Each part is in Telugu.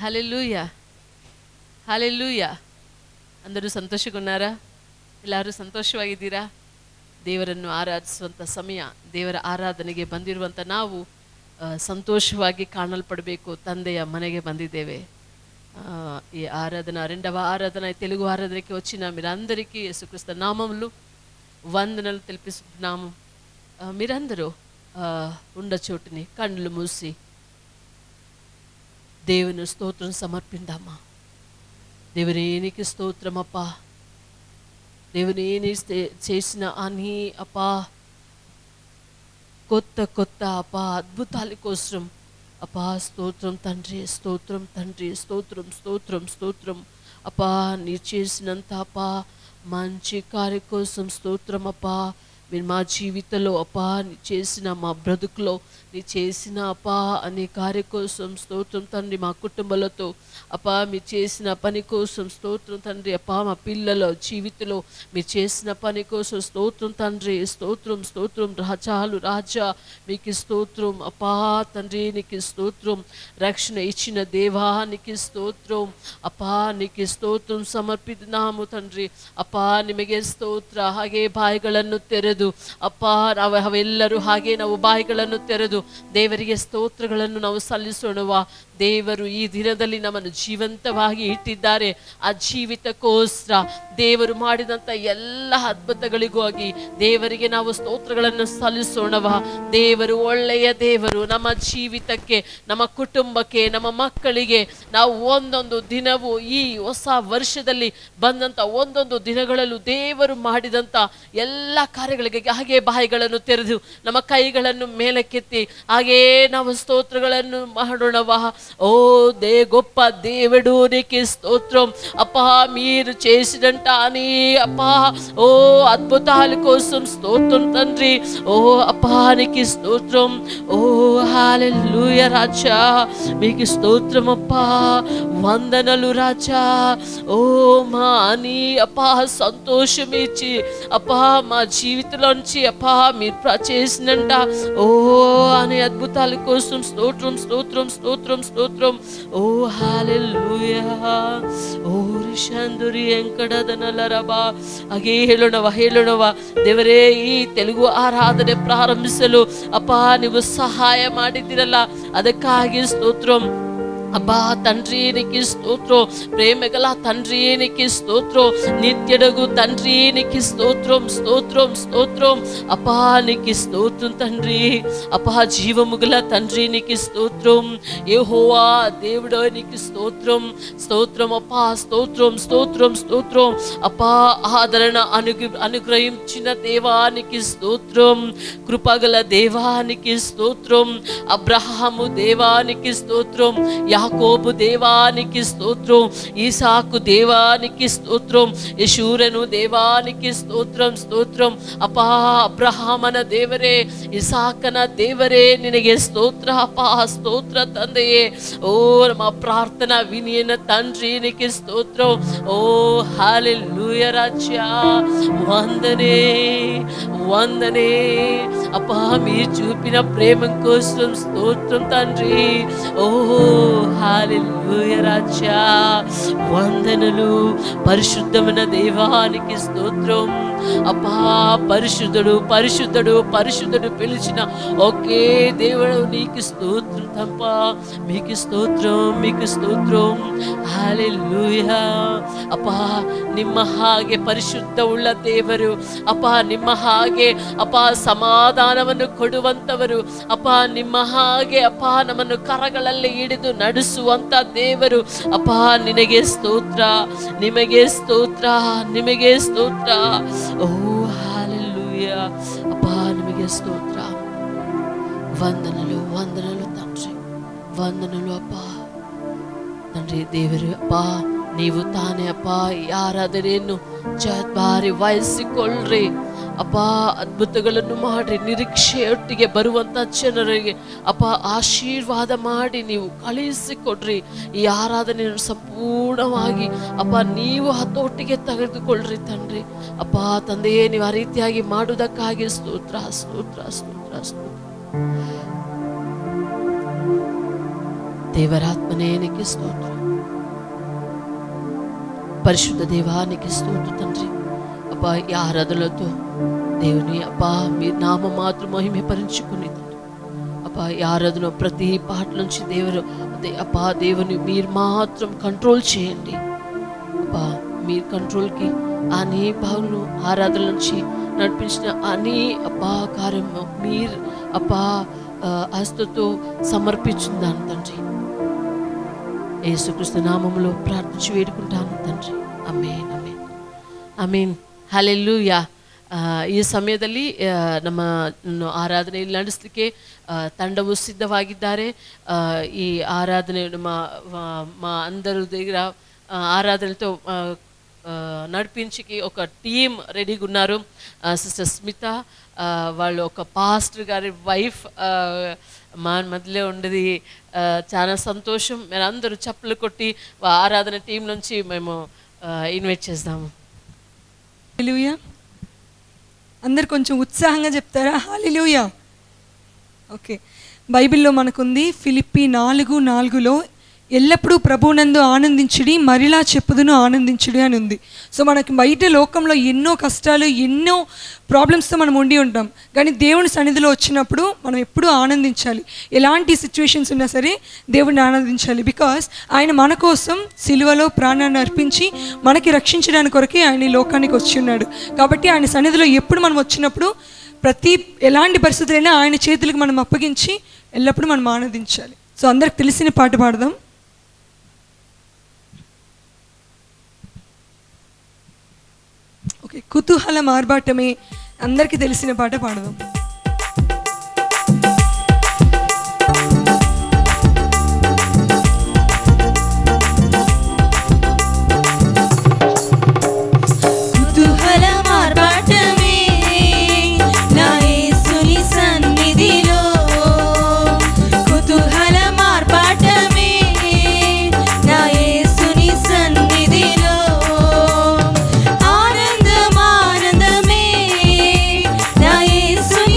హల్లెలూయా, హల్లెలూయಾ. అందరూ ಸಂತೋಷగా ఉన్నాರಾ? ಎಲ್ಲರೂ ಸಂತೋಷವಾಗಿದ್ದೀರಾ? ದೇವರನ್ನು ಆರಾಧಿಸುವಂಥ ಸಮಯ, ದೇವರ ಆರಾಧನೆಗೆ ಬಂದಿರುವಂಥ ನಾವು ಸಂತೋಷವಾಗಿ ಕಾಣಲ್ಪಡಬೇಕು. ತಂದೆಯ మನೆಗೆ ಬಂದಿದ್ದೇವೆ. ఈ ఆరాధన రెండవ ఆరాధన తెలుగు ఆరాధనకి వచ్చిన మీరందరికీ యేసుక్రీస్తు నామములో వందనలు తెలిపిస్తున్నాము. మీరందరూ ఉన్న చోటుని కళ్ళు మూసి దేవుని స్తోత్రం సమర్పిందామా. దేవునికి స్తోత్రమప్పా. దేవుని చేసిన అని అప్పా కొత్త కొత్త అప్పా అద్భుతాల కోసం అప్పా స్తోత్రం తండ్రి, స్తోత్రం తండ్రి, స్తోత్రం స్తోత్రం స్తోత్రం అప్పా. నీ చేసినంత అప్పా మంచి కార్య కోసం స్తోత్రం అప్పా. మీరు మా జీవితంలో అప్పా నీ చేసిన మా బ్రతుకులో నీ చేసిన అప్పా అనే కార్య కోసం స్తోత్రం తండ్రి. మా కుటుంబాలతో అప్పా మీరు చేసిన పని కోసం స్తోత్రం తండ్రి. అప్పా మా పిల్లల జీవితంలో మీరు చేసిన పని కోసం స్తోత్రం తండ్రి. స్తోత్రం స్తోత్రం రాజాలు రాజా మీకు స్తోత్రం అప్పా తండ్రి. నీకు స్తోత్రం. రక్షణ ఇచ్చిన దేవానికి స్తోత్రం అప్పా. నీకు స్తోత్రం సమర్పిస్తున్నాము తండ్రి ಅಪ್ಪಾ. ನಿಮಗೆ ಸ್ತೋತ್ರ. ಹಾಗೆ ಬಾಯಿಗಳನ್ನು ತೆರೆದು ಅಪ್ಪಾ ನಾವೆಲ್ಲರೂ ಹಾಗೆ ನಾವು ಬಾಯಿಗಳನ್ನು ತೆರೆದು ದೇವರಿಗೆ ಸ್ತೋತ್ರಗಳನ್ನು ನಾವು ಸಲ್ಲಿಸೋಣವಾ. ದೇವರು ಈ ದಿನದಲ್ಲಿ ನಮ್ಮನ್ನು ಜೀವಂತವಾಗಿ ಇಟ್ಟಿದ್ದಾರೆ. ಆ ಜೀವಿತಕ್ಕೋಸ್ಕರ ದೇವರು ಮಾಡಿದಂಥ ಎಲ್ಲ ಅದ್ಭುತಗಳಿಗಾಗಿ ದೇವರಿಗೆ ನಾವು ಸ್ತೋತ್ರಗಳನ್ನು ಸಲ್ಲಿಸೋಣವಾ. ದೇವರು ಒಳ್ಳೆಯ ದೇವರು. ನಮ್ಮ ಜೀವಿತಕ್ಕೆ, ನಮ್ಮ ಕುಟುಂಬಕ್ಕೆ, ನಮ್ಮ ಮಕ್ಕಳಿಗೆ ನಾವು ಒಂದೊಂದು ದಿನವೂ ಈ ಹೊಸ ವರ್ಷದಲ್ಲಿ ಬಂದಂಥ ಒಂದೊಂದು ದಿನಗಳಲ್ಲೂ ದೇವರು ಮಾಡಿದಂಥ ಎಲ್ಲ ಕಾರ್ಯಗಳಿಗೆ ಹಾಗೆ ಬಾಯಿಗಳನ್ನು ತೆರೆದು ನಮ್ಮ ಕೈಗಳನ್ನು ಮೇಲಕ್ಕೆತ್ತಿ ಹಾಗೇ ನಾವು ಸ್ತೋತ್ರಗಳನ್ನು ಮಾಡೋಣವಾ. ఓ గొప్ప దేవుడు నీకు స్తోత్రం అప్పా. మీరు చేసినంట అని అప్పా ఓ అద్భుతాల కోసం స్తోత్రం తండ్రి. ఓ అప్పా నీకు స్తోత్రం. ఓ హల్లెలూయా రాజా మీకు స్తోత్రం అప్పా. వందనలు రాజా. ఓ మా అని అప్పా సంతోషం ఇచ్చి అప్పా మా జీవితంలోంచి అప్పా మీరు చేసినంట ఓ అనే అద్భుతాల కోసం స్తోత్రం స్తోత్రం స్తోత్రం స్తోత్రం. ఓ హల్లెలూయా. ಓ ರಿಶಂದುರಿ ಎಂಕಡದನಲರಬಾ. ಹಾಗೆ ಹೇಳೋಣವ ದೇವರೇ, ಈ ತೆಲುಗು ಆರಾಧನೆ ಪ್ರಾರಂಭಿಸಲು ಅಪ್ಪ ನೀವು ಸಹಾಯ ಮಾಡಿದ್ದೀರಲ್ಲ, ಅದಕ್ಕಾಗಿ ಸ್ತೋತ್ರಂ అబ్బా తండ్రి. నీకు స్తోత్రం. ప్రేమగల తండ్రి నీకు స్తోత్రం. నిత్యడగు తండ్రి నీకు స్తోత్రం స్తోత్రం స్తోత్రం అప్పా. నీకు స్తోత్రం తండ్రి అప్పా. జీవము గల తండ్రి నీకు స్తోత్రం. యెహోవా దేవుడో నీకు స్తోత్రం స్తోత్రం అప్పా. స్తోత్రం స్తోత్రం స్తోత్రం అప్పా. ఆదరణ అనుగ్రహించిన దేవానికి స్తోత్రం. కృపగల దేవానికి స్తోత్రం. అబ్రహాము దేవానికి స్తోత్రం. యాకోబు దేవానికి స్తోత్రం. ఈసాకు దేవానికి స్తోత్రం. యెషూరను దేవానికి స్తోత్రం స్తోత్రం ಅಪ್ಪ. ಅಬ್ರಹಾಮನ ದೇವರೇ, ಇಸಾಕನ ದೇವರೇ ನಿನಗೆ ಸ್ತೋತ್ರ ಅಪ್ಪ. ಸ್ತೋತ್ರ ತಂದೆಯೇ. ಓ ನಮ್ಮ ಪ್ರಾರ್ಥನಾ ವಿನಿಯನ తండ్రి నీకు స్తోత్రం. ఓ హల్లెలూయా రాజా. వందనే వందనే అప్పా. మీరు చూపిన ప్రేమ కోసం స్తోత్రం తండ్రి. ఓ హల్లెలూయా రాజా. వందనలు. పరిశుద్ధమైన దేవానికి స్తోత్రం అప్పా. పరిశుద్ధుడు పరిశుద్ధుడు పరిశుద్ధుడు పిలిచిన ఒకే దేవుడు నీకు స్తోత్రం తప్ప. మీకు స్తోత్రం మీకు స్తోత్రం. హల్లెలూయా ಅಪ್ಪಾ. ನಿಮ್ಮ ಹಾಗೆ ಪರಿಶುದ್ಧ ಉಳ್ಳ ದೇವರು ಅಪ್ಪಾ. ನಿಮ್ಮ ಹಾಗೆ ಅಪ್ಪಾ ಸಮಾಧಾನವನ್ನು ಕೊಡುವಂಥವರು ಅಪ್ಪಾ. ನಿಮ್ಮ ಹಾಗೆ ಅಪ್ಪಾ ನಮ್ಮನ್ನು ಕರಗಳಲ್ಲಿ ಹಿಡಿದು ನಡೆಸುವಂತ ದೇವರು ಅಪ್ಪಾ. ನಿನಗೆ ಸ್ತೋತ್ರ, ನಿಮಗೆ ಸ್ತೋತ್ರ, ನಿಮಗೆ ಸ್ತೋತ್ರ. ಓ హల్లెలూయా అప్పా. నిಮಗೆ స్తోత్ర. వందనలు వందనలు తండ్రి. వందనలు అప్పా తండ్రి. ದೇವರು ಅಪ್ಪಾ ನೀವು ತಾನೇ ಅಪ್ಪ ಈ ಆರಾಧನೆಯನ್ನು ಬಾರಿ ವಹಿಸಿಕೊಳ್ಳ್ರಿ ಅಪ್ಪ. ಅದ್ಭುತಗಳನ್ನು ಮಾಡ್ರಿ. ನಿರೀಕ್ಷೆಯೊಟ್ಟಿಗೆ ಬರುವಂಥ ಜನರಿಗೆ ಅಪ್ಪ ಆಶೀರ್ವಾದ ಮಾಡಿ ನೀವು ಕಳುಹಿಸಿಕೊಡ್ರಿ. ಈ ಆರಾಧನೆಯನ್ನು ಸಂಪೂರ್ಣವಾಗಿ ಅಪ್ಪ ನೀವು ಹತೋಟಿಗೆ ತೆಗೆದುಕೊಳ್ಳ್ರಿ ತಂಡ್ರಿ ಅಪ್ಪ. ತಂದೆಯೇ, ನೀವು ಆ ರೀತಿಯಾಗಿ ಮಾಡುವುದಕ್ಕಾಗಿ ಸ್ತೋತ್ರ ಸ್ತೋತ್ರ ಸ್ತೋತ್ರ ಸ್ತೋತ್ರ. దేవరాత్మనే నీకు స్తోత్రం. పరిశుద్ధ దేవానికి స్తోత్రం తండ్రి. అబ్బా ఈ ఆరాధనలతో దేవుని అబ్బా మీ నామ మాత్రం మహిమపరించుకుని అబ్బా ఈ ఆరాధన ప్రతి పాట నుంచి అబ్బా దేవుని మీరు మాత్రం కంట్రోల్ చేయండి. అబ్బా మీరు కంట్రోల్కి అనే భావనలు ఆరాధన నుంచి నడిపించిన అనే అబ్బా కార్యము మీరు అబ్బా ఆస్తుతో సమర్పించిందాను తండ్రి. యేసుక్రీస్తు నామములో ప్రార్థించి వేడుకుంటాను తండ్రి. ಆಮೇನ್ ಆಮೇನ್ ಆಮೇನ್ ಹಲ್ಲೆಲೂಯಾ. ಈ ಸಮಯದಲ್ಲಿ ನಮ್ಮ ಆರಾಧನೆಯಲ್ಲಿ ನಡೆಸಲಿಕ್ಕೆ ತಂಡವು ಸಿದ್ಧವಾಗಿದ್ದಾರೆ. ಈ ಆರಾಧನೆ మా అందరూ దగ్గర ఆరాధనతో నడిపించి ఒక టీం రెడీగా ఉన్నారు. సిస్టర్ స్మిత వాళ్ళు ఒక పాస్టర్ గారి వైఫ్ మా మధ్యలో ఉండేది. చాలా సంతోషం. మీరు అందరూ చప్పలు కొట్టి ఆరాధన టీం నుంచి మేము ఇన్వైట్ చేస్తాము. హల్లెలూయా. అందరు కొంచెం ఉత్సాహంగా చెప్తారా హల్లెలూయా? ఓకే, బైబిల్లో మనకుంది ఫిలిప్పీ 4:4 ఎల్లప్పుడూ ప్రభువునందు ఆనందించుడి, మరిలా చెప్పుదును ఆనందించుడి అని ఉంది. సో మనకి బయట లోకంలో ఎన్నో కష్టాలు, ఎన్నో ప్రాబ్లమ్స్తో మనం ఉండి ఉంటాం. కానీ దేవుని సన్నిధిలో వచ్చినప్పుడు మనం ఎప్పుడూ ఆనందించాలి. ఎలాంటి సిచ్యువేషన్స్ ఉన్నా సరే దేవుడిని ఆనందించాలి. బికాస్ ఆయన మన కోసం సిలువలో ప్రాణాన్ని అర్పించి మనకి రక్షించడానికి కొరకే ఆయన ఈ లోకానికి వచ్చి ఉన్నాడు. కాబట్టి ఆయన సన్నిధిలో ఎప్పుడు మనం వచ్చినప్పుడు ఎలాంటి పరిస్థితులైనా ఆయన చేతులకు మనం అప్పగించి ఎల్లప్పుడూ మనం ఆనందించాలి. సో అందరికి తెలిసిన పాట పాడదాం. ఓకే, కుతూహలం ఆర్భాటమే అందరికీ తెలిసిన పాట పాడదాం. ఆనందమానందమే నా యేసుని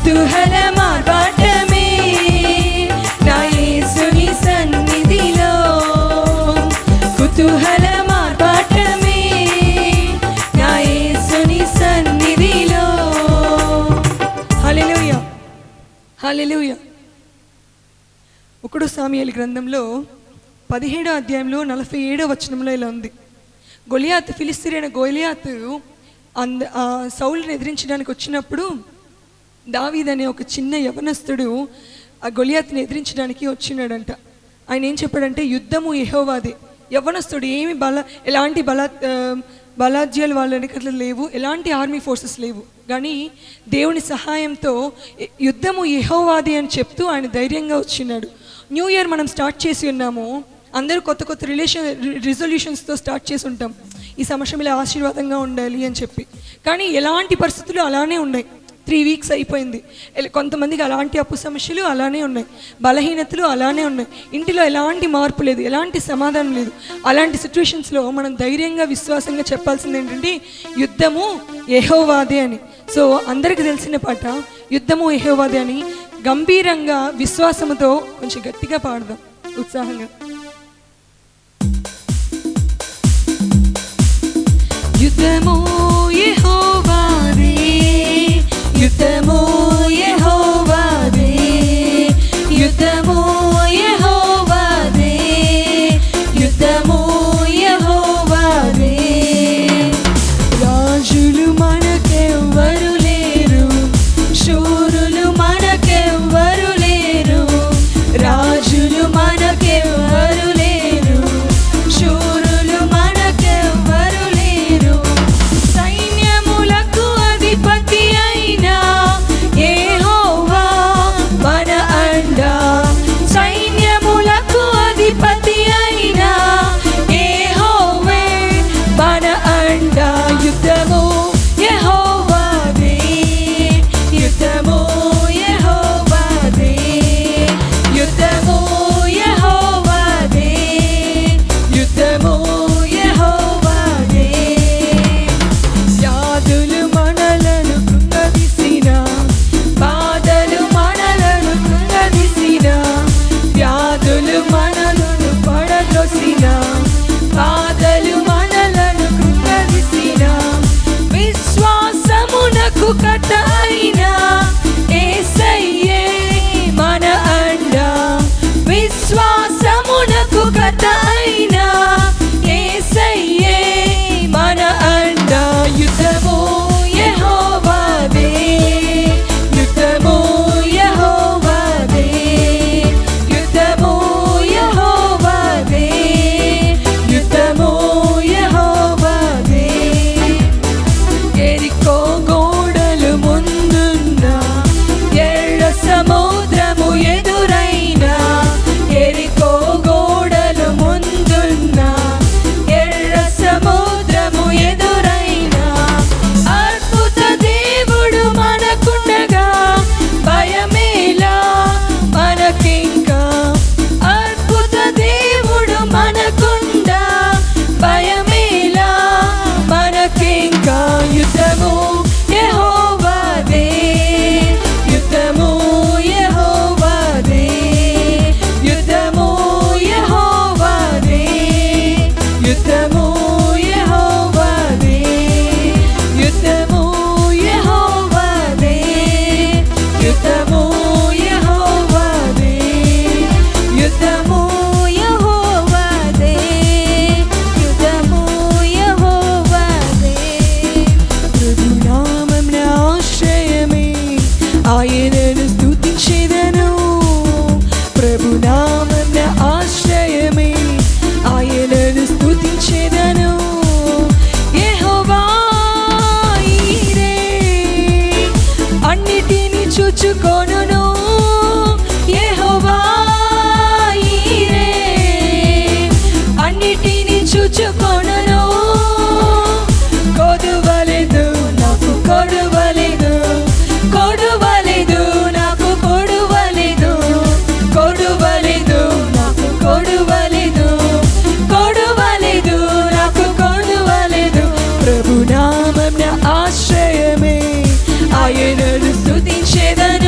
కుతూహలం ఆర్భాటమే నా యేసుని సన్నిధిలో, కుతూహలం ఆర్భాటమే నా యేసుని సన్నిధిలో. హల్లెలూయా, హల్లెలూయా. 1 సాముయేలు గ్రంథంలో 17వ అధ్యాయంలో 47వ వచనంలో ఇలా ఉంది. గొలియాతు, ఫిలిష్తీయుడైన గొలియాతు సౌలుని ఎదిరించడానికి వచ్చినప్పుడు దావీదు అనే ఒక చిన్న యవనస్తుడు ఆ గొలియాతుని ఎదిరించడానికి వచ్చినాడంట. ఆయన ఏం చెప్పాడంటే, యుద్ధము యెహోవాదే. యవనస్తుడు, ఏమి ఎలాంటి బలాజ్యాలు వాళ్ళ వెనకట్ల లేవు, ఎలాంటి ఆర్మీ ఫోర్సెస్ లేవు, కానీ దేవుని సహాయంతో యుద్ధము యెహోవాదే అని చెప్తూ ఆయన ధైర్యంగా వచ్చినాడు. న్యూ ఇయర్ మనం స్టార్ట్ చేసి ఉన్నాము, అందరూ కొత్త కొత్త రిజల్యూషన్స్తో స్టార్ట్ చేసి ఉంటాం, ఈ సంవత్సరం ఇలా ఆశీర్వాదంగా ఉండాలి అని చెప్పి. కానీ ఎలాంటి పరిస్థితులు అలానే ఉన్నాయి. 3 వీక్స్ అయిపోయింది. కొంతమందికి అలాంటి అప్పు సమస్యలు అలానే ఉన్నాయి, బలహీనతలు అలానే ఉన్నాయి, ఇంటిలో ఎలాంటి మార్పు లేదు, ఎలాంటి సమాధానం లేదు. అలాంటి సిచ్యువేషన్స్లో మనం ధైర్యంగా విశ్వాసంగా చెప్పాల్సింది ఏంటంటే, యుద్ధము యెహోవాదే అని. సో అందరికి తెలిసిన పాట యుద్ధము యెహోవాదే అని గంభీరంగా విశ్వాసముతో కొంచెం గట్టిగా పాడదాం, ఉత్సాహంగా. యుద్ధము యెహోవాదే, యుద్ధము యెహోవాదే, యుద్ధము యెహోవాదే, యుద్ధము యెహోవాదే. రాజులు మనకెవ్వరు లేరు, శూరులు మనకెవ్వరు లేరు, రాజులు మనకెవ్వరు లేరు, శూరులు మనకెవ్వరు లేరు. సైన్యములకు అధిపతి అయిన యెహోవా మన అండ, సైన్యములకు అధిపతి అయిన యెహోవే మన అండ. యుద్ధము యెహోవాదే, యుద్ధము యెహోవాదే, యుద్ధము యెహోవాదే, యుద్ధము యెహోవాదే. వ్యాధులు మనలను కృంగదీసిన, బాధలు మనలను కృంగదీసిన, వ్యాధులు మనలను పడద్రోసిన, బాధలు మనలను కృంగదీసిన, విశ్వాసమునకు కట్ట అయిన యేసయ్యే మన అండ, విశ్వాసమునకు కట్ట అయిన యేసయ్యే మన అండ. యుద్ధము యెహోవాదే, యుద్ధము యెహోవాదే, యుద్ధము యెహోవాదే, యుద్ధము యెహోవాదే. ఎరికో గోడలు ముందున్న, ఎర్ర సముద్రము ఎదురైనా, ఎరికో గోడలు ముందున్న, ఎర్ర సముద్రము ఎదురైనా, అద్భుత దేవుడు మనకుండగా భయమేలా మనకింకా, అద్భుత దేవుడు మనకుండా భయమేలా మనకింకా. యుద్ధము యెహోవాదే, యుద్ధము యెహోవాదే, యుద్ధము యెహోవాదే, యుద్ధము యెహోవాదే, యుద్ధము యెహోవాదే, యుద్ధము యెహోవాదే, యుద్ధము యెహోవాదే, యుద్ధము యెహోవాదే. ప్రభునామం నా ఆశ్రయమే, ఆయనను స్తుతించెదను, ప్రభునామం నా ఆశ్రయమే, ఆయనను స్తుతించెదను. యెహోవా ఈరే అన్నిటిని చూచుకొనును, యెహోవా ఈరే అన్నిటిని చూచుకొనును. కొదువలేదు నాకు కొడువలేదు, కొడువలేదు నాకు కొడువలేదు, కొడువలేదు నాకు కొడువలేదు, కొడువలేదు నాకు కొడువలేదు. ప్రభునామం నా ఆశ్రయమే, ఆయనను స్తుతించెదను.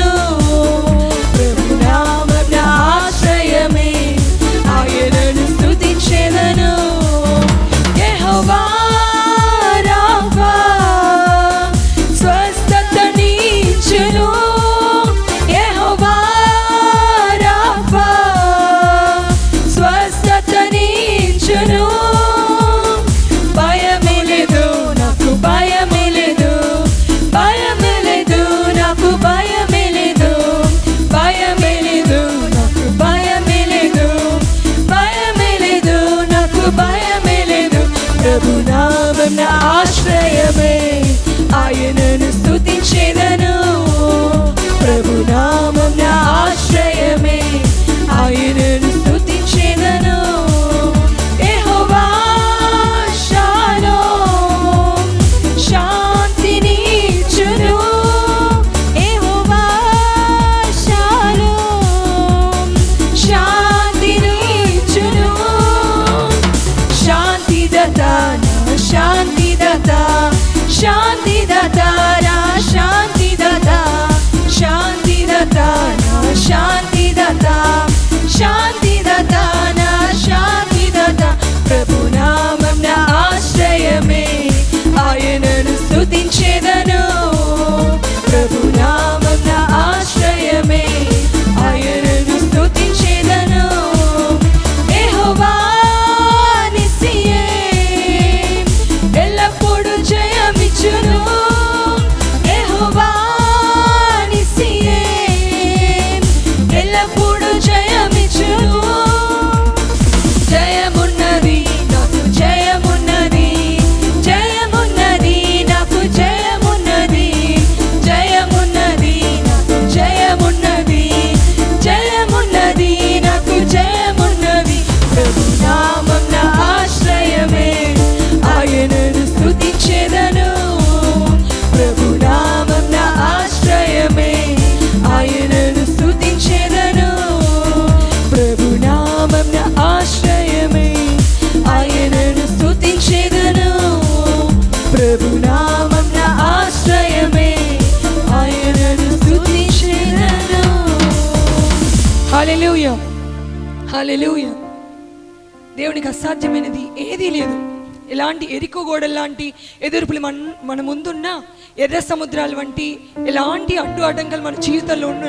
హల్లెలూయా, హల్లెలూయా. దేవునికి అసాధ్యమైనది ఏదీ లేదు. ఎలాంటి ఎరికో గోడల్లాంటి ఎదురుపులు మన ముందున్న ఎర్ర సముద్రాల వంటి ఎలాంటి అడ్డు అడ్డంకులు మన జీవితంలో ఉన్న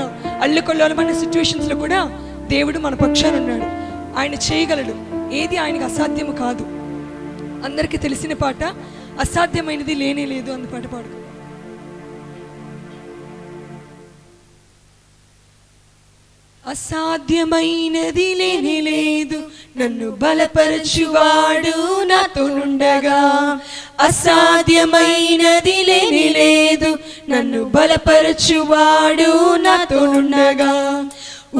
అల్లుకొల్లోలమైన సిచ్యువేషన్స్లో కూడా దేవుడు మన పక్షాన ఉన్నాడు. ఆయన చేయగలడు, ఏది ఆయనకు అసాధ్యము కాదు. అందరికీ తెలిసిన పాట, అసాధ్యమైనది లేనే లేదు అన్న పాట పాడుకో. అసాధ్యమైనది లేనే లేదు, నన్ను బలపరచువాడు నాతో ఉండగా. అసాధ్యమైనది లేనే లేదు, నన్ను బలపరచువాడు నాతో ఉండగా.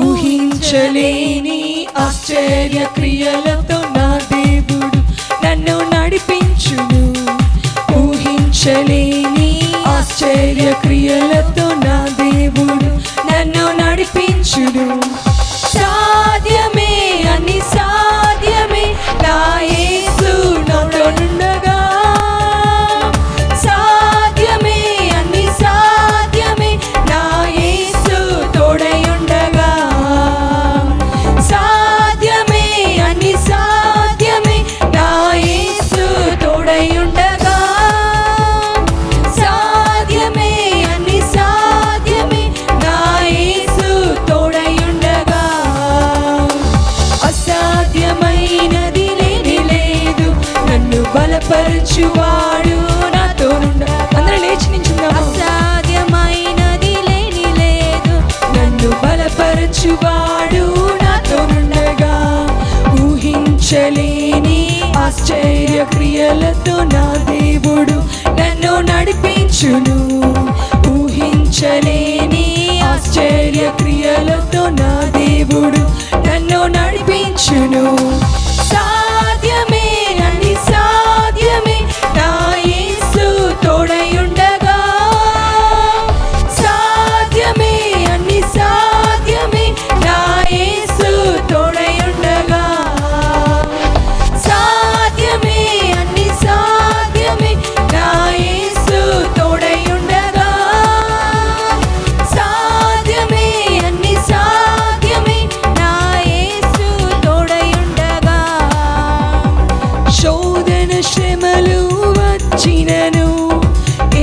ఊహించలేని ఆశ్చర్య క్రియలతో నా దేవుడు నన్ను నడిపించును. ఊహించలేని ఆశ్చర్య క్రియలతో నా దేవుడు నన్ను నడిపించును. సాధ్యమే అని సాధ్యమే నా యేసు నాతో ఉండగా. సాధ్యమే అని సాధ్యమే నా యేసు తోడై ఉండగా. సాధ్యమే అని సాధ్యమే నా యేసు తోడై ఉండగా. సాధ్యమే అని సాధ్యమే నా యేసు తోడై ఉండగా. అసాధ్యమైనది లేనే లేదు, నన్ను బలపరచువాడు నాతో ఉండగా. అందరూ లేచి నించుందాం. అసాధ్యమైనది లేని లేదు, నన్ను బలపరచువాడు నాతో ఉండగా. ఊహించలేని ఆశ్చర్య క్రియలతో నా దేవుడు నన్ను నడిపించును. ఊహించలేని ఆశ్చర్య క్రియలతో నా దేవుడు నన్ను నడిపించును. సాధ్యమే అని సాధ్యమే నా యేసు తోడై ఉండగా. సాధ్యమే అని సాధ్యమే నా యేసు తోడై ఉండగా. సాధ్యమే అని సాధ్యమే నా యేసు తోడై ఉండగా. సాధ్యమే అని సాధ్యమే నా యేసు తోడై ఉండగా. శోధన శ్రమలు వచ్చినను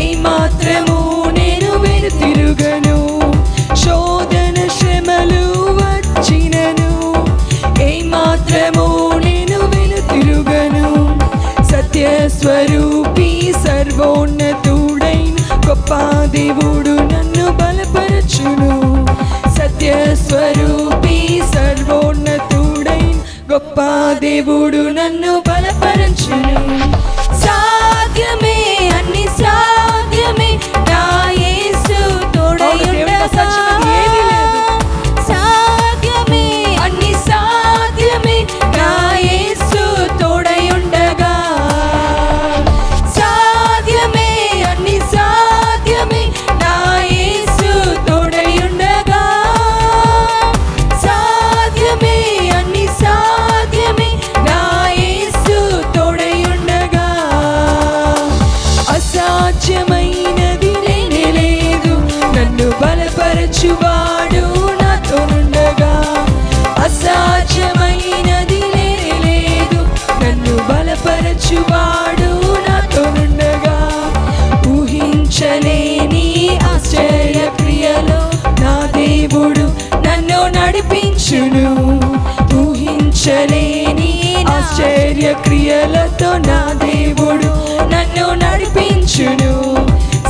ఏమాత్రము నేను వెనుతిరుగను. శోధన శ్రమలు వచ్చినను ఏమాత్రము నేను వెనుతిరుగను. సత్యస్వరూపి సర్వోన్నతుడైన గొప్ప దేవుడు నన్ను బలపరచును. సత్యస్వరూపి సర్వోన్నతుడైన గొప్ప దేవుడు నన్ను బలపరచును. సాధ్యమే అన్ని సాధ్యమే నా యేసు తోడై ఉండగా. సాధ్యమే అన్ని సాధ్యమే నా యేసు తోడై ఉండగా. సాధ్యమే అన్ని సాధ్యమే నా యేసు తోడై ఉండగా. సాధ్యమే అన్ని సాధ్యమే నా యేసు తోడై ఉండగా. అసాధ్యమైనది లేనే లేదు, నన్ను బలపరచువాడు నాతో ఉండగా. అసాధ్యమైనది లేనే లేదు, నన్ను బలపరచువాడు నాతో ఉండగా. ఊహించలేని ఆశ్చర్య క్రియలో నా దేవుడు నన్ను నడిపించును. ఊహించలేని ఆశ్చర్య క్రియలతో నా దేవుడు నన్ను నడిపించును.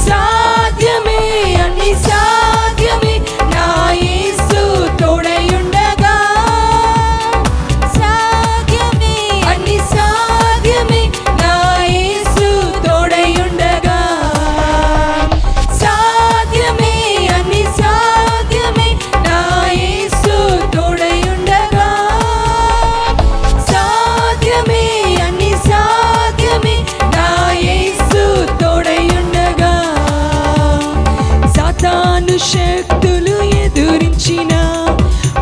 సాధ్యమే అన్ని సాధ్యమే నా యేసు తోడై ఉండగా. సాధ్యమే అన్ని సాధ్యమే నా యేసు తోడై ఉండగా. సాధ్యమే అన్ని సాధ్యమే నా యేసు తోడై ఉండగా. సాధ్యమే అన్ని సాధ్యమే నా యేసు తోడై ఉండగా. సాతాను శక్తులు ఎదురించిన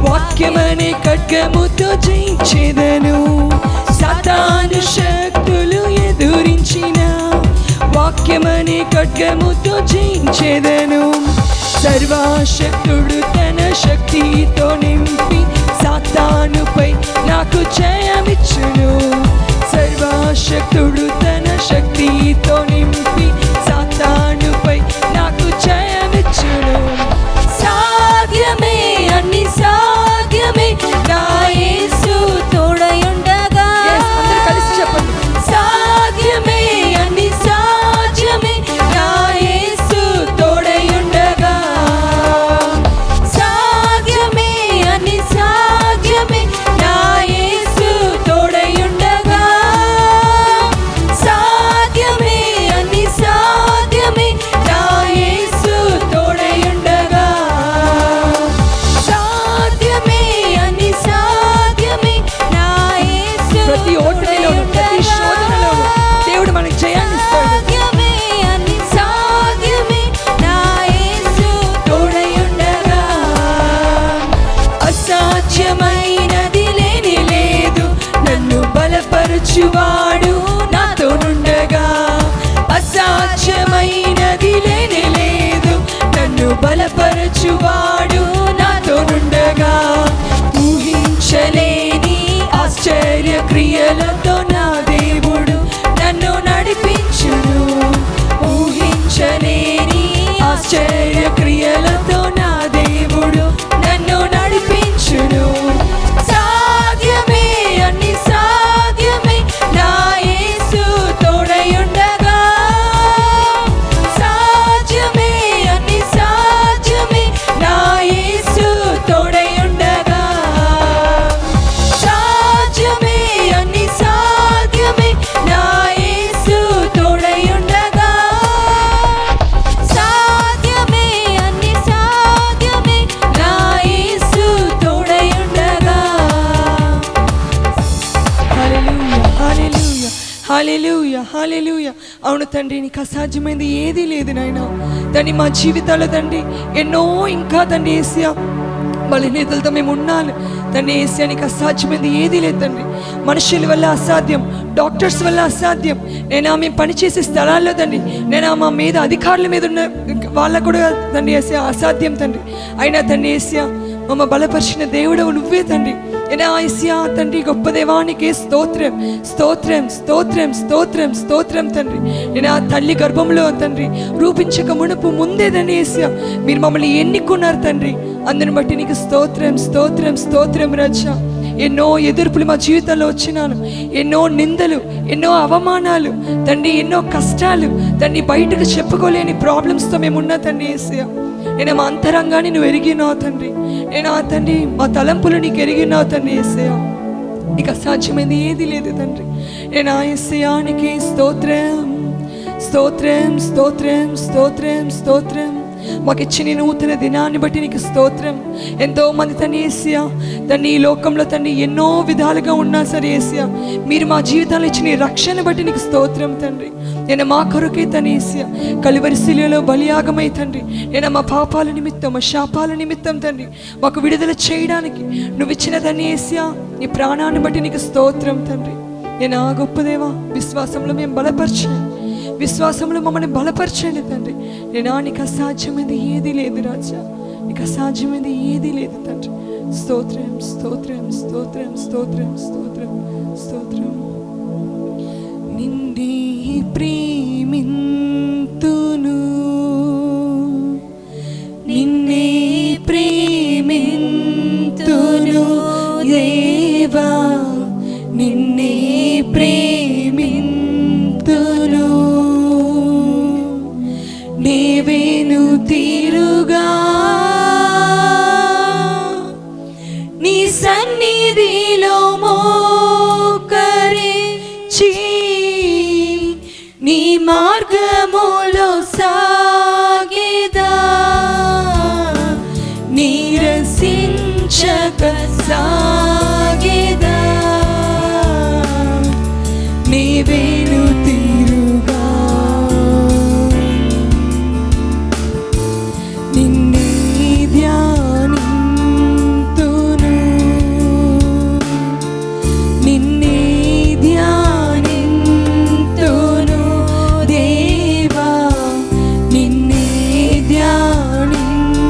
వాక్యమనే ఖడ్గముతో జయించెదను. సాతాను శక్తులు ఎదురించిన వాక్యమనే ఖడ్గముతో జయించెదను. సర్వశక్తుడు తన శక్తితో నింపి సాతానుపై నాకు జయమిచ్చును. సర్వశక్తుడు తన శక్తితో నింపి సాతానుపై నాకు జయమిచ్చును. సాధ్యమే, అన్ని సాధ్యమే నా యేసు తోడయుండగా. అందరూ కలిసి చెప్పండి. సాధ్యమే, అన్ని సాధ్యమే నా యేసు తోడయుండగా. సాధ్యమే, అన్ని సాధ్యమే నా యేసు తోడయుండగా. సాధ్యమే, అన్ని సాధ్యమే నా యేసు తోడయుండగా. సాధ్యమే, అన్ని సాధ్యమే నా యేసు. ప్రతి ఓటమిలో, ప్రతి శోధనలో దేవుడు మనకి జయాన్ని ఇస్తాడు. సాధ్యమే, అన్ని సాధ్యమే నా యేసు తోడయుండగా. అసాధ్యమైనది లేని లేదు, నన్ను బలపరచువాడు నాతోనుండగా. అసాధ్యమైనది లేని లేదు, నన్ను బలపరచువాడు నాతోనుండగా. ఊహించలేని ఆశ్చర్య క్రియలతో నా దేవుడు నన్ను నడిపించును. ఊహించలేని ఆశ్చర్య క్రియలతో నా దేవుడు నన్ను నడిపించును. సాధ్యమే, అన్ని సాధ్యమే నా యేసు తోడయుండగా. సాధ్యమే, అన్ని సాధ్యమే నా యేసు తోడయుండగా. సాధ్యమే, అన్ని సాధ్యమే నా యేసు తోడయుండగా. సాధ్యమే, అన్ని సాధ్యమే నా యేసు తోడయుండగా. హల్లెలూయా, హల్లెలూయా, హల్లెలూయా. అవును తండ్రి, నీకు అసాధ్యమైంది ఏదీ లేదు నాయనా. తండ్రి మా జీవితాల్లో తండ్రి ఎన్నో ఇంకా తండ్రి యేసయ్యా బలహీనతలతో మేము ఉన్నాను తండ్రి. యేసయ్యా నీకు అసాధ్యమైంది ఏదీ లేదు తండ్రి. మనుషుల వల్ల అసాధ్యం, డాక్టర్స్ వల్ల అసాధ్యం. నేను మేము పనిచేసే స్థలాల్లో తండ్రి, నేను మా మీద అధికారుల మీద ఉన్న వాళ్ళకు కూడా తండ్రి యేసయ్యా అసాధ్యం తండ్రి. అయినా తండ్రి యేసయ్యా మమ్మ బలపరిచిన దేవుడవు నువ్వే తండ్రి. నేను యేసయ్యా తండ్రి గొప్ప దేవానికి స్తోత్రం, స్తోత్రం, స్తోత్రం, స్తోత్రం, స్తోత్రం తండ్రి. నేను ఆ తల్లి గర్భంలో తండ్రి రూపించక మునుపు ముందే తండ్రి యేసయ్యా మీరు మమ్మల్ని ఎన్నుకున్నారు తండ్రి. అందుని బట్టి నీకు స్తోత్రం, స్తోత్రం, స్తోత్రం రాజా. ఎన్నో ఎదుర్పులు మా జీవితంలో వచ్చినాను, ఎన్నో నిందలు, ఎన్నో అవమానాలు తండ్రి, ఎన్నో కష్టాలు తండ్రి, బయటకు చెప్పుకోలేని ప్రాబ్లమ్స్తో మేము ఉన్నా తండ్రి యేసయ్యా. నేను మా అంతరంగాన్ని నువ్వు ఎరిగినావు తండ్రి. నేను ఆ తండ్రి మా తలంపులు నీకు ఎరిగినావు తండ్రి యేసయ్యా. నీకు అసాధ్యమైంది ఏది లేదు తండ్రి. నేను ఆ యేసయ్యానికి స్తోత్రం, స్తోత్రం, స్తోత్రం, స్తోత్రం, స్తోత్రం. మాకు ఇచ్చిన నూతన దినాన్ని బట్టి నీకు స్తోత్రం. ఎంతోమంది తండ్రి యేసయ్యా తండ్రి ఈ లోకంలో తండ్రి ఎన్నో విధాలుగా ఉన్నా సరే యేసయ్యా మీరు మా జీవితాల్లో ఇచ్చిన రక్షణ బట్టి నీకు స్తోత్రం తండ్రి. నేను మా కొరకే తండ్రి యేసయ్యా కలువరి శిలువలో బలియాగమై తండ్రి, నేను మా పాపాల నిమిత్తం, మా శాపాల నిమిత్తం తండ్రి మాకు విడుదల చేయడానికి నువ్వు ఇచ్చిన తండ్రి యేసయ్యా నీ ప్రాణాన్ని బట్టి నీకు స్తోత్రం తండ్రి. నేను ఆ గొప్ప దేవా విశ్వాసంలో మేము బలపరచండి, విశ్వాసంలో మమ్మల్ని బలపరచండి తండ్రి. నేను నీకు అసాధ్యమైంది ఏది లేదు రాజా, నీకు అసాధ్యమైంది ఏది లేదు తండ్రి. స్తోత్రం, స్తోత్రం, స్తోత్రం, స్తోత్రం, స్తోత్రం, స్తోత్రం. నిన్నే ప్రేమింతును, నిన్నే ప్రేమింతును దేవా, నిన్నే ప్రేమింతును. నీవేను తీరుగా నీ సన్నిధిలో మోకరించి నీ మార్గములో సాగేదా, నీరసించక సాగేదా. నీవేను తీరుగా నిన్నే ధ్యానింతును, నిన్నే ధ్యానింతును దేవా, నిన్నే ధ్యానింతును.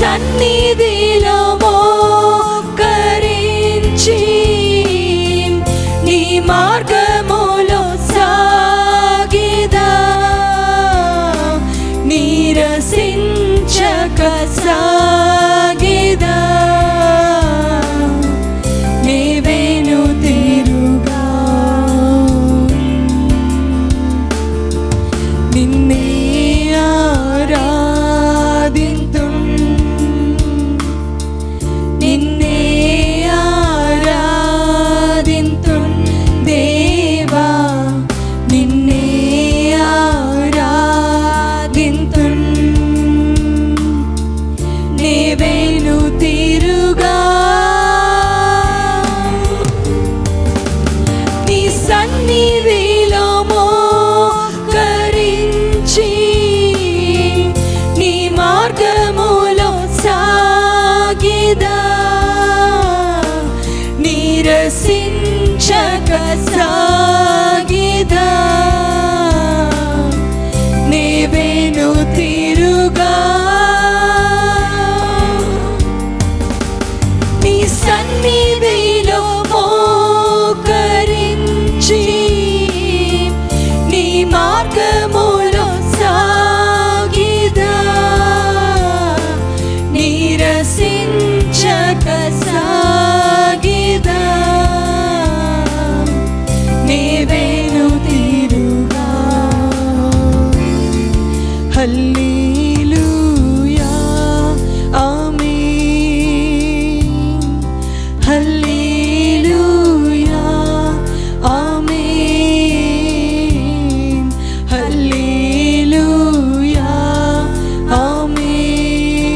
సన్నిధిలో మోకరించి నీ మార్గములో సాగిదా, నీరసించక సాగిదా, నీవేను తీరుగా నిన్నే ఆరాధింతున్, నిన్నే ఆరాధింతున్ దేవా, నిన్నే ఆరాధింతున్, నీవేను తీరుగా నీ సన్నిధిలో మోకరించి నీ మార్గములో సాగిదా, నీరసించక సాగిదా, నీవేను తీరుగా నీ సన్నిధిలో మోకరించి నీ మార్గములో సాగిదా, నీరసించక సాగిదా, నీవేను తీరుగా. హల్లెలూయా ఆమేన్, హల్లెలూయా ఆమేన్, హల్లెలూయా ఆమేన్,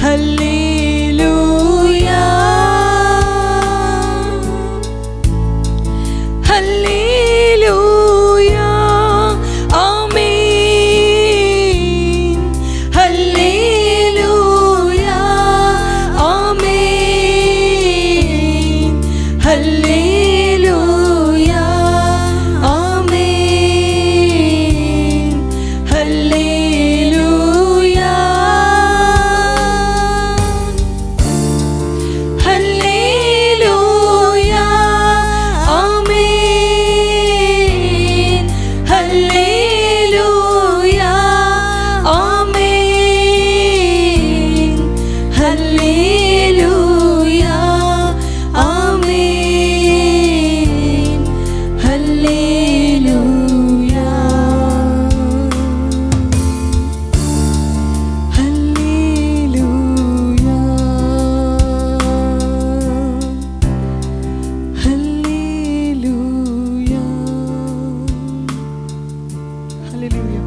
హల్లెలూయా, హల్లెలూయా ఆమేన్, హల్లెలూయా ఆమేన్, హల్లెలూయా ఆమేన్, హల్లెలూయా, హల్లెలూయా ఆమేన్, హల్లెలూయా ఆమేన్, హల్లెలూయా ఆమేన్, హల్లెలూయా, హల్లెలూయా, హల్లెలూయా, హల్లెలూయా.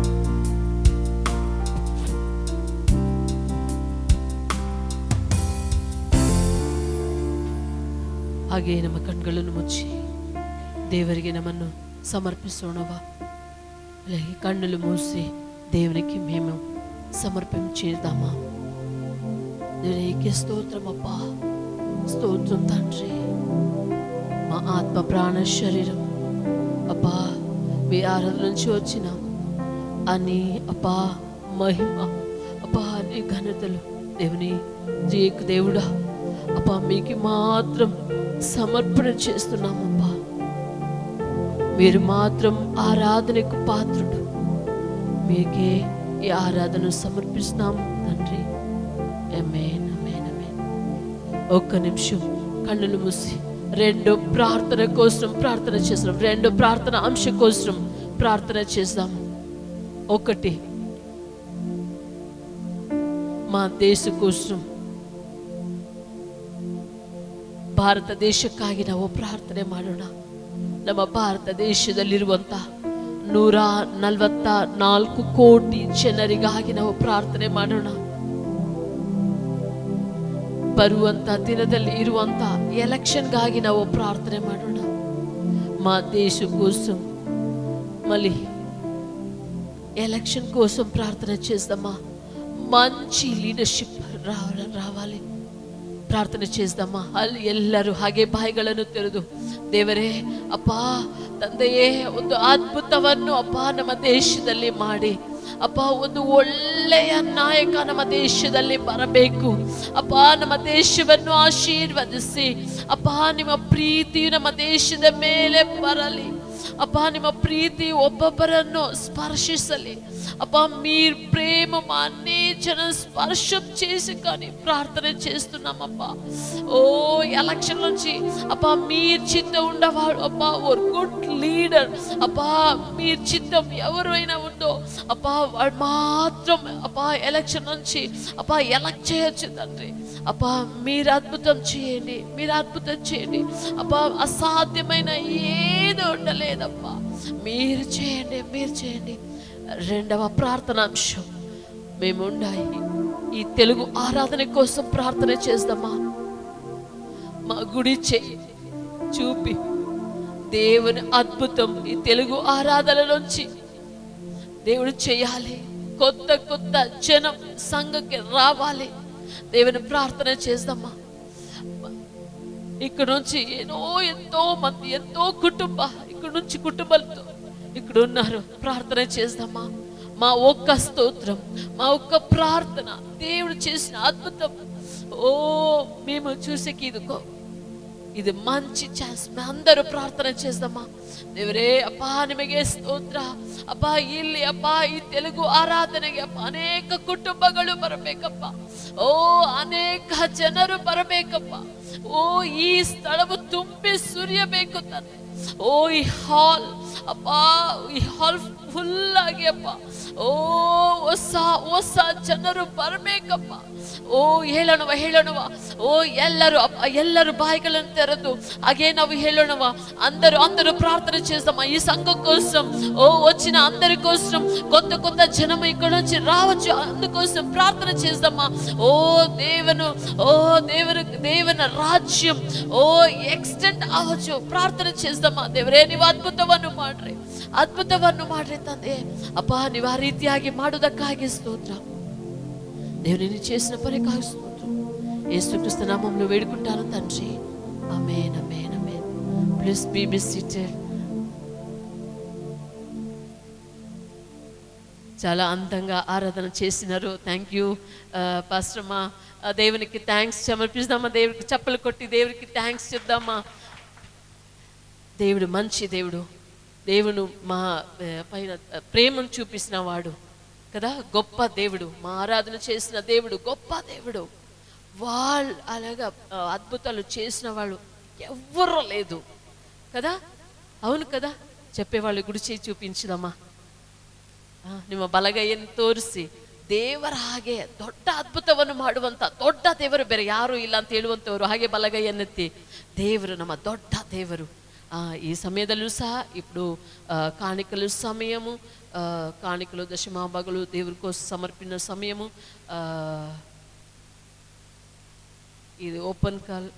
ಹಾಗೆ ನಮ್ಮ ಕಣ್ಗಳನ್ನು ಮುಚ್ಚಿ ದೇವರಿಗೆ ನಮ್ಮನ್ನು ಸಮರ್ಪಿಸೋಣವ. అలాగే కన్నులు మూసి దేవునికి మేము సమర్పించేద్దామా. దేవునికి స్తోత్రం అప్పా, స్తోత్రం తండ్రి. మా ఆత్మ ప్రాణ శరీరం అప్పా మీ ఆరాధన నుంచి వచ్చినాము అని అప్పా మహిమ అప్పా నీ ఘనతలు దేవుని దేవుడా అప్పా మీకు మాత్రం సమర్పణ చేస్తున్నామప్పా. మీరు మాత్రం ఆరాధనకు పాత్రుడు, మీకే ఈ ఆరాధన సమర్పిస్తున్నాము తండ్రి. ఆమేన్, ఆమేన్, ఆమేన్. ఒక్క నిమిషం కన్నులు మూసి రెండో ప్రార్థన కోసం ప్రార్థన చేస్తాం. రెండో ప్రార్థన అంశం కోసం ప్రార్థన చేద్దాం. ఒకటి మా ದೇಶ కోసం ಭಾರತ ದೇಶಕ್ಕಾಗಿ ನಾವು ಪ್ರಾರ್ಥನೆ ಮಾಡೋಣ. ನಮ್ಮ ಭಾರತ ದೇಶದಲ್ಲಿರುವಂಥ 144 ಕೋಟಿ ಜನರಿಗಾಗಿ ನಾವು ಪ್ರಾರ್ಥನೆ ಮಾಡೋಣ. ಬರುವಂಥ ದಿನದಲ್ಲಿ ಇರುವಂಥ ಎಲೆಕ್ಷನ್ಗಾಗಿ ನಾವು ಪ್ರಾರ್ಥನೆ ಮಾಡೋಣ. మా దేశం కోసం మళ్ళీ ఎలక్షన్ కోసం ప్రార్థన చేద్దామా. మంచి లీడర్షిప్ రావాలి, ಪ್ರಾರ್ಥನೆ చేద్దామಾ. ಅಲ್ಲಿ ಎಲ್ಲರೂ ಹಾಗೆ ಬಾಯಿಗಳನ್ನು ತೆರೆದು ದೇವರೇ ಅಪ್ಪ ತಂದೆಯೇ ಒಂದು ಅದ್ಭುತವನ್ನು ಅಪ್ಪ ನಮ್ಮ ದೇಶದಲ್ಲಿ ಮಾಡಿ ಅಪ್ಪ ಒಂದು ಒಳ್ಳೆಯ ನಾಯಕ ನಮ್ಮ ದೇಶದಲ್ಲಿ ಬರಬೇಕು ಅಪ್ಪ. ನಮ್ಮ ದೇಶವನ್ನು ಆಶೀರ್ವದಿಸಿ ಅಪ್ಪ. ನಿಮ್ಮ ಪ್ರೀತಿಯು ನಮ್ಮ ದೇಶದ ಮೇಲೆ ಬರಲಿ అబ్బా. ನಿಮ್ಮ ప్రీతి ఒబ్బొబ్బరನ್ನು స్పర్శించాలి అబ్బా. మీరు ప్రేమ మా అన్నిటిని స్పర్శం చేసి కానీ ప్రార్థన చేస్తున్నామబ్బా. ఓ ఎలక్షన్ నుంచి అబ్బా మీరు చిత్తం ఉండవాడు అబ్బా. ఓ గుడ్ లీడర్ అబ్బా. మీరు చిత్తం ఎవరైనా ఉందో అబ్బా వాడు మాత్రం అబ్బా ఎలక్షన్ నుంచి అబ్బా ఎలక్ట్ చేయొచ్చు తండ్రి అబ్బా. మీరు అద్భుతం చేయండి, మీరు అద్భుతం చేయండి అబ్బా. అసాధ్యమైన ఏది ఉండలేదబ్బా. మీరు చేయండి, మీరు చేయండి. రెండవ ప్రార్థన అంశం, మేము ఉండాయి ఈ తెలుగు ఆరాధన కోసం ప్రార్థన చేద్దామా. మా గుడి చేయి చూపి దేవుని అద్భుతం ఈ తెలుగు ఆరాధన నుంచి దేవుడు చేయాలి. కొత్త కొత్త జనం సంఘకి రావాలి. దేవుని ప్రార్థన చేద్దామా. ఇక్కడ నుంచి ఎంతో మంది ఎంతో ఇక్కడ నుంచి కుటుంబాలతో ఇక్కడ ఉన్నారు. ప్రార్థన చేద్దామా. మా ఒక్క స్తోత్రం, మా ఒక్క ప్రార్థన దేవుడు చేసిన అద్భుతం ఓ మేము చూసేకి ఇది మంచి ఛాన్స్. అందరూ ప్రార్థన చేద్దామా. ದೇವರೇ ಅಪ್ಪ ನಿಮಗೆ ಸ್ತೋತ್ರ ಅಪ್ಪ. ಇಲ್ಲಿ ಅಪ್ಪ ಈ ತೆಲುಗು ಆರಾಧನೆಗೆ ಅಪ್ಪ ಅನೇಕ ಕುಟುಂಬಗಳು ಬರಬೇಕಪ್ಪ. ಓ ಅನೇಕ ಜನರು ಬರಬೇಕಪ್ಪ. ಓ ಈ ಸ್ಥಳವು ತುಂಬಿ ಸುರಿಯಬೇಕು ತಂದೆ. ಓ ಈ ಹಾಲ್ ಅಪ್ಪ, ಈ ಹಾಲ್ ಫುಲ್ ಆಗಿ ಅಪ್ಪ ಓ ಹೊಸ ಜನರು ಬರಬೇಕಪ್ಪ. ಓ ಹೇಳೋಣವ ಓ ಎಲ್ಲರೂ బాయిలను తెరదు అగే ನಾವು ಹೇಳೋಣవ. అందరూ ప్రార్థన చేద్దామా ఈ సంఘం కోసం. ఓ వచ్చిన అందరి కోసం కొత్త జనం ఇక్కడ నుంచి రావచ్చు, అందుకోసం ప్రార్థన చేద్దామా. ఓ దేవుని రాజ్యం ఓ ఎక్స్టెండ్ అవ్వచ్చు. ಪ್ರಾರ್ಥನೆ చేద్దామా. ದೇವರೇ ನೀವು ಅದ್ಭುತವನ್ನು ಮಾಡ್ರಿ ತಂದೆ ಅಪ್ಪ. ನೀವು ಆ ರೀತಿಯಾಗಿ ಮಾಡುವುದಕ್ಕಾಗಿ ಸ್ತೋತ್ರ. దేవుని చేసిన పనికాಗಿ స్తోత్రం. యేసుక్రీస్తు నామములో వేడుకుంటాను తండ్రి. ఆమేన్, ఆమేన్, ఆమేన్. Please be seated. చాలా అందంగా ఆరాధన చేసినారు. థ్యాంక్ యూ పాస్టర్ అమ్మా. దేవునికి థ్యాంక్స్ సమర్పిస్తామా. దేవుడికి చప్పలు కొట్టి దేవుడికి థ్యాంక్స్ చెప్దామా. దేవుడు మంచి దేవుడు మా పైన ప్రేమను చూపించిన వాడు కదా, గొప్ప దేవుడు. మా ఆరాధన చేసిన దేవుడు గొప్ప దేవుడు. వాళ్ళు అలాగా అద్భుతాలు చేసిన వాళ్ళు ఎవ్వరూ లేదు కదా. అవును కదా. చెప్పేవాళ్ళు గుడి చేయి చూపించదమ్మా. ನಿಮ್ಮ ಬಲಗೈಯನ್ನು ತೋರಿಸಿ ದೇವರ ಹಾಗೆ ದೊಡ್ಡ ಅದ್ಭುತವನ್ನು ಮಾಡುವಂತ ದೊಡ್ಡ ದೇವರು ಬೇರೆ ಯಾರೂ ಇಲ್ಲ ಅಂತ ಹೇಳುವಂಥವ್ರು ಹಾಗೆ ಬಲಗೈಯನ್ನೆತ್ತಿ ದೇವರು ನಮ್ಮ ದೊಡ್ಡ ದೇವರು. ఈ సమయದಲ್ಲೂ సಹ ఇప్పుడు కాಣಿకలు సమయము, కాಣಿకలు దశమాభాగాలు దేవుని కోసం సమర్పిన సమయము. ఇది ఓపెన్ కాల్.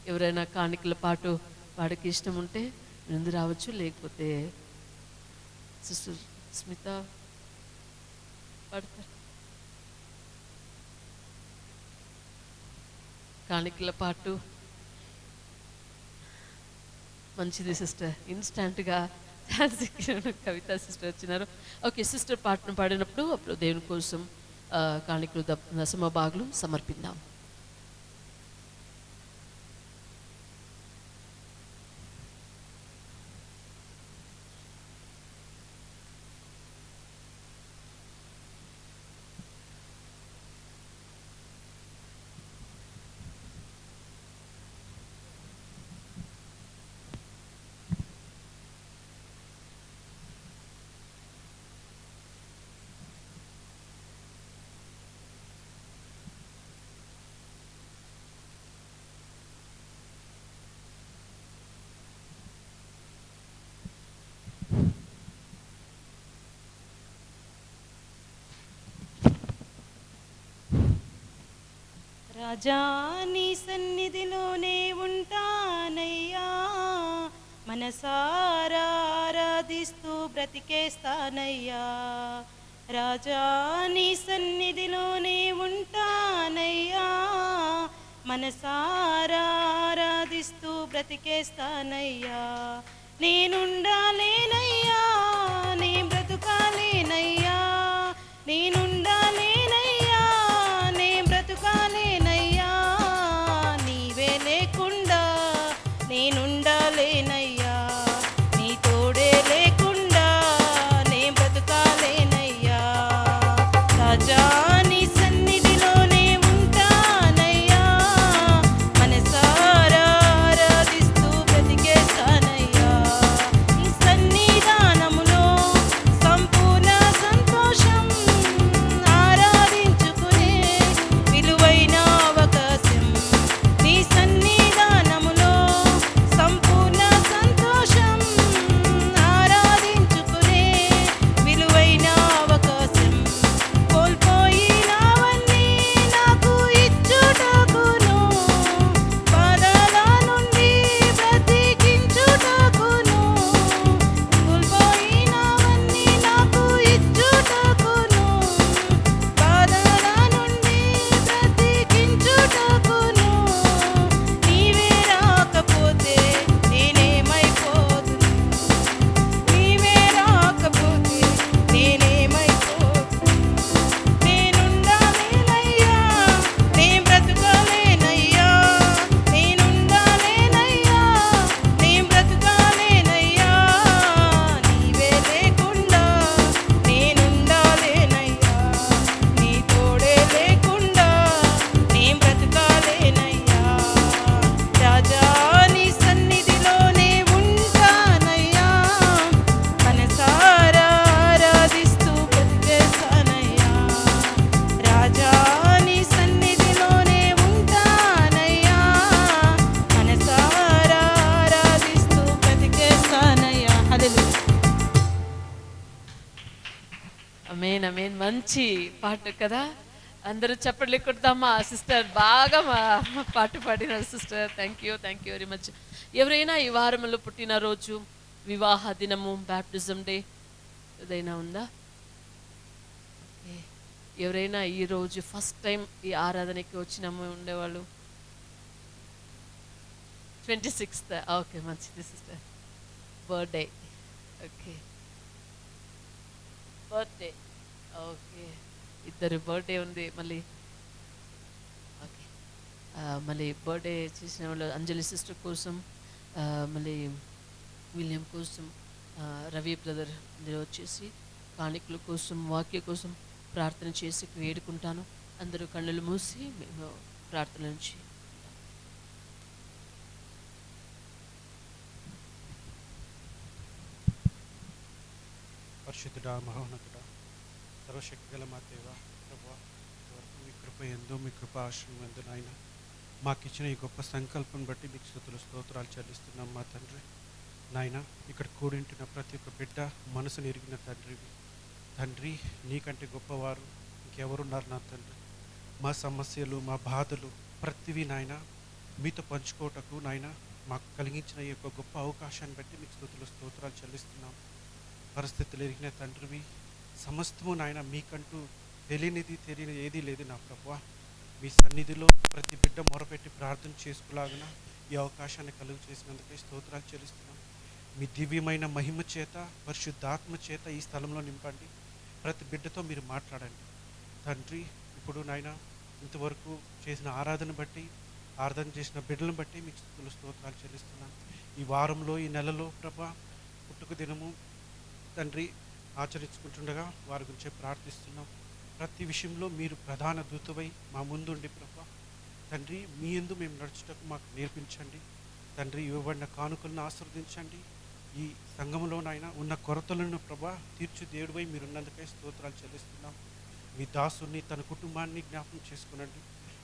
ఎవరైనా కాಣಿకల పాటు వాడికి ఇష్టం ఉంటే ముందు రావచ్చు, లేకపోతే సిస్టర్ స్మిత పాడతారు. కాಣಿకల పాటు మంచిది సిస్టర్. ఇన్స్టాంట్గా కవిత సిస్టర్ వచ్చినారు. ఓకే, సిస్టర్ పాటను పాడినప్పుడు అప్పుడు దేవుని కోసం కాಣಿకలు దశమభాగాలు సమర్పిద్దాం. రాజా నీ సన్నిధిలోనే ఉంటానయ్యా, మనసారా ఆరాధిస్తూ బ్రతికేస్తానయ్యా. రాజా నీ సన్నిధిలోనే ఉంటానయ్యా, మనసారా ఆరాధిస్తూ బ్రతికేస్తానయ్యా. నేనుండాలేనయ్యా నీ బ్రతుకు బ్రతుకాలేనయ్యా, నేనుండాలేనయ్యా, నే బ్రతుకాలేనయ్యా, నీవే లేకుండా నేనుండాలేనయ్యా, నీ తోడే లేకుండా నే బ్రతుకాలేనయ్యా. రాజా నీ సన్నిధిలోనే ఉంటానయ్యా, మనసారా ఆరాధిస్తూ బ్రతికేస్తానయ్యా. నీ సన్నిధానములో సంపూర్ణ సంతోషం, ఆరాధించుకునే విలువైన అవకాశం. నీ సన్నిధానములో సంపూర్ణ సంతోషం, ఆరాధించుకునే విలువైన అవకాశం. కోల్పోయినవన్నీ నాకు ఇచ్చుటకును, బాధల నుండి బ్రతికించుటకును, కోల్పోయినవన్నీ నాకు ఇచ్చుటకును, బాధల నుండి బ్రతికించుటకును. నీవే రాకపోతే నేనేమైపోదును, నీవే రాకపోతే నేనేమైపోదును. నేనుండాలేనయ్యా, నే బ్రతుకాలేనయ్యా, నేనుండాలేనయ్యా, నే బ్రతుకాలేనయ్యా, నీవే లేకుండా నేనుండాలేనయ్యా, నీ తోడే లేకుండా నే బ్రతుకాలేనయ్యా. రాజా నీ సన్నిధిలోనే ఉంటానయ్యా, మనసారా ఆరాధిస్తూ బ్రతికేస్తానయ్యా. రాజా నీ సన్నిధిలోనే ఉంటానయ్యా, మనసారా ఆరాధిస్తూ బ్రతికేస్తానయ్యా. హల్లెలూయా. అమేన్ అమేన్. మంచి పాట కదా, అందరూ చప్పట్లు కొడతామా. సిస్టర్ బాగా పాట పాడినారు sister. Thank you very much. ఎవరైనా ఈ వారంలో పుట్టినరోజు, వివాహ దినము, బ్యాప్టిజం డే ఏదైనా ఉందా? ఏ, ఎవరైనా ఈరోజు ఫస్ట్ టైం ఈ ఆరాధనకి వచ్చినాము ఉండేవాళ్ళు? 26th. ఓకే, మంచిది sister. Birthday. Okay, birthday. Okay, ఇద్దరు బర్త్డే ఉంది మళ్ళీ. ఓకే, మళ్ళీ బర్త్డే చేసిన వాళ్ళు అంజలి సిస్టర్ కోసం, మళ్ళీ విలియం కోసం, రవి బ్రదర్ అందరూ వచ్చేసి కాணிకల కోసం, వాక్య కోసం ప్రార్థన చేసి వేడుకుంటాను. అందరూ కన్నులు మూసి మేము ప్రార్థన నుంచి పరిశుద్ధుడా, మహోన్నతుడా, సర్వశక్తిగల మా దేవ ప్రభువా, ఇంతవరకు మీ కృప ఎందు, మీ కృప ఆశ్రయం ఎందు నాయన మాకు ఇచ్చిన ఈ గొప్ప సంకల్పం బట్టి మీకు స్తుతులు స్తోత్రాలు చెల్లిస్తున్నాం మా తండ్రి. నాయన ఇక్కడ కూడింటున్న ప్రతి ఒక్క బిడ్డ మనసును ఎరిగిన తండ్రివి. తండ్రి, నీకంటే గొప్పవారు ఇంకెవరున్నారు నా తండ్రి. మా సమస్యలు, మా బాధలు ప్రతివి నాయన మీతో పంచుకోవటకు నాయన మాకు కలిగించిన ఈ యొక్క గొప్ప అవకాశాన్ని బట్టి మీకు స్తుతులు స్తోత్రాలు చెల్లిస్తున్నాం. పరిస్థితులు ఎరిగిన తండ్రివి, సమస్తము నాయన మీకంటూ తెలియనిది ఏదీ లేదు నా ప్రభువా. మీ సన్నిధిలో ప్రతి బిడ్డ మొరపెట్టి ప్రార్థన చేసుకులాగున ఈ అవకాశాన్ని కలుగు చేసినందుకే స్తోత్రాలు చెల్లిస్తున్నాం. మీ దివ్యమైన మహిమ చేత, పరిశుద్ధాత్మ చేత ఈ స్థలంలో నింపండి. ప్రతి బిడ్డతో మీరు మాట్లాడండి తండ్రి. ఇప్పుడు నాయన ఇంతవరకు చేసిన ఆరాధన బట్టి, ఆరాధన చేసిన బిడ్డలను బట్టి మీకు స్తుతులు స్తోత్రాలు చెల్లిస్తున్నాను. ఈ వారంలో, ఈ నెలలో ప్రభా పుట్టుక దినము తండ్రి ఆచరించుకుంటుండగా వారి గురించి ప్రార్థిస్తున్నాం. ప్రతి విషయంలో మీరు ప్రధాన దూతవై మా ముందుండి ప్రభా తండ్రి, మీ యందు మేము నడుచుటకు మాకు నేర్పించండి తండ్రి. ఇవ్వబడిన కానుకలను ఆశీర్వదించండి. ఈ సంఘంలోనైనా ఉన్న కొరతలను ప్రభా తీర్చు దేవుడిపై మీరున్నందుకై స్తోత్రాలు చెల్లిస్తున్నాం. మీ దాసుని, తన కుటుంబాన్ని జ్ఞాపకం చేసుకునండి.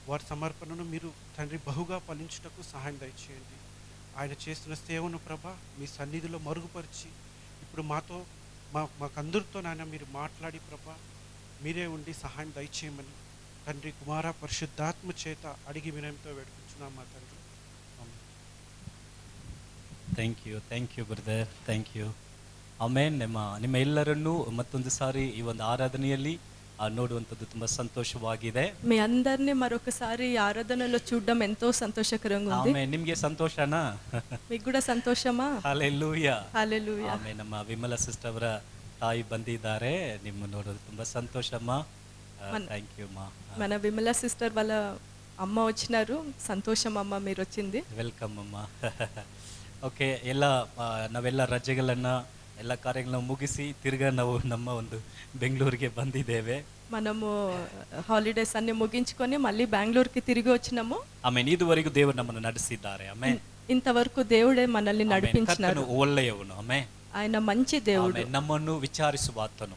వారి సమర్పణను మీరు తండ్రి బహుగా ఫలించుటకు సహాయం దయచేయండి. ఆయన చేస్తున్న సేవను ప్రభా మీ సన్నిధిలో మరుగుపరిచి ఇప్పుడు మాకందరితో నాయన మీరు మాట్లాడి ప్రభా మీరే ఉండి సహాయం దయచేయమని తండ్రి, కుమార, పరిశుద్ధాత్మ చేత అడిగి వినయంతో వేడుకుంటున్నాం మా తండ్రి. Thank you brother, thank you. ಆಮೇನ್. ನಿಮ್ಮ ಎಲ್ಲರನ್ನೂ ಮತ್ತೊಂದು ಸಾರಿ ಈ ಒಂದು ಆರಾಧನೆಯಲ್ಲಿ ನೋಡುವಂಥದ್ದು ತುಂಬ ಸಂತೋಷವಾಗಿದೆ. మీ అందరినీ మరొకసారి ఈ ఆరాధనలో చూడడం ఎంతో సంతోషకరంగా ఉంది. ಆಮೇನ್. ನಿಮಗೆ ಸಂತೋಷನಾ? మీకు కూడా సంతోషమా? హల్లెలూయా. హల్లెలూయా. ಆಮೇನ್. ನಮ್ಮ ವಿಮಲಾ ಸಿಸ್ಟರ್ ಅವರ ತಾಯಿ ಬಂದಿದ್ದಾರೆ, ನಿಮ್ಮ ನೋಡೋದು ತುಂಬಾ ಸಂತೋಷಮ್ಮ. థ్యాంక్ యూ అమ్మా. మన విమల సిస్టర్ వాళ్ళ అమ్మ వచ్చినారు. సంతోషం అమ్మ మీరు వచ్చింది. ವೆಲ್ಕಮ್ ಅಮ್ಮ. ಓಕೆ, ಎಲ್ಲ ನಾವೆಲ್ಲ ರಜೆಗಳನ್ನು ಎಲ್ಲ ಕಾರ್ಯಗಳನ್ನು ಮುಗಿಸಿ ತಿರ್ಗಾ ನಾವು ನಮ್ಮ ಒಂದು ಬೆಂಗಳೂರಿಗೆ ಬಂದಿದ್ದೇವೆ. మనము హాలిడేస్ అన్ని ముగించుకొని మళ్ళీ బెంగళూరుకి తిరిగి వచ్చినాము. ಆಮೇಲೆ ಇದುವರೆಗೂ ದೇವರು ನಮ್ಮನ್ನು ನಡೆಸಿದ್ದಾರೆ. ಆಮೇಲೆ ఇంతవరకు దేవుడే మనల్ని నడిపించినారు. ಒಳ್ಳೆಯವನು. ಆಮೇಲೆ ఆయన మంచి దేవుడు. ನಮ್ಮನ್ನು ವಿಚಾರಿಸುವ ಆತನು,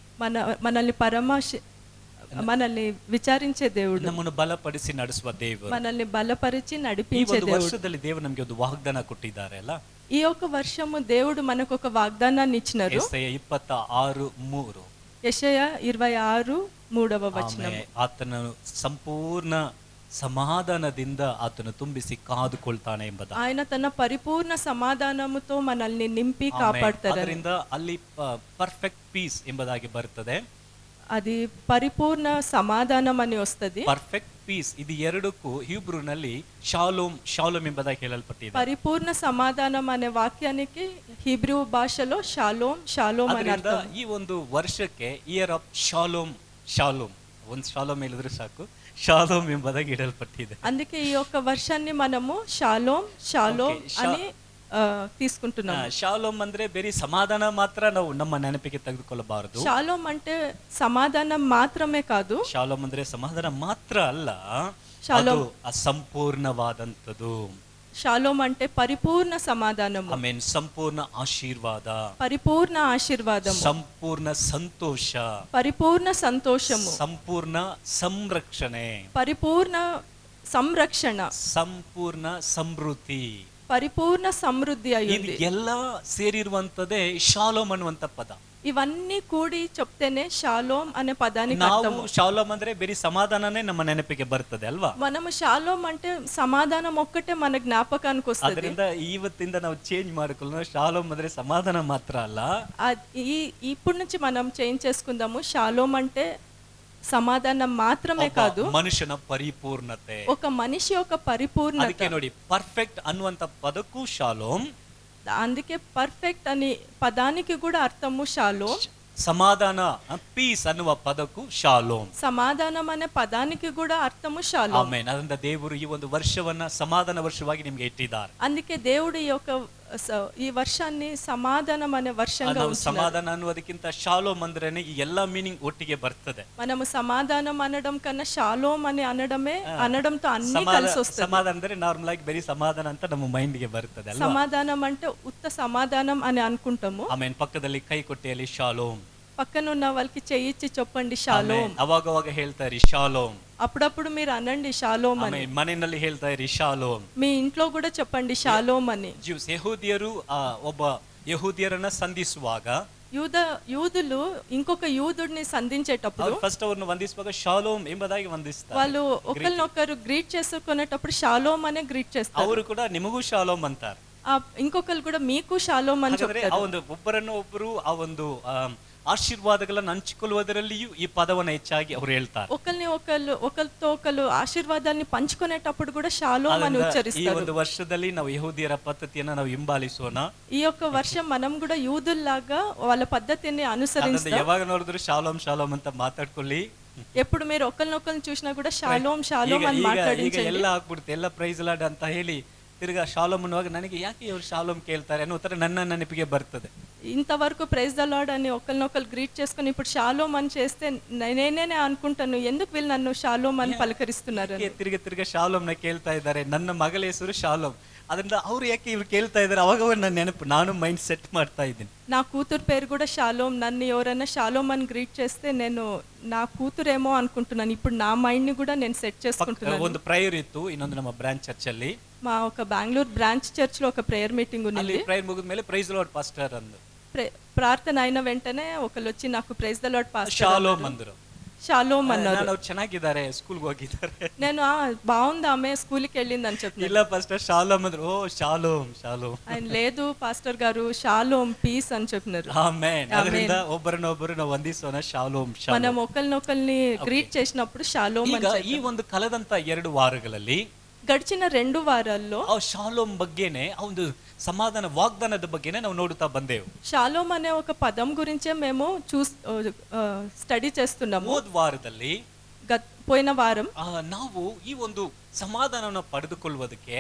మనల్ని విచారించే దేవుడు, ನಮ್ಮನ್ನು ಬಲಪಡಿಸಿ ನಡೆಸುವ ದೇವರು, మనల్ని బలపరిచి ಈ నడిపించే ಒಂದು దేవుడు. ವರ್ಷದಲ್ಲಿ ದೇವರು ನಮಗೆ ಒಂದು ವಾಗ್ದಾನ ಕೊಟ್ಟಿದ್ದಾರೆ ಅಲ್ಲ. ఈ యొక్క వర్షము దేవుడు మనకు ఒక వాగ్దానాన్ని ఇచ్చినారు. ಯೆಶಾಯ 26:3. యెషయా 26:3వ వచనం. ಆತನ ಸಂಪೂರ್ಣ ಸಮಾಧಾನದಿಂದ ಆತನು ತುಂಬಿಸಿ ಕಾದುಕೊಳ್ತಾನೆ ಎಂಬುದು. ఆయన తన పరిపూర్ణ సమాధానముతో మనల్ని నింపి కాపాడతారు. ಅದರಿಂದ ಅಲ್ಲಿ ಪರ್ಫೆಕ್ಟ್ ಪೀಸ್ ಎಂಬುದಾಗಿ ಬರ್ತದೆ. అది పరిపూర్ణ సమాధానం అని వస్తది. ಪರ್ಫೆಕ್ಟ್ ಪೀಸ್ ಇದು ಎರಡಕ್ಕೂ ಹೀಬ್ರೂನಲ್ಲಿ ಶಾಲೋಮ್ ಶಾಲೋಮ್ ಎಂಬುದಾಗಿ ಹೇಳಲ್ಪಟ್ಟಿದೆ. పరిపూర్ణ సమాధానం అనే వాక్యానికి హీబ్రూ భాషలో షాలోమ్ షాలోమ్ అని ಅದರಿಂದ అర్థం. ಈ ಒಂದು ವರ್ಷಕ್ಕೆ ಇಯರ್ ಆಫ್ ಶಾಲೋಮ್ ಶಾಲೋಮ್, ಒಂದು ಶಾಲೋಮ್ ಹೇಳಿದ್ರೆ ಸಾಕು, ಶಾಲೋಮ್ ಎಂಬುದಾಗಿ ಇಡಲ್ಪಟ್ಟಿದೆ. అందుకే ఈ యొక్క వర్షాన్ని మనము షాలోమ్ షాలోమ్ అని తీసుకుంటున్నాము. ಶಾಲೋಮ್ ಅಂದ್ರೆ ಬೇರೆ ಸಮಾಧಾನ ಮಾತ್ರ ನಾವು ನಮ್ಮ ನೆನಪಿಗೆ ತೆಗೆದುಕೊಳ್ಳಬಾರದು. షాలోమ్ అంటే సమాధానం మాత్రమే కాదు. ಶಾಲೋಮ್ ಅಂದ್ರೆ ಸಮಾಧಾನ ಮಾತ್ರ ಅಲ್ಲ, ಶಾಲೋಮ್ ಅದು ಅಸಂಪೂರ್ಣವಾದಂಥದ್ದು. షాలోమ్ అంటే పరిపూర్ణ సమాధానము, ಆಮೇನ್ ಸಂಪೂರ್ಣ ಆಶೀರ್ವಾದ, పరిపూర్ణ ఆశీర్వాదము, ಸಂಪೂರ್ಣ ಸಂತೋಷ, పరిపూర్ణ సంతోషము, ಸಂಪೂರ್ಣ ಸಂರಕ್ಷಣೆ, పరిపూర్ణ సంరక్షణ, ಸಂಪೂರ್ಣ ಸಮೃದ್ಧಿ, పరిపూర్ణ సమృద్ధి ಇದು అయ్యింది. ಎಲ್ಲ ಸೇರಿರುವಂತದೇ ಶಾಲೋಮ್ ಅನ್ನುವಂತ ಪದ. ఇవన్నీ కూడి చెప్తేనే షాలోమ్ అనే పదానికి ನಾವು అర్థము. ಶಾಲೋಮ್ ಅಂದ್ರೆ ಬರೀ ಸಮಾಧಾನನೇ ನಮ್ಮ ನೆನಪಿಗೆ ಬರ್ತದೆ ಅಲ್ವಾ. మనము షాలోమ్ అంటే సమాధానం ఒక్కటే మన జ్ఞాపకానికి వస్తుంది. ಅದರಿಂದ ಇವತ್ತಿಂದ ನಾವು ಚೇಂಜ್ ಮಾಡಿಕೊಳ್ಳೋಣ. ಶಾಲೋಮ್ ಅಂದ್ರೆ ಸಮಾಧಾನ ಮಾತ್ರ ಅಲ್ಲ, ఇప్పుడు నుంచి మనం చేంజ్ చేసుకుందాము. షాలోమ్ అంటే సమాధానం మాత్రమే ಒಬ್ಬ కాదు, ಮನುಷ್ಯನ ಪರಿಪೂರ್ಣತೆ. ఒక మనిషి యొక్క పరిపూర్ణత. ಅದಕ್ಕೆ ನೋಡಿ, ಪರ್ಫೆಕ್ಟ್ ಅನ್ನುವಂತ ಪದಕ್ಕೂ ಶಾಲೋಮ್, అందుకే పర్ఫెక్ట్ అని పదానికి కూడా అర్థము షాలోమ్. ಸಮಾಧಾನ ಪೀಸ್ ಅನ್ನುವ ಪದಕ್ಕೂ ಶಾಲೋಮ್, సమాధానం అనే పదానికి కూడా అర్థము షాలోమ్. ಆಮೆನ್. ಅದರಿಂದ ದೇವರು ಈ ಒಂದು ವರ್ಷವನ್ನ ಸಮಾಧಾನ ವರ್ಷವಾಗಿ ನಿಮ್ಗೆ ಇಟ್ಟಿದ್ದಾರೆ. అందుకే దేవుడు ఈ వర్షాన్ని సమాధానం అనే వర్షంగా ನಾವು ఉంచినారు. ಸಮಾಧಾನ ಅನ್ನುವುದಕ್ಕಿಂತ ಶಾಲೋಮ್ ಅಂದ್ರೇನೆ ಈ ಎಲ್ಲಾ ಮೀನಿಂಗ್ ಒಟ್ಟಿಗೆ ಬರ್ತದೆ. మనము సమాధానం అనడం కన్నా షాలోమ్ అని అనడంతో అన్ని కలిసి వస్తుంది. ಸಮಾಧಾನ ಅಂದ್ರೆ ನಾರ್ಮಲ್ ಆಗಿ ಬರೀ ಸಮಾಧಾನ ಅಂತ ನಮ್ಮ ಮೈಂಡ್ ಗೆ ಬರ್ತದೆ ಅಲ್ವಾ. సమాధానం అంటే ఉత్త సమాధానం అని అనుకుంటాము. ಆಮೇನ್ ಪಕ್ಕದಲ್ಲಿ ಕೈ ಕೊಟ್ಟೆಯಲ್ಲಿ ಶಾಲೋಮ್, పక్కన ఉన్న వాళ్ళకి చెయ్యిచ్చి చెప్పండి షాలోమ్. ಅವಾಗವಾಗ ಹೇಳ್ತಾ ಇರಿ ಶಾಲೋಮ್. అప్పుడప్పుడు మీరు అనండి షాలోమ్ అని. ಆಮೇನ್ ಮನೆಯಲ್ಲಿ ಹೇಳ್ತಾ ಇರಿ ಶಾಲೋಮ್. మీ ఇంట్లో కూడా చెప్పండి షాలోమ్ అని. ಜ್ಯೂಸ್ ಯಹೂದಿಯರು ಒಬ್ಬ ಯಹೂದಿಯರನ್ನ ಸಂಧಿಸುವಾಗ, యూదులు ఇంకొక యూదుడిని సంధించేటప్పుడు ಫಸ್ಟ್ ಅವ್ರನ್ನ ವಂದಿಸುವಾಗ ಶಾಲೋಮ್ ಎಂಬುದಾಗಿ ವಂದಿಸ್ತಾರೆ. వాళ్ళు ఒకరినొకరు గ్రీట్ చేసుకునేటప్పుడు షాలోమ్ అనే గ్రీట్ చేస్తారు. ಅವರು ಕೂಡ ನಿಮಗೂ ಶಾಲೋಮ್ ಅಂತಾರೆ. ఇంకొకరు కూడా మీకు షాలోమ్ అని ಹಾಗಾದ್ರೆ చెప్తారు. ಆ ಒಂದು ಒಬ್ಬರನ್ನು ಒಬ್ಬರು ಆ ಒಂದು ಆಶೀರ್ವಾದಗಳನ್ನು ಹಂಚಿಕೊಳ್ಳುವುದರಲ್ಲಿಯೂ ಈ ಪದವನ್ನು ಹೆಚ್ಚಾಗಿ ಅವರು ಹೇಳ್ತಾರೆ. ఒకరితో ఒకరు ఆశీర్వాదాన్ని పంచుకునేటప్పుడు కూడా షాలోమ్ అని ಈ ఉచ్చరిస్తారు. ಒಂದು ವರ್ಷದಲ್ಲಿ ನಾವು ಯಹೂದಿಯರ ಪದ್ಧತಿಯನ್ನ ನಾವು ಹಿಂಬಾಲಿಸೋಣ. ఈ యొక్క వర్షం మనం కూడా యూదుల్లాగా వాళ్ళ పద్ధతిని అనుసరిస్తాం. ಯಾವಾಗ ನೋಡಿದ್ರು ಶಾಲೋಮ್ ಶಾಲೋಮ್ ಅಂತ ಮಾತಾಡ್ಕೊಳ್ಳಿ. ఎప్పుడు మీరు ఒకరినొకరిని చూసినా కూడా షాలోమ్ షాలోమ్ అని ಈಗ మాట్లాడించండి. ಎಲ್ಲ ಆಗ್ಬಿಡುತ್ತೆ, ಎಲ್ಲ ಪ್ರೈಸ್ ಲಾರ್ಡ್ ಅಂತ ಹೇಳಿ ತಿರ್ಗಾ ಶಾಲೋಮ್ ಅನ್ನುವಾಗ ನನಗೆ ಯಾಕೆ ಇವರು ಶಾಲೋಮ್ ಕೇಳ್ತಾರೆ ಅನ್ನೋ ತರ ನನ್ನ ನೆನಪಿಗೆ ಬರ್ತದೆ. ఇంతవరకు ప్రైజ్ ద లార్డ్ అని ఒకరినొకరు గ్రీట్ చేసుకుని ఇప్పుడు షాలోమ్ అని చేస్తే నేనే అనుకుంటాను, ఎందుకు వీళ్ళు నన్ను షాలోమ్ అని పలకరిస్తున్నారు. ತಿರ್ಗ ಶಾಲೋಮ್ನ ಕೇಳ್ತಾ ಇದ್ದಾರೆ. ನನ್ನ ಮಗಳ ಹೆಸರು ಶಾಲೋಮ್, ಅದರಿಂದ ಅವ್ರು ಯಾಕೆ ಇವ್ರು ಕೇಳ್ತಾ ಇದ್ದಾರೆ, ಅವಾಗ ನನ್ನ ನೆನಪು ನಾನು ಮೈಂಡ್ ಸೆಟ್ ಮಾಡ್ತಾ ಇದ್ದೀನಿ. నా కూతురు పేరు కూడా షాలోమ్. నన్ను ఎవరైనా షాలోమ్ అని గ్రీట్ చేస్తే నేను నా కూతురేమో అనుకుంటున్నాను. ఇప్పుడు నా మైండ్ ని కూడా నేను సెట్ చేసుకుంటున్నాను. ಒಂದು ಪ್ರೇಯರ್ ಇತ್ತು, ಇನ್ನೊಂದು ನಮ್ಮ ಬ್ರಾಂಚ್ ಚರ್ಚ್ ಅಲ್ಲಿ, మా ఒక బెంగళూరు బ్రాంచ్ చర్చ్ లో ఒక ప్రేయర్ మీటింగ్ ఉంది. ಪ್ರೇಯರ್ ಮುಗಿದ ಮೇಲೆ ಪ್ರೈಸ್ ಲಾರ್ಡ್ ಪಾಸ್ಟರ್ ಅಂದು, ప్రార్థన అయిన వెంటనే ఒకళ్ళు వచ్చి నాకు praise the Lord pastor shalom ಅಂದ್ರು. షాలోమ్ అన్నారు. ಅವ್ರು ಚೆನ್ನಾಗಿದ್ದಾರೆ, ಸ್ಕೂಲ್ಗೆ ಹೋಗಿದ್ದಾರೆ. నేను బాగుంది ఆమె స్కూల్కి వెళ్ళింది అని చెప్పిన. ಇಲ್ಲ ಪಾಸ್ಟರ್ ಶಾಲೋಮ್ ಅಂದ್ರು. ఓ ಶಾಲೋಮ್ ಶಾಲೋಮ್. ఆయన లేదు పాస్టర్ గారు షాలోమ్ పీస్ అని చెప్పినారు. ಆಮೆನ್. ಅದರಿಂದ ಒಬ್ಬರನ್ನೊಬ್ಬರು ನಾವು ವಂದಿಸೋಣ. Shalom shalom. మనం ఒకరినొకరిని గ్రీట్ చేసినప్పుడు షాలోమ్ అని ಈಗ ಈ ಒಂದು ಕಳೆದಂತ 2 ವಾರಗಳಲ್ಲಿ గడిచిన 2 వారాల్లో ಆ ಶಾಲೋಮ್ ಬಗ್ಗೆನೆ ಆ ಒಂದು ಸಮಾಧಾನ ವಾಗ್ದಾನದ ಬಗ್ಗೆನೆ ನಾವು ನೋಡುತ್ತಾ ಬಂದೆವು. షాలోమ్ అనే ఒక పదం గురించే మేము స్టడీ చేస్తున్నాము. ಹೋದ ವಾರದಲ್ಲಿ పోయిన వారం ನಾವು ಈ ಒಂದು ಸಮಾಧಾನವನ್ನು ಪಡೆದುಕೊಳ್ಳುವುದಕ್ಕೆ,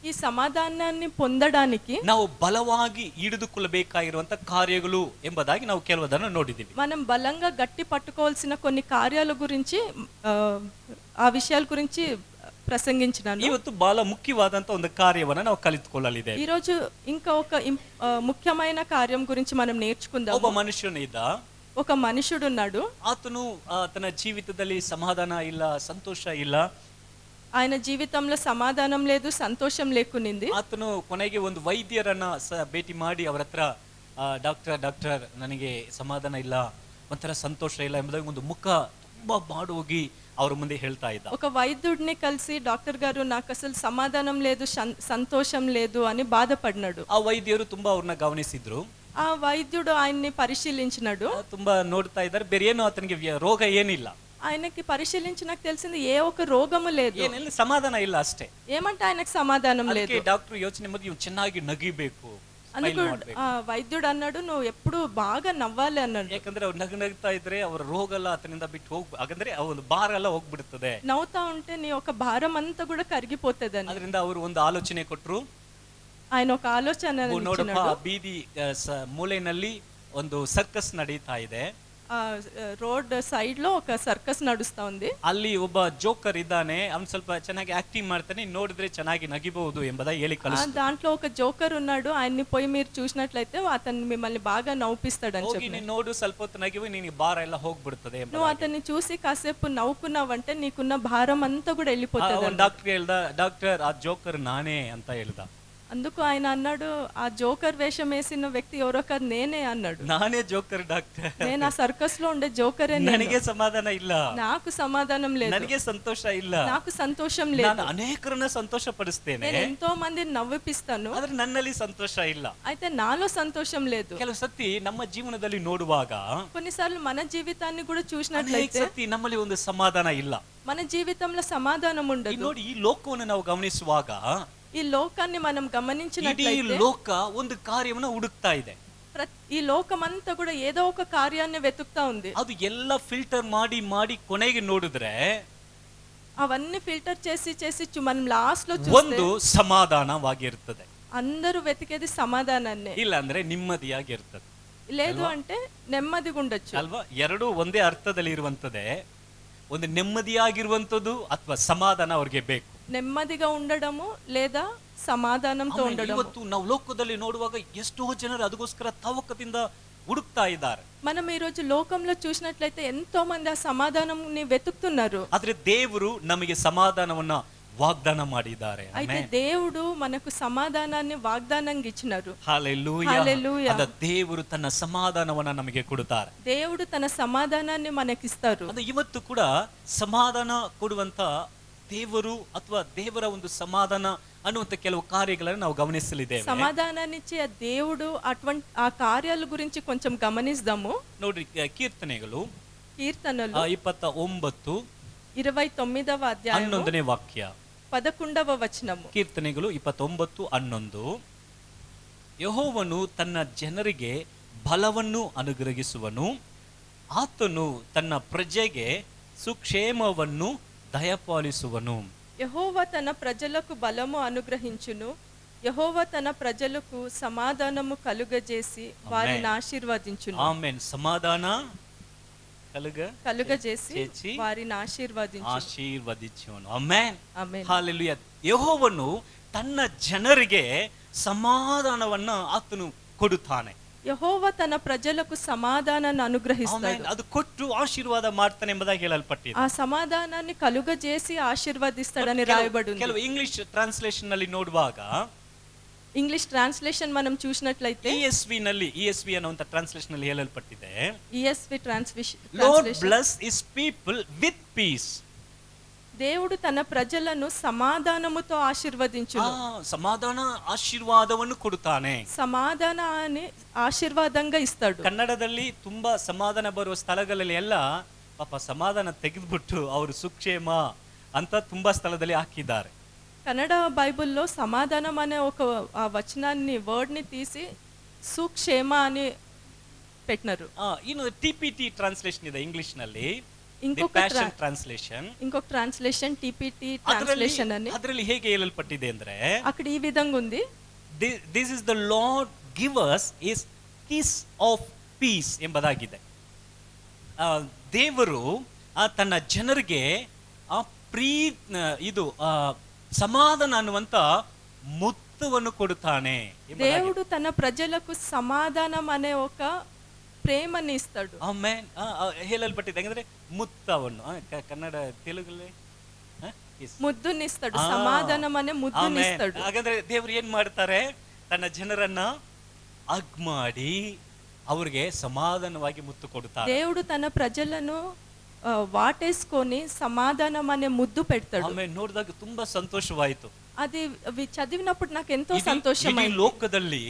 ఈ సమాధానాన్ని పొందడానికి ನಾವು ಬಲವಾಗಿ ಹಿಡಿದುಕೊಳ್ಳಬೇಕಾಗಿರುವಂತ ಕಾರ್ಯಗಳು ಎಂಬುದಾಗಿ ನಾವು ಕೆಲವದನ್ನು ನೋಡಿದ್ದೀವಿ. మనం బలంగా గట్టి పట్టుకోవాల్సిన కొన్ని కార్యాల గురించి ఆ విషయాల గురించి ప్రసంగించినాను. ಇವತ್ತು ಬಹಳ ಮುಖ್ಯವಾದಂತ ಒಂದು ಕಾರ್ಯವನ್ನು ನಾವು ಕಲಿತುಕೊಳ್ಳಲಿದೆ. ఈ రోజు ఇంకా ఒక ముఖ్యమైన కార్యం గురించి మనం నేర్చుకుందాం. ಒಬ್ಬ ಮನುಷ್ಯನಿದ್ದ, ఒక మనుషుడు ఉన్నాడు. ಆತನು ತನ್ನ ಜೀವಿತದಲ್ಲಿ ಸಮಾಧಾನ ಇಲ್ಲ, ಸಂತೋಷ ಇಲ್ಲ. ఆయన జీవితంలో సమాధానం లేదు, సంతోషం లేకునింది. ಆತನು ಕೊನೆಗೆ ಒಂದು ವೈದ್ಯರನ್ನ ಭೇಟಿ ಮಾಡಿ ಅವರ ಹತ್ರ ಡಾಕ್ಟರ್ ನನಗೆ ಸಮಾಧಾನ ಇಲ್ಲ, ಒಂಥರ ಸಂತೋಷ ಇಲ್ಲ ಎಂಬುದಾಗಿ ಒಂದು ಮುಖ ತುಂಬಾ ಬಾಡೋಗಿ ಅವ್ರ ಮುಂದೆ ಹೇಳ್ತಾ ಇದ್ದ. ఒక వైద్యుడిని కలిసి డాక్టర్ గారు నాకు అసలు సమాధానం లేదు, సంతోషం లేదు అని బాధపడినాడు. ಆ ವೈದ್ಯರು ತುಂಬಾ ಅವ್ರನ್ನ ಗಮನಿಸಿದ್ರು. ఆ వైద్యుడు ఆయన్ని పరిశీలించినాడు. ತುಂಬಾ ನೋಡ್ತಾ ಇದ್ದಾರೆ, ಬೇರೆ ಏನು ಆತನಿಗೆ ರೋಗ ಏನಿಲ್ಲ. ఆయనకి పరిశీలించి నాకు తెలిసింది ఏ ఒక రోగము లేదు, ಏನಿಲ್ಲ, ಸಮಾಧಾನ ಇಲ್ಲ ಅಷ್ಟೇ. ఏమంటే ఆయనకు సమాధానం లేదు. ಡಾಕ್ಟರ್ ಯೋಚನೆ ಮಾಡಿ ಇವ್ನು ಚೆನ್ನಾಗಿ ನಗಿಬೇಕು, అందుకు వైద్యుడు అన్నాడు నువ్వు ఎప్పుడు బాగా నవ్వాలి అన్నాడు. ಯಾಕಂದ್ರೆ ಅವ್ರು ನಗ್ತಾ ಇದ್ರೆ ಅವರ ರೋಗ ಎಲ್ಲ ಆತನಿಂದ ಬಿಟ್ಟು ಹಾಗಂದ್ರೆ ಆ ಒಂದು ಭಾರ ಎಲ್ಲ ಹೋಗ್ಬಿಡುತ್ತದೆ. నవ్వుతా ఉంటే నీ ఒక భారం అంతా కూడా కరిగిపోతుందని ಅದರಿಂದ ಅವರು ಒಂದು ಆಲೋಚನೆ ಕೊಟ್ರು. ఆయన ఒక ఆలోచన ನೋಡಪ್ಪ, ಬೀದಿ ಮೂಲೆಯಲ್ಲಿ ಒಂದು ಸರ್ಕಸ್ ನಡೀತಾ ಇದೆ. రోడ్ సైడ్ లో ఒక సర్కస్ నడుస్తా ఉంది. ಅಲ್ಲಿ ಒಬ್ಬ ಜೋಕರ್ ಇದ್ದಾನೆ, ಅವ್ನು ಸ್ವಲ್ಪ ಚೆನ್ನಾಗಿ ಆಕ್ಟಿಂಗ್ ಮಾಡ್ತಾನೆ, ನೋಡಿದ್ರೆ ಚೆನ್ನಾಗಿ ನಗಿಬಹುದು ಎಂಬುದಾಗಿ ಹೇಳಿ ಕಳಿಸ್ತಾರೆ. దాంట్లో ఒక జోకర్ ఉన్నాడు, ఆయన్ని పోయి మీరు చూసినట్లయితే అతను మిమ్మల్ని బాగా నవ్వుపిస్తాడని ಹೋಗಿ చెప్పి ನೀನು ನೋಡು, ಸ್ವಲ್ಪ ಹೊತ್ತು ನಗಿವು, ನಿನಗೆ ಭಾರ ಎಲ್ಲ ಹೋಗ್ಬಿಡ್ತದೆ. నువ్వు అతన్ని చూసి కాసేపు నవ్వుకున్నావంటే నీకున్న భారం అంతా కూడా వెళ్ళిపోతుంది. ಡಾಕ್ಟರ್ ಹೇಳ್ದ, ಡಾಕ್ಟರ್ ಆ ಜೋಕರ್ ನಾನೇ ಅಂತ ಹೇಳ್ದ. అందుకు ఆయన అన్నాడు ఆ జోకర్ వేషం వేసిన వ్యక్తి ఎవరో కాదు, నేనే అన్నాడు. ನಾನೇ ಜೋಕರ್ ಡಾಕ್ಟರ್, నేను ఆ సర్కస్ లో ఉండే జోకరే. ನನಗೆ ಸಮಾಧಾನ ಇಲ್ಲ, నాకు సమాధానం లేదు, ನನಗೆ ಸಂತೋಷ ಇಲ್ಲ, నాకు సంతోషం లేదు. ನಾನು ಅನೇಕರನ್ನ ಸಂತೋಷ ಪಡಿಸ್ತೇನೆ, నేను ఎంతో మందిని నవ్విపిస్తాను, ಆದ್ರೆ ನನ್ನಲ್ಲಿ ಸಂತೋಷ ಇಲ್ಲ. అయితే నాలో సంతోషం లేదు. ಕೆಲವು ಸತಿ ನಮ್ಮ ಜೀವನದಲ್ಲಿ ನೋಡುವಾಗ కొన్నిసార్లు మన జీవితాన్ని కూడా ಅನೇಕ చూసినట్లయితే ಸತಿ ನಮ್ಮಲ್ಲಿ ಒಂದು ಸಮಾಧಾನ ಇಲ್ಲ. మన జీవితంలో సమాధానం ఉండదు. ನೋಡಿ, ಈ ಲೋಕವನ್ನು ನಾವು ಗಮನಿಸುವಾಗ ఈ లోకాన్ని మనం ಇಡೀ గమనించినట్లయితే ಲೋಕ ಒಂದು ಕಾರ್ಯವನ್ನು ಹುಡುಕ್ತಾ ಇದೆ. ఈ లోకమంతా కూడా ఏదో ఒక కార్యాన్ని వెతుకుతా ఉంది. ಅದು ಎಲ್ಲ ಫಿಲ್ಟರ್ ಮಾಡಿ ಮಾಡಿ ಕೊನೆಗೆ ನೋಡಿದ್ರೆ అవన్నీ ఫిల్టర్ చేసి చేసి మనం లాస్ట్ లో ಒಂದು ಸಮಾಧಾನವಾಗಿರ್ತದೆ, అందరూ వెతికేది సమాధానాన్నే, ಇಲ್ಲ ಅಂದ್ರೆ ನೆಮ್ಮದಿಯಾಗಿರ್ತದೆ. లేదు అంటే నెమ్మదిగా ఉండొచ్చు. ಅಲ್ವಾ? ಎರಡೂ ಒಂದೇ ಅರ್ಥದಲ್ಲಿ ಇರುವಂತದ್ದೇ. ಒಂದು ನೆಮ್ಮದಿಯಾಗಿರುವಂತದ್ದು ಅಥವಾ ಸಮಾಧಾನ ಅವ್ರಿಗೆ ಬೇಕು. నెమ్మదిగా ఉండడము లేదా సమాధానంతో ఉండడం. ಇವತ್ತು ನಾವು ಲೋಕದಲ್ಲಿ ನೋಡುವಾಗ ಎಷ್ಟೋ ಜನರು ಅದಕ್ಕೋಸ್ಕರ ತವಕದಿಂದ ಹುಡುಕ್ತಾ ಇದ್ದಾರೆ. మనం ఈ రోజు లోకంలో చూసినట్లయితే ఎంతో మంది ఆ సమాధానంని వెతుకుతున్నారు. ಆದ್ರೆ ದೇವರು ನಮಗೆ ಸಮಾಧಾನವನ್ನ ವಾಗ್ದಾನ ಮಾಡಿದ್ದಾರೆ. అయితే దేవుడు మనకు సమాధానాన్ని వాగ్దానంగా ఇచ్చినారు. హల్లెలూయా. హల్లెలూయా. ಅದ ದೇವರು ತನ್ನ ಸಮಾಧಾನವನ್ನ ನಮಗೆ ಕೊಡುತ್ತಾರೆ. దేవుడు తన సమాధానాన్ని మనకిస్తారు. ಅದು ಇವತ್ತು ಕೂಡ ಸಮಾಧಾನ ಕೊಡುವಂತ ದೇವರು ಅಥವಾ ದೇವರ ಒಂದು ಸಮಾಧಾನ ಅನ್ನುವಂತ ಕೆಲವು ಕಾರ್ಯಗಳನ್ನು ನಾವು ಗಮನಿಸಲಿದ್ದೇವೆ. సమాధానాన్నిచ్చే ఆ దేవుడు అటువంటి ఆ కార్యాల గురించి కొంచెం గమనిద్దాము. ನೋಡ್ರಿ, ಕೀರ್ತನೆಗಳು కీర్తనలు 29 29వ అధ్యాయం 11ನೇ ವಾಕ್ಯ, 11వ వచనము. ಕೀರ್ತನೆಗಳು 29:11. ಯೆಹೋವನು ತನ್ನ ಜನರಿಗೆ ಬಲವನ್ನು ಅನುಗ್ರಹಿಸುವನು, ಆತನು ತನ್ನ ಪ್ರಜೆಗೆ ಸುಕ್ಷೇಮವನ್ನು ದಯಪಾಲಿಸುವನು. యెహోవా తన ప్రజలకు బలము అనుగ్రహించును, యెహోవా తన ప్రజలకు సమాధానము కలుగజేసి వారిని ఆశీర్వదించును. ಆಮೆನ್. ಸಮಾಧಾನ కలుగజేసి వారిని ಆಶೀರ್ವದಿಸುವನು. ಆಮೆನ್. ಆಮೆನ್. ಹಲ್ಲೆಲೂಯಾ. ಯೆಹೋವನು ತನ್ನ ಜನರಿಗೆ ಸಮಾಧಾನವನ್ನ ಆತನು ಕೊಡುತ್ತಾನೆ. యెహోవా తన ప్రజలకు సమాధానాన్ని అనుగ్రహిస్తాడు. ಅದು ಕೊಟ್ಟು ಆಶೀರ್ವಾದ ಮಾಡ್ತಾನೆ ಎಂಬುದಾಗಿ ಹೇಳಲ್ಪಟ್ಟಿದೆ. ఆ సమాధానాన్ని కలుగజేసి ఆశీర్వదిస్తాడని రాయబడి ఉంది. ಕೆಲವು ಇಂಗ್ಲಿಷ್ ಟ್ರಾನ್ಸ್ಲೇಷನ್ ನಲ್ಲಿ ನೋಡುವಾಗ, ఇంగ్లీష్ ట్రాన్స్లేషన్ మనం చూసినట్లయితే ESV ಅನ್ನುವಂತ ಟ್ರಾನ್ಸ್ಲೇಷನ್ ನಲ್ಲಿ ಹೇಳಲ್ಪಟ್ಟಿದೆ, ESV Lord bless his people with peace. దేవుడు తన ప్రజలను సమాధానముతో ఆశీర్వదించును. ಸಮಾಧಾನ ಆಶೀರ್ವಾದವನ್ನು ಕೊಡುತ್ತಾನೆ. సమాధానాన్ని ఆశీర్వాదంగా ఇస్తాడు. ಕನ್ನಡದಲ್ಲಿ ತುಂಬಾ ಸಮಾಧಾನ ಬರುವ ಸ್ಥಳಗಳಲ್ಲಿ ಎಲ್ಲ ಪಾಪ ಸಮಾಧಾನ ತೆಗೆದುಬಿಟ್ಟು ಅವರು ಸುಕ್ಷೇಮ ಅಂತ ತುಂಬಾ ಸ್ಥಳದಲ್ಲಿ ಹಾಕಿದ್ದಾರೆ. కన్నడ బైబిల్లో సమాధానం అనే ఒక ఆ వచనాన్ని వర్డ్ని తీసి సుక్షేమ అని పెట్టినారు. ಇನ್ನು TPT ಟ್ರಾನ್ಸ್ಲೇಷನ್ ಇದೆ ಇಂಗ್ಲಿಷ್ ನಲ್ಲಿ, ఇంకొక ಪ್ಯಾಷನ್ ಟ್ರಾನ್ಸ್ಲೇಷನ್. ఇంకొక ట్రాన్స్లేషన్ TPT ట్రాన్స్లేషన్ అని. ಅದರಲ್ಲಿ ಹೇಗೆ ಹೇಳಲ್ಪಟ್ಟಿದೆ ಅಂದ್ರೆ, అక్కడ ఈ విధంగా ఉంది, this is the lord give us is kiss of piece ಎಂಬುದಾಗಿದೆ. ದೇವರು ತನ್ನ ಜನರಿಗೆ ಇದು సమాధానం ಅನ್ನುವಂತ ముత్తుವನ್ನು కొడుతానే. దేవుడు తన ప్రజలకు సమాధానం అనే ఒక ప్రేమని ఇస్తాడు. ಆಮೆನ್. ಹೇಳಲ್ಪಟ್ಟಿದೆ ಅಂದ್ರೆ ಮುತ್ತವನ್ನು ಕನ್ನಡ ತೆಲುಗಲ್ಲಿ ముద్దునిస్తాడు, సమాధానం అనే ముద్దునిస్తాడు. ಹಾಗಾದ್ರೆ ದೇವರು ಏನ್ ಮಾಡ್ತಾರೆ, ತನ್ನ ಜನರನ್ನ ಹಗ್ ಮಾಡಿ ಅವ್ರಿಗೆ ಸಮಾಧಾನವಾಗಿ ಮುತ್ತು ಕೊಡುತ್ತಾರೆ. దేవుడు తన ప్రజలను వాటేసుకొని సమాధానం అనే ముద్దు పెడతాడు. ಆಮೇಲೆ ನೋಡಿದಾಗ ತುಂಬಾ ಸಂತೋಷವಾಯಿತು. అది చదివినప్పుడు నాకు ఎంతో ಇಡೀ సంతోషమైంది. ಲೋಕದಲ್ಲಿ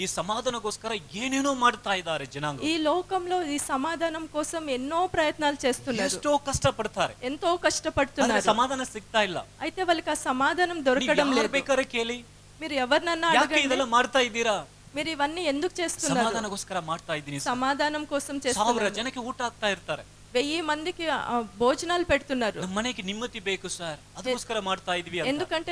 ಈ ಸಮಾಧಾನಕ್ಕೋಸ್ಕರ ಏನೇನೋ ಮಾಡ್ತಾ ಇದ್ದಾರೆ ಜನಾಂಗ. ఈ లోకంలో ఈ సమాధానం కోసం ఎన్నో ప్రయత్నాలు చేస్తున్నారు, ಎಷ್ಟೋ ಕಷ್ಟಪಡ್ತಾರೆ, ఎంతో కష్టపడుతున్నారు. ಸಮಾಧಾನ ಸಿಗ್ತಾ ಇಲ್ಲ. అయితే వాళ్ళకి ఆ సమాధానం దొరకడం లేదు. ಬೇಕಾದ್ರೆ ಕೇಳಿ, మీరు ఎవరినన్నా ಯಾಕೆ అడగండి, ಇದೆಲ್ಲ ಮಾಡ್ತಾ ಇದ್ದೀರಾ? మీరు ఇవన్నీ ఎందుకు చేస్తున్నారు? ಸಮಾಧಾನಕ್ಕೋಸ್ಕರ ಮಾಡ್ತಾ ಇದ್ದೀನಿ. సమాధానం కోసం 1000 చేస్తున్నారు. ಜನಕ್ಕೆ ಊಟ ಆಗ್ತಾ ಇರ್ತಾರೆ. 1000 మందికి భోజనాలు పెడుతున్నారు. ನಮ್ಮ ಮನೆಗೆ ನೆಮ್ಮದಿ ಬೇಕು ಸರ್, ಅದಕ್ಕೋಸ್ಕರ ಮಾಡ್ತಾ ಇದೀವಿ ಅಂತ. ఎందుకంటే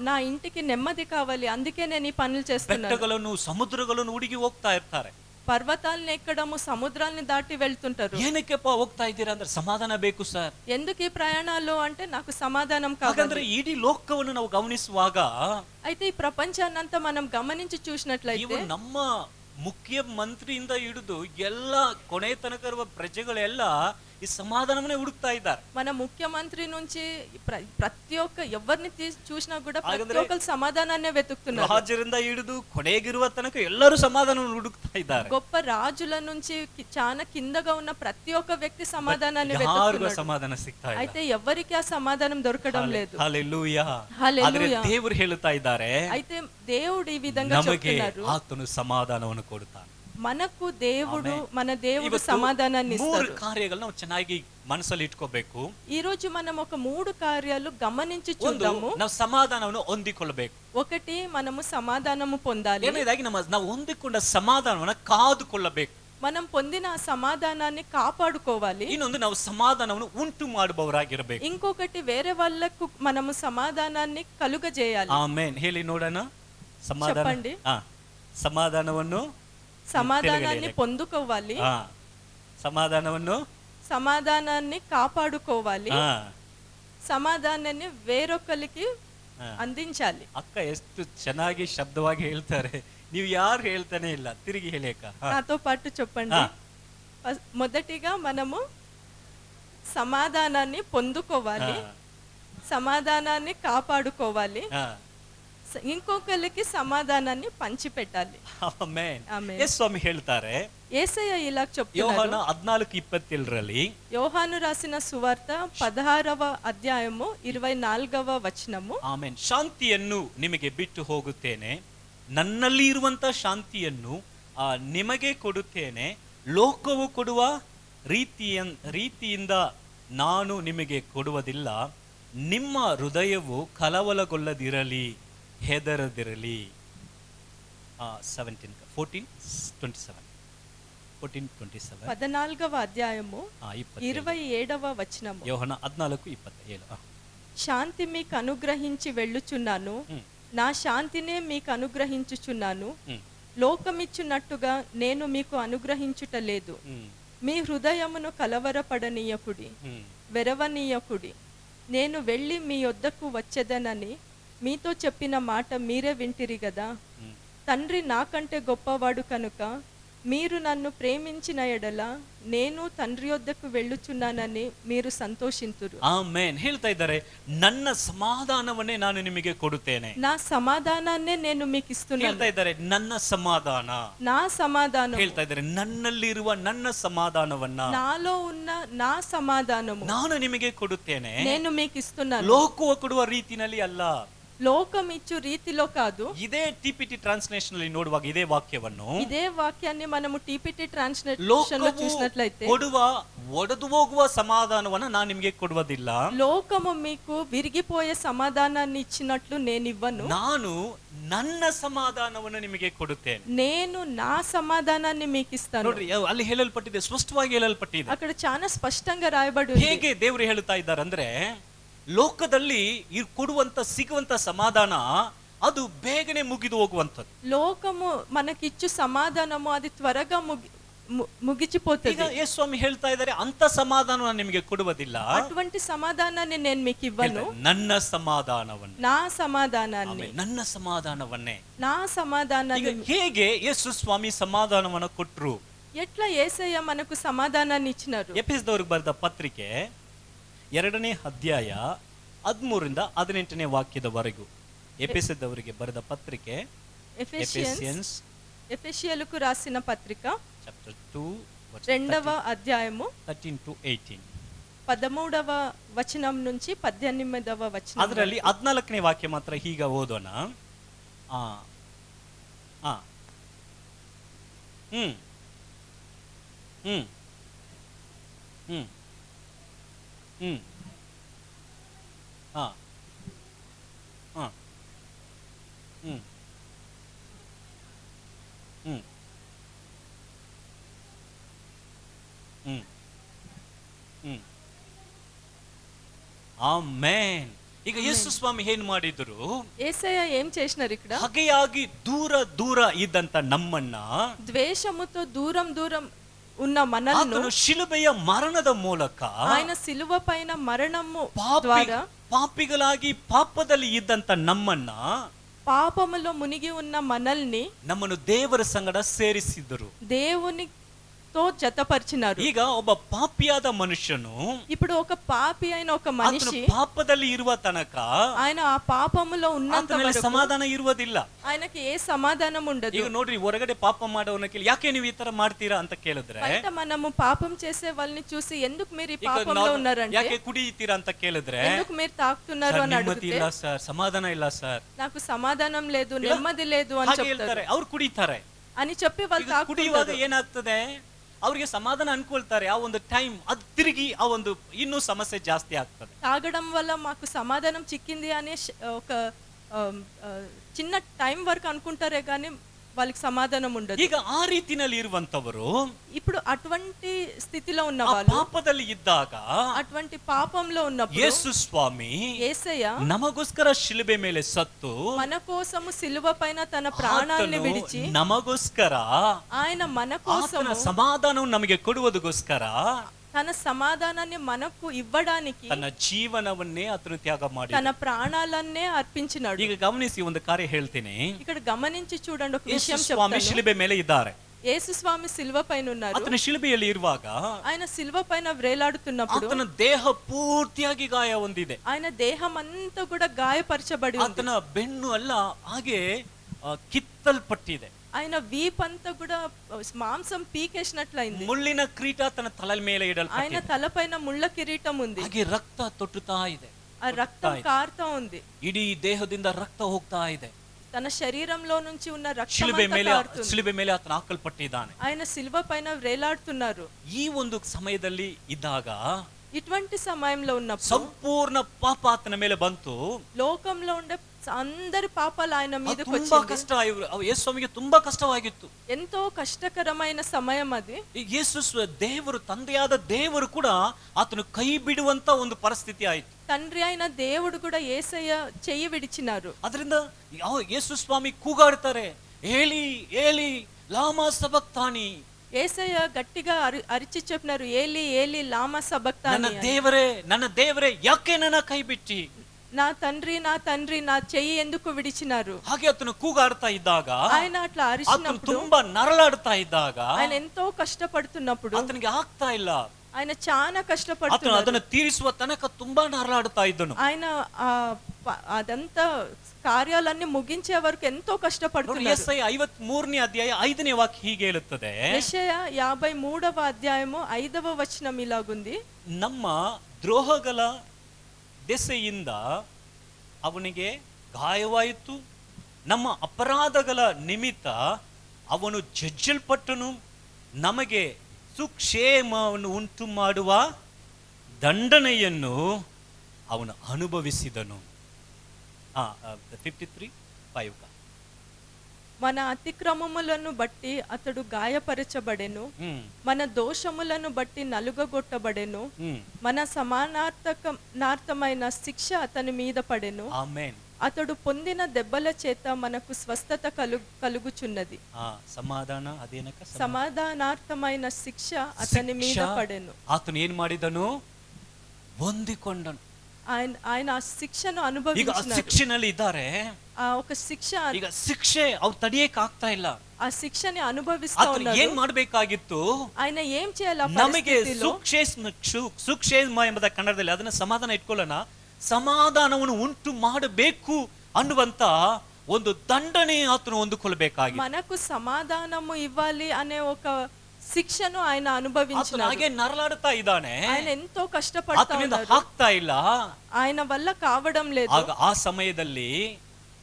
నా ఇంటికి నెమ్మది కావాలి, అందుకే నేను ఈ పనులు చేస్తున్నాను. ಬೆಟ್ಟಗಳನ್ನು ಸಮುದ್ರಗಳನ್ನು ಹುಡುಗಿ ಹೋಗ್ತಾ ಇರ್ತಾರೆ. పర్వతాలను ఎక్కడము, సముద్రాల్ని దాటి వెళ్తుంటారు. ಏನಕ್ಕೆಪ್ಪ ಹೋಗ್ತಾ ಇದ್ದೀರಾ ಅಂದ್ರೆ ಸಮಾಧಾನ ಬೇಕು ಸರ್. ఎందుకు ఈ ప్రయాణాలు అంటే నాకు సమాధానం ಹಾಗಾದ್ರೆ కావాలి. ಇಡೀ ಲೋಕವನ್ನು ನಾವು ಗಮನಿಸುವಾಗ అయితే ఈ ప్రపంచాన్నంతా మనం గమనించి చూసినట్లయితే ಇವು ನಮ್ಮ ಮುಖ್ಯಮಂತ್ರಿಯಿಂದ ಹಿಡಿದು ಎಲ್ಲ ಕೊನೆ ತನಕ ಇರುವ ಪ್ರಜೆಗಳೆಲ್ಲ ಈ ಸಮಾಧಾನವನ್ನೇ ಹುಡುಕ್ತಾ ಇದ್ದಾರೆ. మన ముఖ్యమంత్రి నుంచి ప్రతి ఒక్క ఎవరిని చూసినా కూడా ప్రతి ಹಾಗಾದ್ರೆ ఒక్కరు సమాధానాన్నే వెతుకుతున్నారు. ರಾಜರಿಂದ ಹಿಡಿದು ಕೊನೆಗಿರುವ ತನಕ ಎಲ್ಲರೂ ಸಮಾಧಾನವನ್ನು ಹುಡುಕ್ತಾ ಇದ್ದಾರೆ. గొప్ప రాజుల నుంచి చాలా కిందగా ఉన్న ప్రతి ఒక్క వ్యక్తి సమాధానాన్ని ಯಾರಿಗೂ వెతుకుతున్నాడు. ಸಮಾಧಾನ ಸಿಗ್ತಾ ಇಲ್ಲ. అయితే ఎవరికి ఆ సమాధానం దొరకడం లేదు. ಹಲ್ಲೆಲೂಯಾ. హల్లెలూయా. ಆದ್ರೆ ದೇವರು ಹೇಳುತ್ತಾ ಇದ್ದಾರೆ, అయితే దేవుడు ఈ విధంగా ನಮಗೆ చెప్తున్నారు, ಆತನು ಸಮಾಧಾನವನ್ನು ಕೊಡುತ್ತಾನೆ. మనకు దేవుడు, ಆಮೆನ್. మన దేవుడు ಇವತ್ತು సమాధానాన్ని 3 ఇస్తాడు. ಕಾರ್ಯಗಳನ್ನ ನಾವು ಚೆನ್ನಾಗಿ ಮನಸ್ಸಲ್ಲಿ ಇಟ್ಕೋಬೇಕು. ఈ రోజు మనం ఒక 3 కార్యాలు గమనించి ಒಂದು, చూద్దాము. ನಾವು ಸಮಾಧಾನವನ್ನು ಹೊಂದಿಕೊಳ್ಳಬೇಕು. ఒకటి, మనము సమాధానము పొందాలి. ಎರಡನೇದಾಗಿ ನಾವು ಹೊಂದಿಕೊಂಡ ಸಮಾಧಾನವನ್ನು ಕಾದುಕೊಳ್ಳಬೇಕು. మనం పొందిన ఆ సమాధానాన్ని కాపాడుకోవాలి. ಇನ್ನೊಂದು, ನಾವು ಸಮಾಧಾನವನ್ನು ಉಂಟು ಮಾಡುವವರಾಗಿರಬೇಕು. ఇంకొకటి, వేరే వాళ్ళకు మనము సమాధానాన్ని కలుగజేయాలి. ಆಮೆನ್. ಹೇಳಿ ನೋಡೋಣ. ಸಮಾಧಾನ. చెప్పండి. ಸಮಾಧಾನವನ್ನು సమాధానాన్ని పొందుకోవాలి, సమాధానాన్ని కాపాడుకోవాలి, సమాధానాన్ని వేరొకరికి అందించాలి. ಅಕ್ಕ ಎಷ್ಟು ಚೆನ್ನಾಗಿ ಶಬ್ದವಾಗಿ ಹೇಳ್ತಾರೆ, ನೀವು ಯಾರು ಹೇಳ್ತಾನೆ ಇಲ್ಲ. ತಿರುಗಿ ಹೇಳಿ ಅಕ್ಕ. నాతో పాటు చెప్పండి. మొదటిగా మనము సమాధానాన్ని పొందుకోవాలి, సమాధానాన్ని కాపాడుకోవాలి, ఇంకొకరికి సమాధానాన్ని పంచిపెట్టాలి. ಆಮೆನ್. ಆಮೆನ್. ಯೇಸು ಸ್ವಾಮಿ ಹೇಳ್ತಾರೆ, యేసయ్య ఇలా చెప్తున్నారు. ಯೋಹಾನ 14:27ರಲ್ಲಿ, యోహాను రాసిన సువార్త 16వ అధ్యాయము 24వ వచనము. ಆಮೆನ್. ಶಾಂತಿಯನ್ನು ನಿಮಗೆ ಬಿಟ್ಟು ಹೋಗುತ್ತೇನೆ, ನನ್ನಲ್ಲಿ ಇರುವಂತ ಶಾಂತಿಯನ್ನು ನಿಮಗೆ ಕೊಡುತ್ತೇನೆ. ಲೋಕವು ಕೊಡುವ ರೀತಿಯಿಂದ ನಾನು ನಿಮಗೆ ಕೊಡುವುದಿಲ್ಲ. ನಿಮ್ಮ ಹೃದಯವು ಕಲವಲಗೊಳ್ಳದಿರಲಿ, ಹೆದರದಿರಲಿ. 14:27. 14వ అధ్యాయము 27వ వచనము. యోహాన 14:27. శాంతి మీకు అనుగ్రహించి వెళ్ళుచున్నాను, నా శాంతినే మీకు అనుగ్రహించుచున్నాను. లోకమిచ్చున్నట్టుగా నేను మీకు అనుగ్రహించుట లేదు. మీ హృదయమును కలవరపడనీయకుడి, వెరవనీయకుడి. నేను వెళ్ళి మీ యొద్దకు వచ్చేదనని మీతో చెప్పిన మాట మీరే వింటిరి గదా. తండ్రి నాకంటే గొప్పవాడు కనుక మీరు నన్ను ప్రేమించిన ఎడల నేను తండ్రి యొద్దకు వెళ్ళుచున్నానని మీరు సంతోషింతురు. ಆಮೆನ್. ಹೇಳ್ತಾ ಇದ್ದಾರೆ, ನನ್ನ ಸಮಾಧಾನವನ್ನೇ ನಾನು ನಿಮಗೆ ಕೊಡುತ್ತೇನೆ. నా సమాధానాన్నే నేను మీకు ఇస్తున్నాను. ಹೇಳ್ತಾ ಇದ್ದಾರೆ, ನನ್ನ ಸಮಾಧಾನ. నా సమాధానం. ಹೇಳ್ತಾ ಇದ್ದಾರೆ, ನನ್ನಲ್ಲಿರುವ ನನ್ನ ಸಮಾಧಾನವನ್ನ నాలో ఉన్న నా సమాధానము ನಾನು ನಿಮಗೆ ಕೊಡುತ್ತೇನೆ. నేను మీకు ఇస్తున్నాను. ಲೋಕವು ಕೊಡುವ ರೀತಿನಲ್ಲಿ ಅಲ್ಲ. లోకం ఇచ్చు రీతిలో కాదు. ಇದೇ ಟಿಪಿಟಿ ಟ್ರಾನ್ಸ್ಲೇಷನ್ ಅಲ್ಲಿ ನೋಡುವಾಗ ಇದೇ ವಾಕ್ಯವನ್ನು ఇదే వాక్యాన్ని మనము టీపీటీ ట్రాన్స్లేషన్ లో ಲೋಕವು చూసినట్లయితే, ಕೊಡುವ ಒಡೆದು ಹೋಗುವ ಸಮಾಧಾನವನ್ನ ನಾನು ನಿಮಗೆ ಕೊಡುವುದಿಲ್ಲ, లోకము మీకు విరిగిపోయే సమాధానాన్ని ఇచ్చినట్లు నేను ఇవ్వను, ನಾನು ನನ್ನ ಸಮಾಧಾನವನ್ನು ನಿಮಗೆ ಕೊಡುತ್ತೇನೆ. నేను నా సమాధానాన్ని మీకు ఇస్తాను. ನೋಡ್ರಿ ಅಲ್ಲಿ ಹೇಳಲ್ಪಟ್ಟಿದೆ, ಸ್ಪಷ್ಟವಾಗಿ ಹೇಳಲ್ಪಟ್ಟಿದೆ. అక్కడ చాలా స్పష్టంగా రాయబడి ఉంది. ಹೇಗೆ ದೇವರು ಹೇಳ್ತಾ ಇದ್ದಾರೆ ಅಂದ್ರೆ, ಲೋಕದಲ್ಲಿ ಕೊಡುವಂತ ಸಿಗುವಂತ ಸಮಾಧಾನ ಅದು ಬೇಗನೆ ಮುಗಿದು ಹೋಗುವಂತದ್ದು. లోకము మనకిచ్చు సమాధానము అది త్వరగా ముగిచిపోతుంది. ಈಗ ಯೇಸು ಸ್ವಾಮಿ ಹೇಳ್ತಾ ಇದ್ದಾರೆ, ಅಂತ ಸಮಾಧಾನ ನಾನು ನಿಮಗೆ ಕೊಡುವುದಿಲ್ಲ, అటువంటి సమాధానాన్ని నేను మీకు ఇవ్వను, ನನ್ನ ಸಮಾಧಾನವನ್ನು, నా సమాధానాన్ని, ನನ್ನ ಸಮಾಧಾನವನ್ನೇ. నా ಈಗ సమాధానాన్ని. ಹೇಗೆ ಯೇಸು ಸ್ವಾಮಿ ಸಮಾಧಾನವನ್ನ ಕೊಟ್ರು? ఎట్లా యేసయ్య మనకు సమాధానాన్ని ఇచ్చినారు? ಎಫೆಸದವರಿಗೆ ಬರೆದ ಪತ್ರಿಕೆ 2ನೇ ಅಧ್ಯಾಯ 13ರಿಂದ 18ನೇ ವಾಕ್ಯದವರೆಗೂ. ಎಫೆಸದವರಿಗೆ ಬರೆದ ಪತ್ರಿಕೆ, ಎಫೆಸಿಯನ್ಸ್ ఎఫెసీయులకు రాసిన పత్రిక చాప్టర్ 2 రెండవ అధ్యాయము 13 to 18. 13వ వచనం నుంచి 18వ వచనం. ಅದರಲ್ಲಿ 14ನೇ ವಾಕ್ಯ ಮಾತ್ರ ಹೀಗೆ ಓದೋಣ. ಹ್ಮ್ ಹ್ಮ್ ಹ್ಮ್ ಹ್ಮ್ ಹಾ ಹಾ ಹ್ಮ್ ಹ್ಮ್ ಹ್ಮ್ ಹ್ಮ್ ಆಮೆನ್. ಈಗ ಯೇಸು ಸ್ವಾಮಿ ಏನ್ ಮಾಡಿದ್ರು? యేసయ్య ఏం చేసినారు ఇక్కడ? ಹಾಗೆಯಾಗಿ ದೂರ ದೂರ ಇದ್ದಂತ ನಮ್ಮನ್ನ ద్వేషముతో దూరం దూరం ఉన్న మనల్ని ಆತನು ಶಿಲುಬೆಯ ಮರಣದ ಮೂಲಕ ఆయన సిలువ పైన మరణము ಪಾಪಿ ద్వారా ಪಾಪಿಗಳಾಗಿ ಪಾಪದಲ್ಲಿ ಇದ್ದಂತ ನಮ್ಮನ್ನ పాపములో మునిగి ఉన్న మనల్ని ನಮ್ಮನ್ನು ದೇವರ ಸಂಗಡ ಸೇರಿಸಿದರು, దేవునితో జతపరిచినారు. ಈಗ ಒಬ್ಬ ಪಾಪಿಯಾದ ಮನುಷ್ಯನು ఇప్పుడు ఒక పాపి అయిన ఒక ಆತನು మనిషి ಪಾಪದಲ್ಲಿ ಇರುವ ತನಕ ఆయన ಆ ಪಾಪములో ఉన్నంత ಆತನಲ್ಲಿ వరకు ಸಮಾಧಾನ ಇರುವುದಿಲ್ಲ. ఆయనకి ఏ సమాధానం ఉండదు. ಈಗ ನೋಡ್ರಿ, ಹೊರಗಡೆ ಪಾಪ ಮಾಡೋವನ್ನ ಕೇಳಿ, ಯಾಕೆ ನೀವು ಈ ತರ ಮಾಡ್ತೀರಾ ಅಂತ ಕೇಳಿದ್ರೆ, బయట మనము పాపం చేసే వాళ్ళని చూసి ఎందుకు మీరు ఈ ಈಗ పాపంలో ఉన్నారంటే, ಯಾಕೆ ಕುಡಿತೀರಾ ಅಂತ ಕೇಳಿದ್ರೆ, ఎందుకు మీరు తాగుతున్నారు "ಸರ್, అని ನೆಮ್ಮದಿ అడిగితే, ಇಲ್ಲ ಸರ್, ಸಮಾಧಾನ ಇಲ್ಲ ಸರ್" నాకు సమాధానం లేదు, నెమ్మది లేదు అని ಹಾಗೆ చెప్తారు. ಹೇಳ್ತಾರೆ. ಅವ್ರು ಕುಡಿತಾರೆ. అని చెప్పి వాళ్ళు ಈಗ ಕುಡಿಯುವಾಗ తాగుతుంటారు. ಏನಾಗ್ತದೆ, ಅವ್ರಿಗೆ ಸಮಾಧಾನ ಅನ್ಕೊಳ್ತಾರೆ. ಆ ಒಂದು ಟೈಮ್ ಅದು ತಿರುಗಿ ಆ ಒಂದು ಇನ್ನೂ ಸಮಸ್ಯೆ ಜಾಸ್ತಿ ಆಗ್ತದೆ. తాగడం వల్ల మాకు సమాధానం చిక్కింది అనే ఒక చిన్న టైం వరకు అనుకుంటారే కానీ వాళ్ళకి సమాధానం ఉండదు. ಈಗ ಆ ರೀತಿನಲ್ಲಿ ಇರುವಂತವರು ఇప్పుడు అటువంటి స్థితిలో ఉన్న ಆ వాళ్ళు, ಪಾಪದಲ್ಲಿ ಇದ್ದಾಗ అటువంటి పాపంలో ఉన్నప్పుడు ಯೇಸು ಸ್ವಾಮಿ యేసయ్య ನಮಗೋಸ್ಕರ ಶಿಲುಬೆ ಮೇಲೆ ಸತ್ತು మన కోసము సిలువ పైన తన ప్రాణాన్ని ಆತನು విడిచి, ನಮಗೋಸ್ಕರ ఆయన మన ಆತನ కోసము ಸಮಾಧಾನವನ್ನು ನಮಗೆ ಕೊಡುವುದಕ್ಕೋಸ್ಕರ తన సమాధానాన్ని మనకు ఇవ్వడానికి ತನ್ನ ಜೀವನವನ್ನೇ ಆತನು ತ್ಯಾಗ ಮಾಡಿ. తన ప్రాణాలన్నే అర్పించినాడు. ಈಗ ಗಮನಿಸಿ, ಒಂದು ಕಾರ್ಯ ಹೇಳ್ತೀನಿ. ఇక్కడ గమనించి చూడండి, ఒక ಯೇಸು విషయం ಸ್ವಾಮಿ చెప్తాను. ಶಿಲುಬೆ ಮೇಲೆ ಇದ್ದಾರೆ. యేసు స్వామి సిలువ పైన ఉన్నారు. ಆತನ ಶಿಲುಬೆಯಲ್ಲಿ ಇರುವಾಗ ఆయన సిలువ పైన వ్రేలాడుతున్నప్పుడు ಆತನ ದೇಹ ಪೂರ್ತಿಯಾಗಿ ಗಾಯ ಹೊಂದಿದೆ. ఆయన దేహం అంతా కూడా గాయపరచబడి ఉంది. ಆತನ ಬೆನ್ನು ಅಲ್ಲ ಹಾಗೆ ಕಿತ್ತಲ್ಪಟ್ಟಿದೆ. ఆయన వీపంతా కూడా మాంసం పీకేసినట్లయింది. ಮುಳ್ಳಿನ ಕಿರೀಟ ತನ್ನ ತಲೆ ಮೇಲೆ ఆయన ಇಡಲ್ಪಟ್ಟಿದೆ. ತಲపైన ముళ్ళ కిరీటం ఉంది. ಹಾಗೆ ರಕ್ತ ತೊಟ್ಟುತ್ತಾ ಇದೆ. ఆ రక్తం కారుతా ఉంది. ಇಡೀ ದೇಹದಿಂದ ರಕ್ತ ಹೋಗ್ತಾ ಇದೆ. తన శరీరంలో నుంచి ఉన్న రక్తం ಶಿಲುಬೆ అంతా ಮೇಲೆ కారుతుంది. ಶಿಲುಬೆ ಮೇಲೆ ಆತನ ಹಾಕಲ್ಪಟ್ಟಿದ್ದಾನೆ. ఆయన సిలువ పైన వ్రేలాడుతున్నారు. ಈ ಒಂದು ಸಮಯದಲ್ಲಿ ಇದ್ದಾಗ ఇటువంటి సమయంలో ఉన్నప్పుడు ಸಂಪೂರ್ಣ ಪಾಪ ಆತನ ಮೇಲೆ ಬಂತು. లోకంలో ఉండే అందరి పాపాలు ఆయన మీదకి ತುಂಬಾ వచ్చింది. ಕಷ್ಟ. ಯೇಸು ಸ್ವಾಮಿಗೆ ತುಂಬಾ ಕಷ್ಟವಾಗಿತ್ತು. ఎంతో కష్టకరమైన సమయం అది. ಈ ಯೇಸು ದೇವರು, ತಂದೆಯಾದ ದೇವರು ಕೂಡ ಆತನು ಕೈ ಬಿಡುವಂತ ಒಂದು ಪರಿಸ್ಥಿತಿ ಆಯ್ತು. తండ్రి అయిన దేవుడు కూడా యేసయ్య చెయ్యి విడిచినారు. ಅದರಿಂದ ಯೇಸು ಸ್ವಾಮಿ ಕೂಗಾಡ್ತಾರೆ, ಏಲಿ ಏಲಿ ಲಾಮಾ ಸಬಕ್ತಾನಿ. యేసయ్య గట్టిగా అరిచి చెప్పినారు, ఏలి ఏలి లామా ನನ್ನ సబక్తాని అని. ದೇವರೇ, ನನ್ನ ದೇವರೇ, ಯಾಕೆ ನನ್ನ ಕೈ ಬಿಟ್ಟಿ? నా తండ్రి నా తండ్రి నా చెయ్యి ఎందుకు విడిచినారు? ಹಾಗೆ ಆತನು ಕೂಗಾಡ್ತಾ ಇದ್ದಾಗ, ఆయన అట్లా ಆತನು అరిచినప్పుడు, ತುಂಬಾ ನರಳಾಡ್ತಾ ಇದ್ದಾಗ, ఆయన ఎంతో కష్టపడుతున్నప్పుడు, ಆತನಿಗೆ ಆಗ್ತಾ ಇಲ್ಲ. ఆయన చాలా ಆತನು కష్టపడుతున్నారు. ಅದನ್ನು ತೀರಿಸುವ ತನಕ ತುಂಬಾ ನರಳಾಡ್ತಾ ಇದ್ದನು. ఆయన అదంతా కార్యాలన్నీ ముగించే వరకు ఎంతో కష్టపడుతున్నారు. ಯೆಶಾಯ 53ನೇ ಅಧ್ಯಾಯ 5ನೇ ವಾಕ್ಯ ಹೀಗೆ ಹೇಳುತ್ತದೆ. యెషయా 53వ అధ్యాయము 5వ వచనం ఇలాగుంది, ನಮ್ಮ ದ್ರೋಹಗಳ ದೆಸೆಯಿಂದ ಅವನಿಗೆ ಗಾಯವಾಯಿತು, ನಮ್ಮ ಅಪರಾಧಗಳ ನಿಮಿತ್ತ ಅವನು ಜಜ್ಜಲ್ಪಟ್ಟನು, ನಮಗೆ ಸುಕ್ಷೇಮವನ್ನು ಉಂಟು ಮಾಡುವ ದಂಡನೆಯನ್ನು ಅವನು ಅನುಭವಿಸಿದನು. 53:5. మన అతిక్రమములను బట్టి అతడు గాయపరచబడెను, మన దోషములను బట్టి నలుగగొట్టబడెను, మన సమానార్థమైన శిక్ష అతని మీద పడెను. ఆమేన్. అతడు పొందిన దెబ్బల చేత మనకు స్వస్థత కలుగుచున్నది. సమాధాన అదేనక సమాధానార్థమైన శిక్ష అతని మీద పడెను. అతను ఏం ಮಾಡಿದನು? ಹೊಂದಿಕೊಂಡನು. ఆయన ఆ శిక్షను ಈಗ అనుభవించినాడు. ಶಿಕ್ಷೆನಲ್ಲಿ ಇದ್ದಾರೆ. ఆ ఒక శిక్ష, ಈಗ ಶಿಕ್ಷೆ ಅವ್ರು ತಡಿಯಕ್ ಆಗ್ತಾ ಇಲ್ಲ. ఆ శిక్షని అనుభవిస్తా అతను ఉన్నారు. ಏನ್ ಮಾಡ್ಬೇಕಾಗಿತ್ತು? ఆయన ఏం చేయాలి? ನಮಗೆ ಸುಕ್ಷೇಮ ಎಂಬುದ ಕನ್ನಡದಲ್ಲಿ ಅದನ್ನ ಸಮಾಧಾನ ಇಟ್ಕೊಳ್ಳೋಣ, ಸಮಾಧಾನವನ್ನು ಉಂಟು ಮಾಡಬೇಕು ಅನ್ನುವಂತ ಒಂದು ದಂಡನೆ ಆತನು ಹೊಂದಿಕೊಳ್ಳಬೇಕಾಗಿ, మనకు సమాధానము ఇవ్వాలి అనే ఒక శిక్షను ఆయన అనుభవించినాడు. ಹಾಗೆ ನರಳಾಡ್ತಾ ಇದ್ದಾನೆ. ఆయన ఎంతో కష్టపడతా ಆತನಿಂದ ఉన్నారు. ಆಗ್ತಾ ಇಲ್ಲ. ఆయన వల్ల కావడం లేదు. ಆಗ ಆ ಸಮಯದಲ್ಲಿ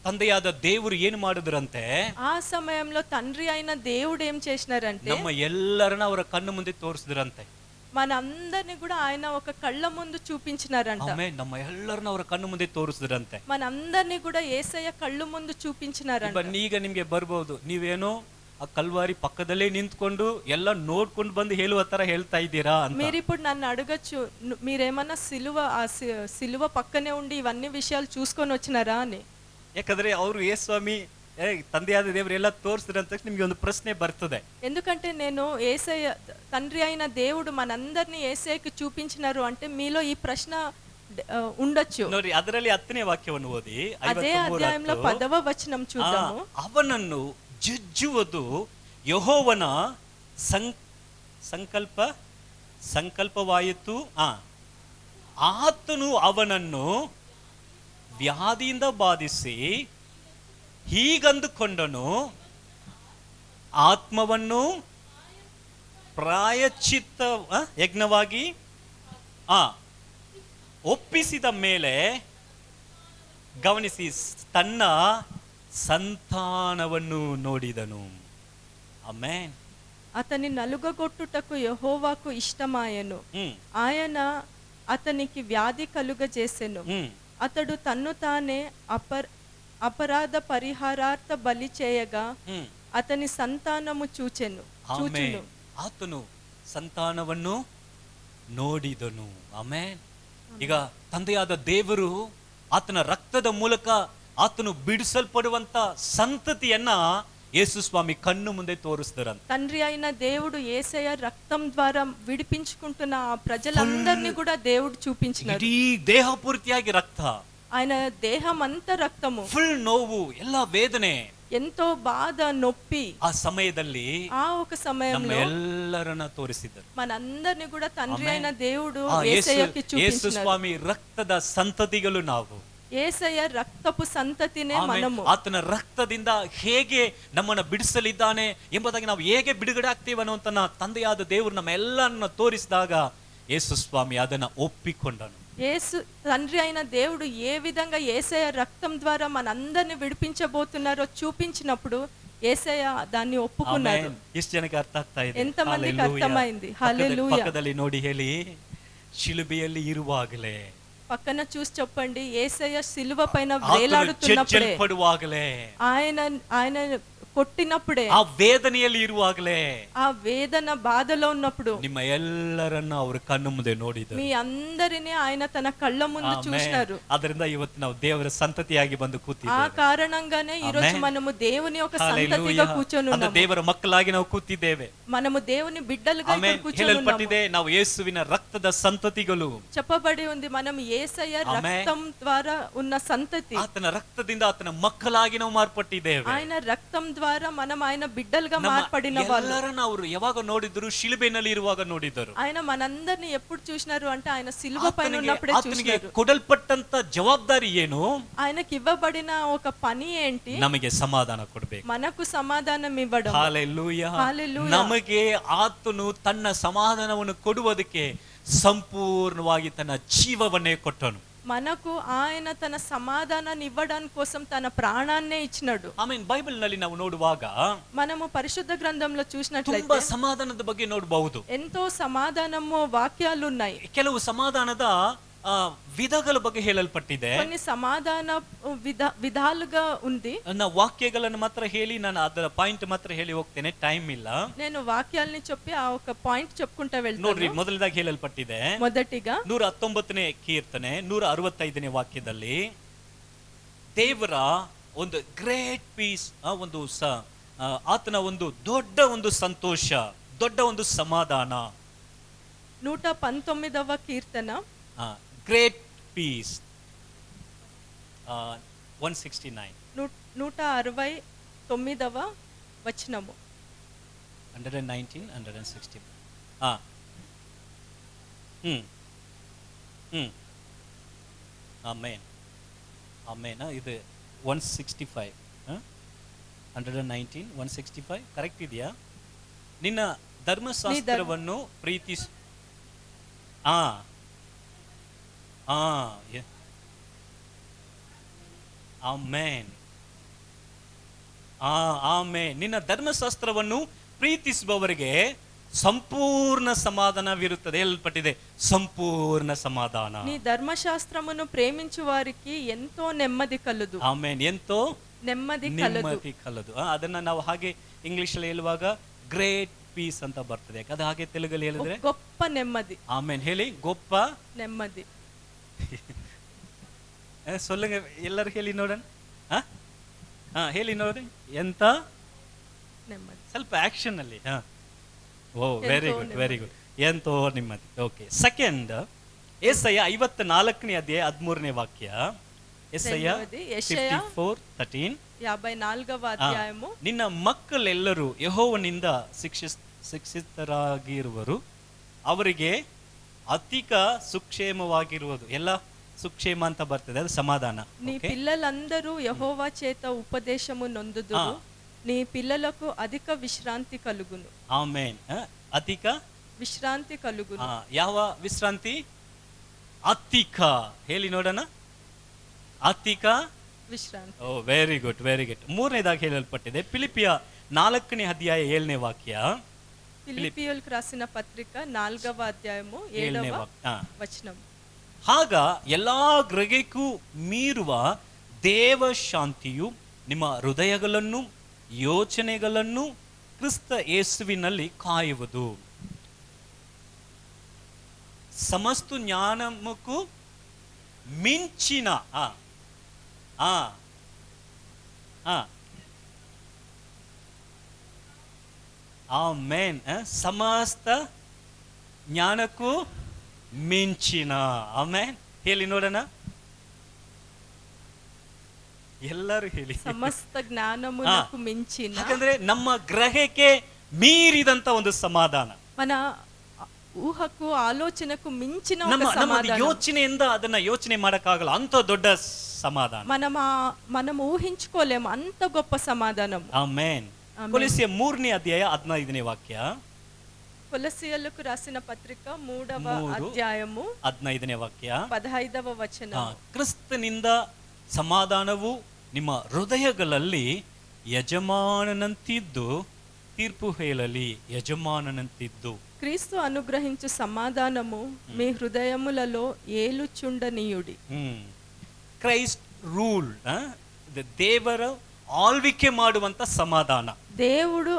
ತಂದೆಯಾದ ದೇವರು ಏನು ಮಾಡಿದ್ರಂತೆ? ఆ సమయంలో తండ్రి అయిన దేవుడు ఏం చేసినారంటే, ನಮ್ಮ ಎಲ್ಲರನ್ನ ಅವರ ಕಣ್ಣು ಮುಂದೆ ತೋರಿಸಿದ್ರಂತೆ. మనందరిని కూడా ఆయన ఒక కళ్ళ ముందు చూపించినారంట. ಆಮೇಲೆ ನಮ್ಮ ಎಲ್ಲರನ್ನ ಅವರ ಕಣ್ಣು ಮುಂದೆ ತೋರಿಸಿದ್ರಂತೆ. మనందరిని కూడా యేసయ్య కళ్ళు ముందు చూపించినారంట. ಈಗ ನಿಮ್ಗೆ ಬರ್ಬೋದು, ನೀವೇನೋ ಆ ಕಲ್ವಾರಿ ಪಕ್ಕದಲ್ಲೇ ನಿಂತ್ಕೊಂಡು ಎಲ್ಲ ನೋಡ್ಕೊಂಡು ಬಂದು ಹೇಳುವ ತರ ಹೇಳ್ತಾ ಇದ್ದೀರಾ ಅಂತ. మీరు ఇప్పుడు నన్ను అడగచ్చు, మీరేమన్నా సిలువ పక్కనే ఉండి ఇవన్నీ విషయాలు చూసుకొని వచ్చినారా అని. ಯಾಕಂದ್ರೆ ಅವರು ಸ್ವಾಮಿ ತಂದೆಯಾದ ದೇವರು ಎಲ್ಲ ತೋರಿಸಿದ್ರೆ ಅಂತ ನಿಮ್ಗೆ ಒಂದು ಪ್ರಶ್ನೆ ಬರ್ತದೆ. ఎందుకంటే నేను యేసయ్య తండ్రి అయిన దేవుడు మనందరినీ యేసయ్యకి చూపించినారు అంటే మీలో ఈ ప్రశ్న ఉండొచ్చు. ನೋಡಿ, ಅದರಲ್ಲಿ 10ನೇ ವಾಕ್ಯವನ್ನು ಓದಿ. అదే అధ్యాయంలో 10వ వచనం చూద్దాము. ಅವನನ್ನು ಜಜ್ಜುವುದು ಯೆಹೋವನ ಸಂಕಲ್ಪವಾಯಿತು. ಆತನು ಅವನನ್ನು ವ್ಯಾಧಿಯಿಂದ ಬಾಧಿಸಿ ಹೀಗಂದುಕೊಂಡನು, ಆತ್ಮವನ್ನು ಪ್ರಾಯಶ್ಚಿತ್ತ ಯಜ್ಞವಾಗಿ ಒಪ್ಪಿಸಿದ ಮೇಲೆ, ಗಮನಿಸಿ, ತನ್ನ సంతానವನ್ನು ನೋಡಿದನು. ಆಮೆನ್. అతని నలుగగొట్టుటకు యెహోవాకు ఇష్టమాయెను, ఆయన అతనికి వ్యాధి కలుగజేసెను. అతడు తన్ను తానే అపరాధ పరిహారార్థ బలి చేయగా అతని సంతానము చూచును. ಆತನು ಸಂತಾನವನ್ನು ನೋಡಿದನು. ಆಮೆನ್. ಈಗ ತಂದೆಯಾದ ದೇವರು ಆತನ ರಕ್ತದ ಮೂಲಕ ಆತನು ಬಿಡಿಸಲ್ಪಡುವಂತ ಸಂತತಿಯನ್ನ యేసు స్వామి కన్ను ముందే తోరుస్తారంట. తండ్రి అయిన దేవుడు యేసయ్య రక్తం ద్వారా విడిపించుకుంటున్న ఆ ప్రజలందరినీ కూడా దేవుడు చూపించినాడు. ఇడీ దేహ పూర్తిಯಾಗಿ రక్త, ఆయన దేహం అంతా రక్తము, ಫುಲ್ ನೋವು, ಎಲ್ಲ ವೇದನೆ, ఎంతో బాధ, నొప్పి. ఆ సమయದಲ್ಲಿ ఆ ఒక సమయంలో ಎಲ್ಲರನ್ನ ತೋರಿಸಿದರು. మనందరినీ కూడా తండ్రి అయిన దేవుడు యేసయ్యకి చూపించినాడు. యేసు స్వామి ರಕ್ತದ ಸಂತತಿಗಳು ನಾವು. యేసయ్య రక్తపు సంతతినే మనము. ಆತನ ರಕ್ತದಿಂದ ಹೇಗೆ ನಮ್ಮನ್ನು ಬಿಡಿಸಲಿದ್ದಾನೆ ಎಂಬುದಾಗಿ ನಾವು ಹೇಗೆ ಬಿಡುಗಡೆ ಆಗ್ತೀವಿ ಅನ್ನುವಂತ ತಂದೆಯಾದ ದೇವರು ನಮ್ಮೆಲ್ಲರನ್ನ ತೋರಿಸಿದಾಗ ಯೇಸು ಸ್ವಾಮಿ ಅದನ್ನ ಒಪ್ಪಿಕೊಂಡನು. యేసు తండ్రి అయిన దేవుడు ఏ విధంగా యేసయ్య రక్తం ద్వారా మనందరిని విడిపించబోతున్నారో చూపించినప్పుడు యేసయ్య దాన్ని ఒప్పుకున్నాడు. ಎಷ್ಟು ಜನಕ್ಕೆ ಅರ್ಥ ಆಗ್ತಾ ಇದೆ? ఎంతమందికి అర్థమైంది? హల్లెలూయా. ಪಕ್ಕದಲ್ಲಿ ನೋಡಿ ಹೇಳಿ, ಶಿಲುಬೆಯಲ್ಲಿ ಇರುವಾಗಲೇ, పక్కన చూసి చెప్పండి, యేసయ్య సిలువ పైన వేలాడుతున్నప్పుడే, ఆయన కొట్టినప్పుడే, ಆ ವೇದನೆಯಲ್ಲಿ ಇರುವಾಗಲೇ, ఆ వేదన బాధలో ఉన్నప్పుడు ನಿಮ್ಮ ಎಲ್ಲರನ್ನ ಅವರು ಕಣ್ಣು ಮುಂದೆ ನೋಡಿದರು. మీ అందరినీ ఆయన తన కళ్ళ ముందు చూశారు. ಅದರಿಂದ ಇವತ್ತು ನಾವು ದೇವರ ಸಂತತಿಯಾಗಿ ಬಂದು ಕೂತಿದ್ದೇವೆ. ఆ కారణంగానే ఈ రోజు మనము దేవుని యొక్క సంతతిగా కూర్చొని ఉన్నాము. ದೇವರ ಮಕ್ಕಳಾಗಿ ನಾವು ಕೂತಿದ್ದೇವೆ. మనము దేవుని బిడ్డలుగా ఇక్కడ కూర్చొని ఉన్నాము. ಹೇಳಲ್ಪಟ್ಟಿದೆ, ನಾವು ಯೇಸುವಿನ ರಕ್ತದ ಸಂತತಿಗಳು. చెప్పబడి ఉంది, మనం యేసయ్య రక్తం ద్వారా ఉన్న సంతతి. ಆತನ ರಕ್ತದಿಂದ ಆತನ ಮಕ್ಕಳಾಗಿ ನಾವು ಮಾರ್ಪಟ್ಟಿದ್ದೇವೆ. ఆయన రక్తం ద్వారా మనం ఆయన బిడ్డలుగా మార్పడిన వాళ్ళు. ಎಲ್ಲರನ್ನ ಅವರು ಯಾವಾಗ ನೋಡಿದ್ರು? ಶಿಲುಬೆನಲ್ಲಿ ಇರುವಾಗ ನೋಡಿದರು. ఆయన మనందరిని ఎప్పుడు చూసినారు అంటే ఆయన సిలువ పైన ఉన్నప్పుడే చూసినారు. ಕೊಡಲ್ಪಟ್ಟಂತ ಜವಾಬ್ದಾರಿ ಏನು? ఆయనకి ఇవ్వబడిన ఒక పని ఏంటి? ನಮಗೆ ಸಮಾಧಾನ ಕೊಡಬೇಕು, మనకు సమాధానం ఇవ్వడం. హల్లెలూయా. హల్లెలూయా. ನಮಗೆ ಆತನು ತನ್ನ ಸಮಾಧಾನವನ್ನು ಕೊಡುವುದಕ್ಕೆ ಸಂಪೂರ್ಣವಾಗಿ ತನ್ನ ಜೀವವನ್ನೇ ಕೊಟ್ಟನು. మనకు ఆయన తన సమాధానాన్ని ఇవ్వడానికి కోసం తన ప్రాణాన్నే ఇచ్చినాడు. ಬೈಬಲ್ ನಲ್ಲಿ ನಾವು ನೋಡುವಾಗ మనము పరిశుద్ధ గ్రంథంలో ತುಂಬಾ చూసినట్లయితే ಸಮಾಧಾನದ ಬಗ್ಗೆ ನೋಡಬಹುದು. ఎంతో సమాధానము వాక్యాలు ఉన్నాయి. ಕೆಲವು ಸಮಾಧಾನದ ವಿಧಗಳ ಬಗ್ಗೆ ಹೇಳಲ್ಪಟ್ಟಿದೆ. కొన్ని సమాధాన విధాలుగా ఉంది. నా వాక్యಗಳನ್ನು ಮಾತ್ರ ಹೇಳಿ ನಾನು ಅದರ ಪಾಯಿಂಟ್ ಮಾತ್ರ ಹೇಳಿ ಹೋಗ್ತೇನೆ, ಟೈಮ್ ಇಲ್ಲ. నేను వాక్యాలని చెప్పి ఆ ఒక పాయింట్ చెప్పుకుంటా ನೋಡ್ರಿ, వెళ్తాను. ಮೊದಲದಾಗಿ ಹೇಳಲ್ಪಟ್ಟಿದೆ మొదటిగా 119ನೇ ಕೀರ್ತನೆ 165ನೇ ವಾಕ್ಯದಲ್ಲಿ ದೇವರ ಒಂದು ಗ್ರೇಟ್ ಪೀಸ್, ಒಂದು ಆತನ ಒಂದು ದೊಡ್ಡ ಒಂದು ಸಂತೋಷ, ದೊಡ್ಡ ಒಂದು ಸಮಾಧಾನ. 119వ కీర్తన ಗ್ರೇಟ್ ಪೀಸ್ 169 169వ వచనము 119 160. ಆಮೇನ್ ಆಮೇನ್. ಇದು 165 119 165 ಕರೆಕ್ಟ್ ಇದೆಯಾ? ನಿನ್ನ ಧರ್ಮಶಾಸ್ತ್ರವನ್ನು ಪ್ರೀತಿಸು. ಆಮೇನ್ ಆಮೇನ್. ನಿನ್ನ ಧರ್ಮಶಾಸ್ತ್ರವನ್ನು ಪ್ರೀತಿಸುವವರಿಗೆ ಸಂಪೂರ್ಣ ಸಮಾಧಾನವಿರುತ್ತದೆ ಹೇಳಲ್ಪಟ್ಟಿದೆ. ಸಂಪೂರ್ಣ ಸಮಾಧಾನ. నీ ధర్మశాస్త్రమును ప్రేమించు వారికి ఎంతో నెమ్మది కలుదు. ಆಮೇನ್. ಎಂತೋ నెమ్మది ಕಲದು. ಅದನ್ನ ನಾವು ಹಾಗೆ ಇಂಗ್ಲಿಷ್ ಅಲ್ಲಿ ಹೇಳುವಾಗ ಗ್ರೇಟ್ ಪೀಸ್ ಅಂತ ಬರ್ತದೆ. ಅದು ಹಾಗೆ ತೆಲುಗಲ್ಲಿ ಹೇಳಿದ್ರೆ గొప్ప నెమ్మది. ಆಮೇನ್ ಹೇಳಿ, ಗೊಪ್ಪ నెమ్మది. ಸೊಲ್ಲಂಗ ಎಲ್ಲರೂ ಹೇಳಿ ನೋಡೋಣ. ಹೇಳಿ ನೋಡಿ, ಎಂತ నెమ్మది. ಸ್ವಲ್ಪ ಆಕ್ಷನ್ ಅಲ್ಲಿ. Oh very good very good. ಎಂತೋ ನಿಮ್ಮದಿ. ಓಕೆ. ಸೆಕೆಂಡ್ ಯೆಶಾಯ 54ನೇ ಅಧ್ಯಾಯ 13ನೇ ವಾಕ್ಯ. ಯೆಶಾಯ 54:13 54వ అధ్యాయము. ನಿನ್ನ ಮಕ್ಕಳೆಲ್ಲರೂ ಯೆಹೋವನಿಂದ ಶಿಕ್ಷಿತರಾಗಿರುವರು, ಅವರಿಗೆ ಅಧಿಕ ಸುಕ್ಷೇಮವಾಗಿರುವುದು. ಎಲ್ಲ ಸುಕ್ಷೇಮ ಅಂತ ಬರ್ತದೆ, ಅದು ಸಮಾಧಾನ. నీ పిల్లలందరూ యెహోవా చేత ఉపదేశము నొందుదురు, నీ పిల్లలకు అధిక విశ్రాంతి కలుగును. ಆಮೇನ್. ಅಧಿಕ ವಿಶ್ರಾಂತಿ ಕಲುಗುನು. ಯಾವ ವಿಶ್ರಾಂತಿ? ಅಧಿಕ ಹೇಳಿ ನೋಡೋಣ. ಅಧಿಕ ವಿಶ್ರಾಂತಿ. ಓ ವೆರಿ ಗುಡ್ ವೆರಿ ಗುಡ್. ಮೂರನೇದಾಗಿ ಹೇಳಲ್ಪಟ್ಟಿದೆ ಫಿಲಿಪಿಯ 4ನೇ ಅಧ್ಯಾಯ 7ನೇ ವಾಕ್ಯ. ఫిలిప్పీయులకు రాసిన పత్రిక 4వ అధ్యాయము 7వ వచనం. ಆಗ ಎಲ್ಲಾ ಗ್ರಹಿಕೆಗೂ ಮೀರುವ ದೇವ ಶಾಂತಿಯು ನಿಮ್ಮ ಹೃದಯಗಳನ್ನು ಯೋಚನೆಗಳನ್ನು ಕ್ರಿಸ್ತ ಯೇಸುವಿನಲ್ಲಿ ಕಾಯುವುದು. ಸಮಸ್ತ ಜ್ಞಾನಕ್ಕೂ ಮಿಂಚಿನ ಆಮೇನ್. ಸಮಸ್ತ ಜ್ಞಾನಕ್ಕೂ ಮಿಂಚಿನ. ಆಮೇನ್ ಹೇಳಿ ನೋಡೋಣ. ಎಲ್ಲರೂ ಹೇಳಿ. ಸಮಸ್ತ ಜ್ಞಾನమునకు మించిన. ಯಾಕಂದ್ರೆ ನಮ್ಮ ಗ್ರಹಕ್ಕೆ ಮೀರಿದಂತ ಒಂದು ಸಮಾಧಾನ, మన ಊಹಕ್ಕೂ ಆಲೋಚನೆಗೂ ಮಿಂಚಿನ ನಮ್ಮ ಸಮಾಧಾನ. ಯೋಚನೆಯಿಂದ ಅದನ್ನ ಯೋಚನೆ ಮಾಡಕ್ಕಾಗಲ್ಲ, ಅಂತ ದೊಡ್ಡ ಸಮಾಧಾನ. మనము ఊహించుకోలేము అంత గొప్ప సమాధానం. ಆಮೇನ್. ಕೊಲೊಸ್ಸೆ 3ನೇ ಅಧ್ಯಾಯ 15ನೇ ವಾಕ್ಯ. కొలస్సీయులకు రాసిన పత్రిక 3వ అధ్యాయము 15ನೇ ವಾಕ್ಯ 15వ వచనం. ಕ್ರಿಸ್ತನಿಂದ ಸಮಾಧಾನವು ನಿಮ್ಮ ಹೃದಯಗಳಲ್ಲಿ ಯಜಮಾನನಂತಿದ್ದು తీర్పు ಹೇಳಲಿ. యజమాననంతిದ್ದು. క్రీస్తు అనుగ్రహించు సమాధానము మీ హృదయములలో ఏలుచుండనీయుడి. ಕ್ರೈಸ್ಟ್ ರೂಲ್, ದೇವರ ಆಳ್ವಿಕೆ ಮಾಡುವಂತ ಸಮಾಧಾನ. దేవుడు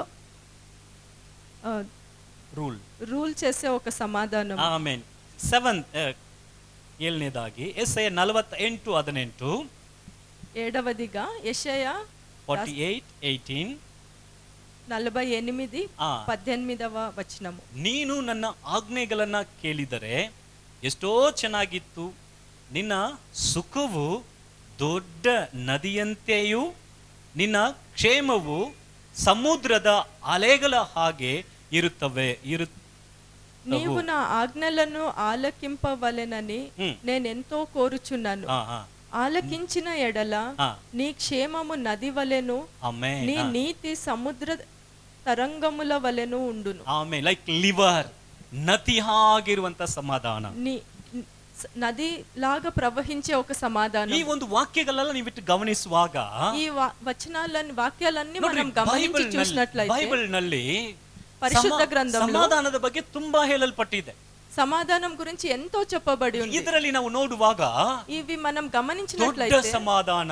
ರೂಲ್ చేసే ఒక సమాధానం. ಆಮೇನ್. 7ನೇದಾಗಿ ಯೆಶಾಯ 48:18. 7వదిగా యెషయా 48:18 48:18వ వచనము. ನೀನು ನನ್ನ ಆಜ್ಞೆಗಳನ್ನ ಕೇಳಿದರೆ ಎಷ್ಟೋ ಚೆನ್ನಾಗಿತ್ತು, ನಿನ್ನ ಸುಖವು ದೊಡ್ಡ ನದಿಯಂತೆಯೂ ನಿನ್ನ ಕ್ಷೇಮವು ಸಮುದ್ರದ ಅಲೆಗಳ ಹಾಗೆ ಇರುತ್ತವೆ. నీవు నా ఆజ్ఞలను ఆలకింపవలెనని నేనెంతో కోరుచున్నాను. ఆలకించిన ఎడల నీ క్షేమము నది వలెను, నీ నీతి సముద్ర తరంగముల వలెను ఉండును. ಆಮೇಲೆ ಲೈಕ್ ಲಿವರ್, ನದಿ ಆಗಿರುವಂತ ಸಮಾಧಾನ. నది లాగా ప్రవహించే ఒక ಈ సమాధానం. ಒಂದು ವಾಕ್ಯಗಳೆಲ್ಲ ನೀವಿಟ್ಟು ಗಮನಿಸುವಾಗ ఈ వాక్యాలన్నీ ನೋಡ್ರಿ, మనం గమనించి చూసినట్లయితే ಬೈಬಲ್ ನಲ್ಲಿ పరిశుద్ధ గ్రంథంలో ಸಮಾಧಾನದ ಬಗ್ಗೆ ತುಂಬಾ ಹೇಳಲ್ಪಟ್ಟಿದೆ. సమాధానం గురించి ఎంతో చెప్పబడి ఉంది. ಇದರಲ್ಲಿ ನಾವು ನೋಡುವಾಗ ఇవి మనం ದೊಡ್ಡ గమనించినట్లయితే ಸಮಾಧಾನ,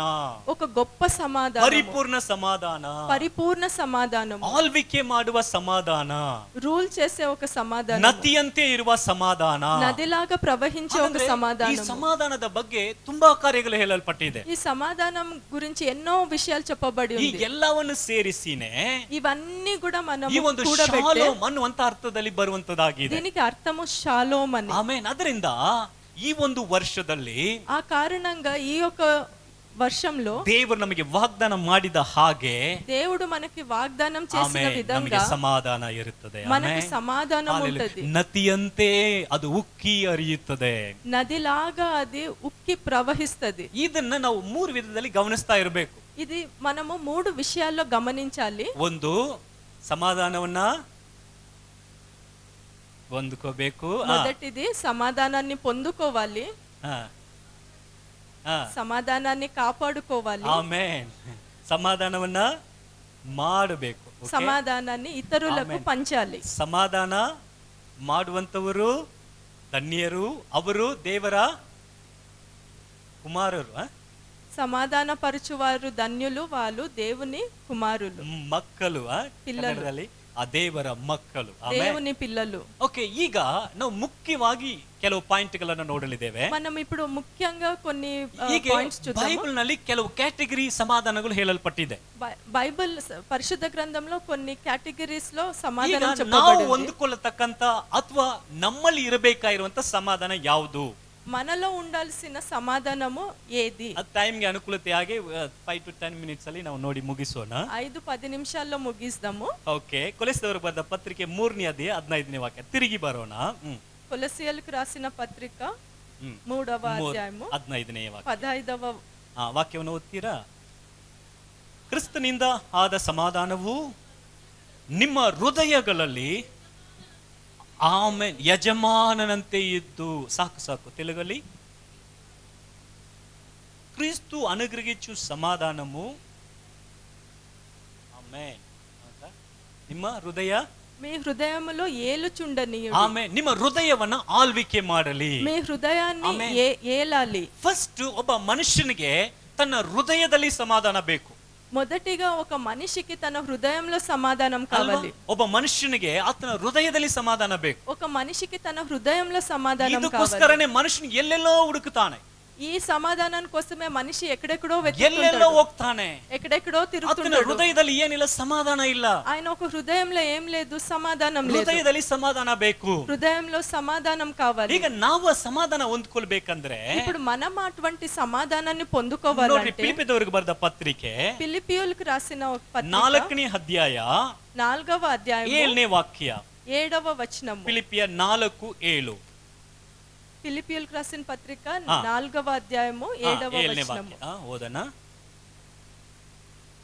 ఒక గొప్ప సమాధానం, ಪರಿಪೂರ್ಣ ಸಮಾಧಾನ, పరిపూర్ణ సమాధానం, ಆಳ್ವಿಕೆ ಮಾಡುವ ಸಮಾಧಾನ, రూల్ చేసే ఒక సమాధానం, ನದಿಯಂತೆ ಇರುವ ಸಮಾಧಾನ, నదిలాగా ప్రవహించే ఒక ಅಂದ್ರೆ ಈ సమాధానం. ಸಮಾಧಾನದ ಬಗ್ಗೆ ತುಂಬಾ ಕಾರ್ಯಗಳು ಹೇಳಲ್ಪಟ್ಟಿದೆ. ఈ సమాధానం గురించి ఎన్నో విషయాలు చెప్పబడి ಈ ఉంది. ಎಲ್ಲವನ್ನು ಸೇರಿಸಿನೇ ఇవన్నీ కూడా మనం ಈ ಒಂದು ಕೂಡబెట్టే ಶಾಲೋಮ್ ಅನ್ನುವಂತ ಅರ್ಥದಲ್ಲಿ ಬರುವಂತದಾಗಿದೆ. దీనికి అర్థము షాలోమ్ అని. ಆಮೇನ್. ಅದರಿಂದ ಈ ಒಂದು ವರ್ಷದಲ್ಲಿ ఆ కారణంగా ఈ యొక్క వర్షంలో ದೇವರು ನಮಗೆ ವಾಗ್ದಾನ ಮಾಡಿದ ಹಾಗೆ దేవుడు మనకి వాగ్దానం చేసిన ಆಮೇನ್, ನಮಗೆ విధంగా ಸಮಾಧಾನ ಇರುತ್ತದೆ. మనకి ಆಮೇನ್. సమాధానం ಹಾಲೆಲೂಯಾ. ఉంటది. ನದಿಯಂತೆ ಅದು ಉಕ್ಕಿ ಹರಿಯುತ್ತದೆ. నదిలాగా అది ఉక్కి ప్రవహిస్తది. ಇದನ್ನ ನಾವು 3 ವಿಧದಲ್ಲಿ ಗಮನಿಸ್ತಾ ಇರಬೇಕು. ఇది మనము 3 విషయాల్లో గమనించాలి. ಒಂದು, ಸಮಾಧಾನವನ್ನ ಹೊಂದ್ಕೋಬೇಕು. మొదటిది సమాధానాన్ని పొందుకోవాలి, సమాధానాన్ని కాపాడుకోవాలి, ಆಮೇನ್. ಸಮಾಧಾನವನ್ನ ಮಾಡಬೇಕು. ಓಕೆ? సమాధానాన్ని ఇతరులకు ఆమేన్. పంచాలి. ಸಮಾಧಾನ ಮಾಡುವಂತವರು ಧನ್ಯರು, ಅವರು ದೇವರ ಕುಮಾರರು. సమాధాన పరచువారు ధన్యులు, వాళ్ళు దేవుని కుమారులు, ಮಕ್ಕಳು. ಪಿಲ್ಲಲು. ಕನ್ನಡದಲ್ಲಿ ಆ ದೇವರ ಮಕ್ಕಳು. ಆಮೇನ್. దేవుని పిల్లలు. ಓಕೆ, ಈಗ ನಾವು ಮುಖ್ಯವಾಗಿ ಕೆಲವು ಪಾಯಿಂಟ್ ಗಳನ್ನ ನೋಡಲಿದ್ದೇವೆ. మనం ఇప్పుడు ముఖ్యంగా కొన్ని ಹೀಗೆ పాయింట్స్ చూద్దాము. ಬೈಬಲ್ ನಲ್ಲಿ ಕೆಲವು ಕ್ಯಾಟಗರಿ ಸಮಾಧಾನಗಳು ಹೇಳಲ್ಪಟ್ಟಿದೆ. బైబిల్ పరిశుద్ధ గ్రంథంలో కొన్ని కేటగిరీస్ లో ಈಗ సమాధానం ನಾವು చెప్పబడింది. ಹೊಂದಿಕೊಳ್ಳತಕ್ಕಂತ ಅಥವಾ ನಮ್ಮಲ್ಲಿ ಇರಬೇಕಾಗಿರುವಂತ ಸಮಾಧಾನ ಯಾವುದು? మనలో ఉండాల్సిన సమాధానము ఏది? ಅದು ಟೈಮ್ಗೆ ಅನುಕೂಲತೆಯಾಗಿ 5 to 10 ಮಿನಿಟ್ಸ್ ಅಲ್ಲಿ ನಾವು ನೋಡಿ ಮುಗಿಸೋಣ. 5-10 నిమిషాల్లో ముగిస్తాము. ಓಕೆ, ಕೊಲೆಸದವರು ಬರೆದ ಪತ್ರಿಕೆ 3ನೇ ಅಧ್ಯಾಯ 15ನೇ ವಾಕ್ಯ. ತಿರುಗಿ ಬರೋಣ. కొలస్సీయులకు రాసిన పత్రిక ಹ್ಮ್. 3వ అధ్యాయము 15ನೇ ವಾಕ್ಯ. 15వ ವಾಕ್ಯವನ್ನು ಓದ್ತೀರಾ? ಕ್ರಿಸ್ತನಿಂದ ಆದ ಸಮಾಧಾನವು ನಿಮ್ಮ ಹೃದಯಗಳಲ್ಲಿ ಆಮೇನ್ ಯಜಮಾನನಂತೆ ಇದ್ದು. ಸಾಕು తెలుగಲ್ಲಿ. క్రీస్తు అనుగ్రహించు సమాధానము ఆమేన్ ನಿಮ್ಮ ಹೃದಯ మీ హృదయములో ఏలుచుండనీయుడు. ಆಮೇನ್. ನಿಮ್ಮ ಹೃದಯವನ್ನ ಆಳ್ವಿಕೆ ಮಾಡಲಿ. మీ హృదయాన్ని ఆమేన్. ఏలాలి. ಫಸ್ಟ್ ಒಬ್ಬ ಮನುಷ್ಯನಿಗೆ ತನ್ನ ಹೃದಯದಲ್ಲಿ ಸಮಾಧಾನ ಬೇಕು. మొదటిగా ఒక మనిషికి తన హృదయంలో సమాధానం ಅಲ್ವಾ? కావాలి. ಒಬ್ಬ ಮನುಷ್ಯನಿಗೆ ಆತನ ಹೃದಯದಲ್ಲಿ ಸಮಾಧಾನ ಬೇಕು. ఒక మనిషికి తన హృదయంలో సమాధానం కావాలి. ಇದಕ್ಕೋಸ್ಕರನೇ ಮನುಷ್ಯನು ಎಲ್ಲೆಲ್ಲೋ ಹುಡುಕುತ್ತಾನೆ, ఈ సమాధానం కోసమే మనిషి ఎక్కడెక్కడో ಎಲ್ಲೆಲ್ಲೋ వెతుకుతుంటాడు, ಹೋಗ್ತಾನೆ. ఎక్కడెక్కడో ಆತನ తిరుగుతుంటాడు. ಹೃದಯದಲ್ಲಿ ಏನಿಲ್ಲ, ಸಮಾಧಾನ ಇಲ್ಲ. ఆయన ఒక హృదయంలో ఏం లేదు, సమాధానం లేదు. ಹೃದಯದಲ್ಲಿ ಸಮಾಧಾನ ಬೇಕು. హృదయంలో సమాధానం కావాలి. ಈಗ ನಾವು ಆ ಸಮಾಧಾನ ಹೊಂದ್ಕೊಳ್ಬೇಕಂದ್ರೆ ఇప్పుడు మనం అటువంటి సమాధానాన్ని ನೋಡ್ರಿ, పొందుకోవాలంటే ಫಿಲಿಪಿದವರಿಗೆ ಬರೆದ ಪತ್ರಿಕೆ ఫిలిప్పీయులకు రాసిన ఒక పత్రిక 4ನೇ ಅಧ್ಯಾಯ 4వ అధ్యాయం 7ನೇ ವಾಕ್ಯ. 7వ వచనము. ಫಿಲಿಪಿಯ 4:7. ఫిలిప్పీయులకు రాసిన పత్రిక 4వ అధ్యాయము 7వ 7ನೇ వచనము. ವಾಕ್ಯ. ಓದೋಣ.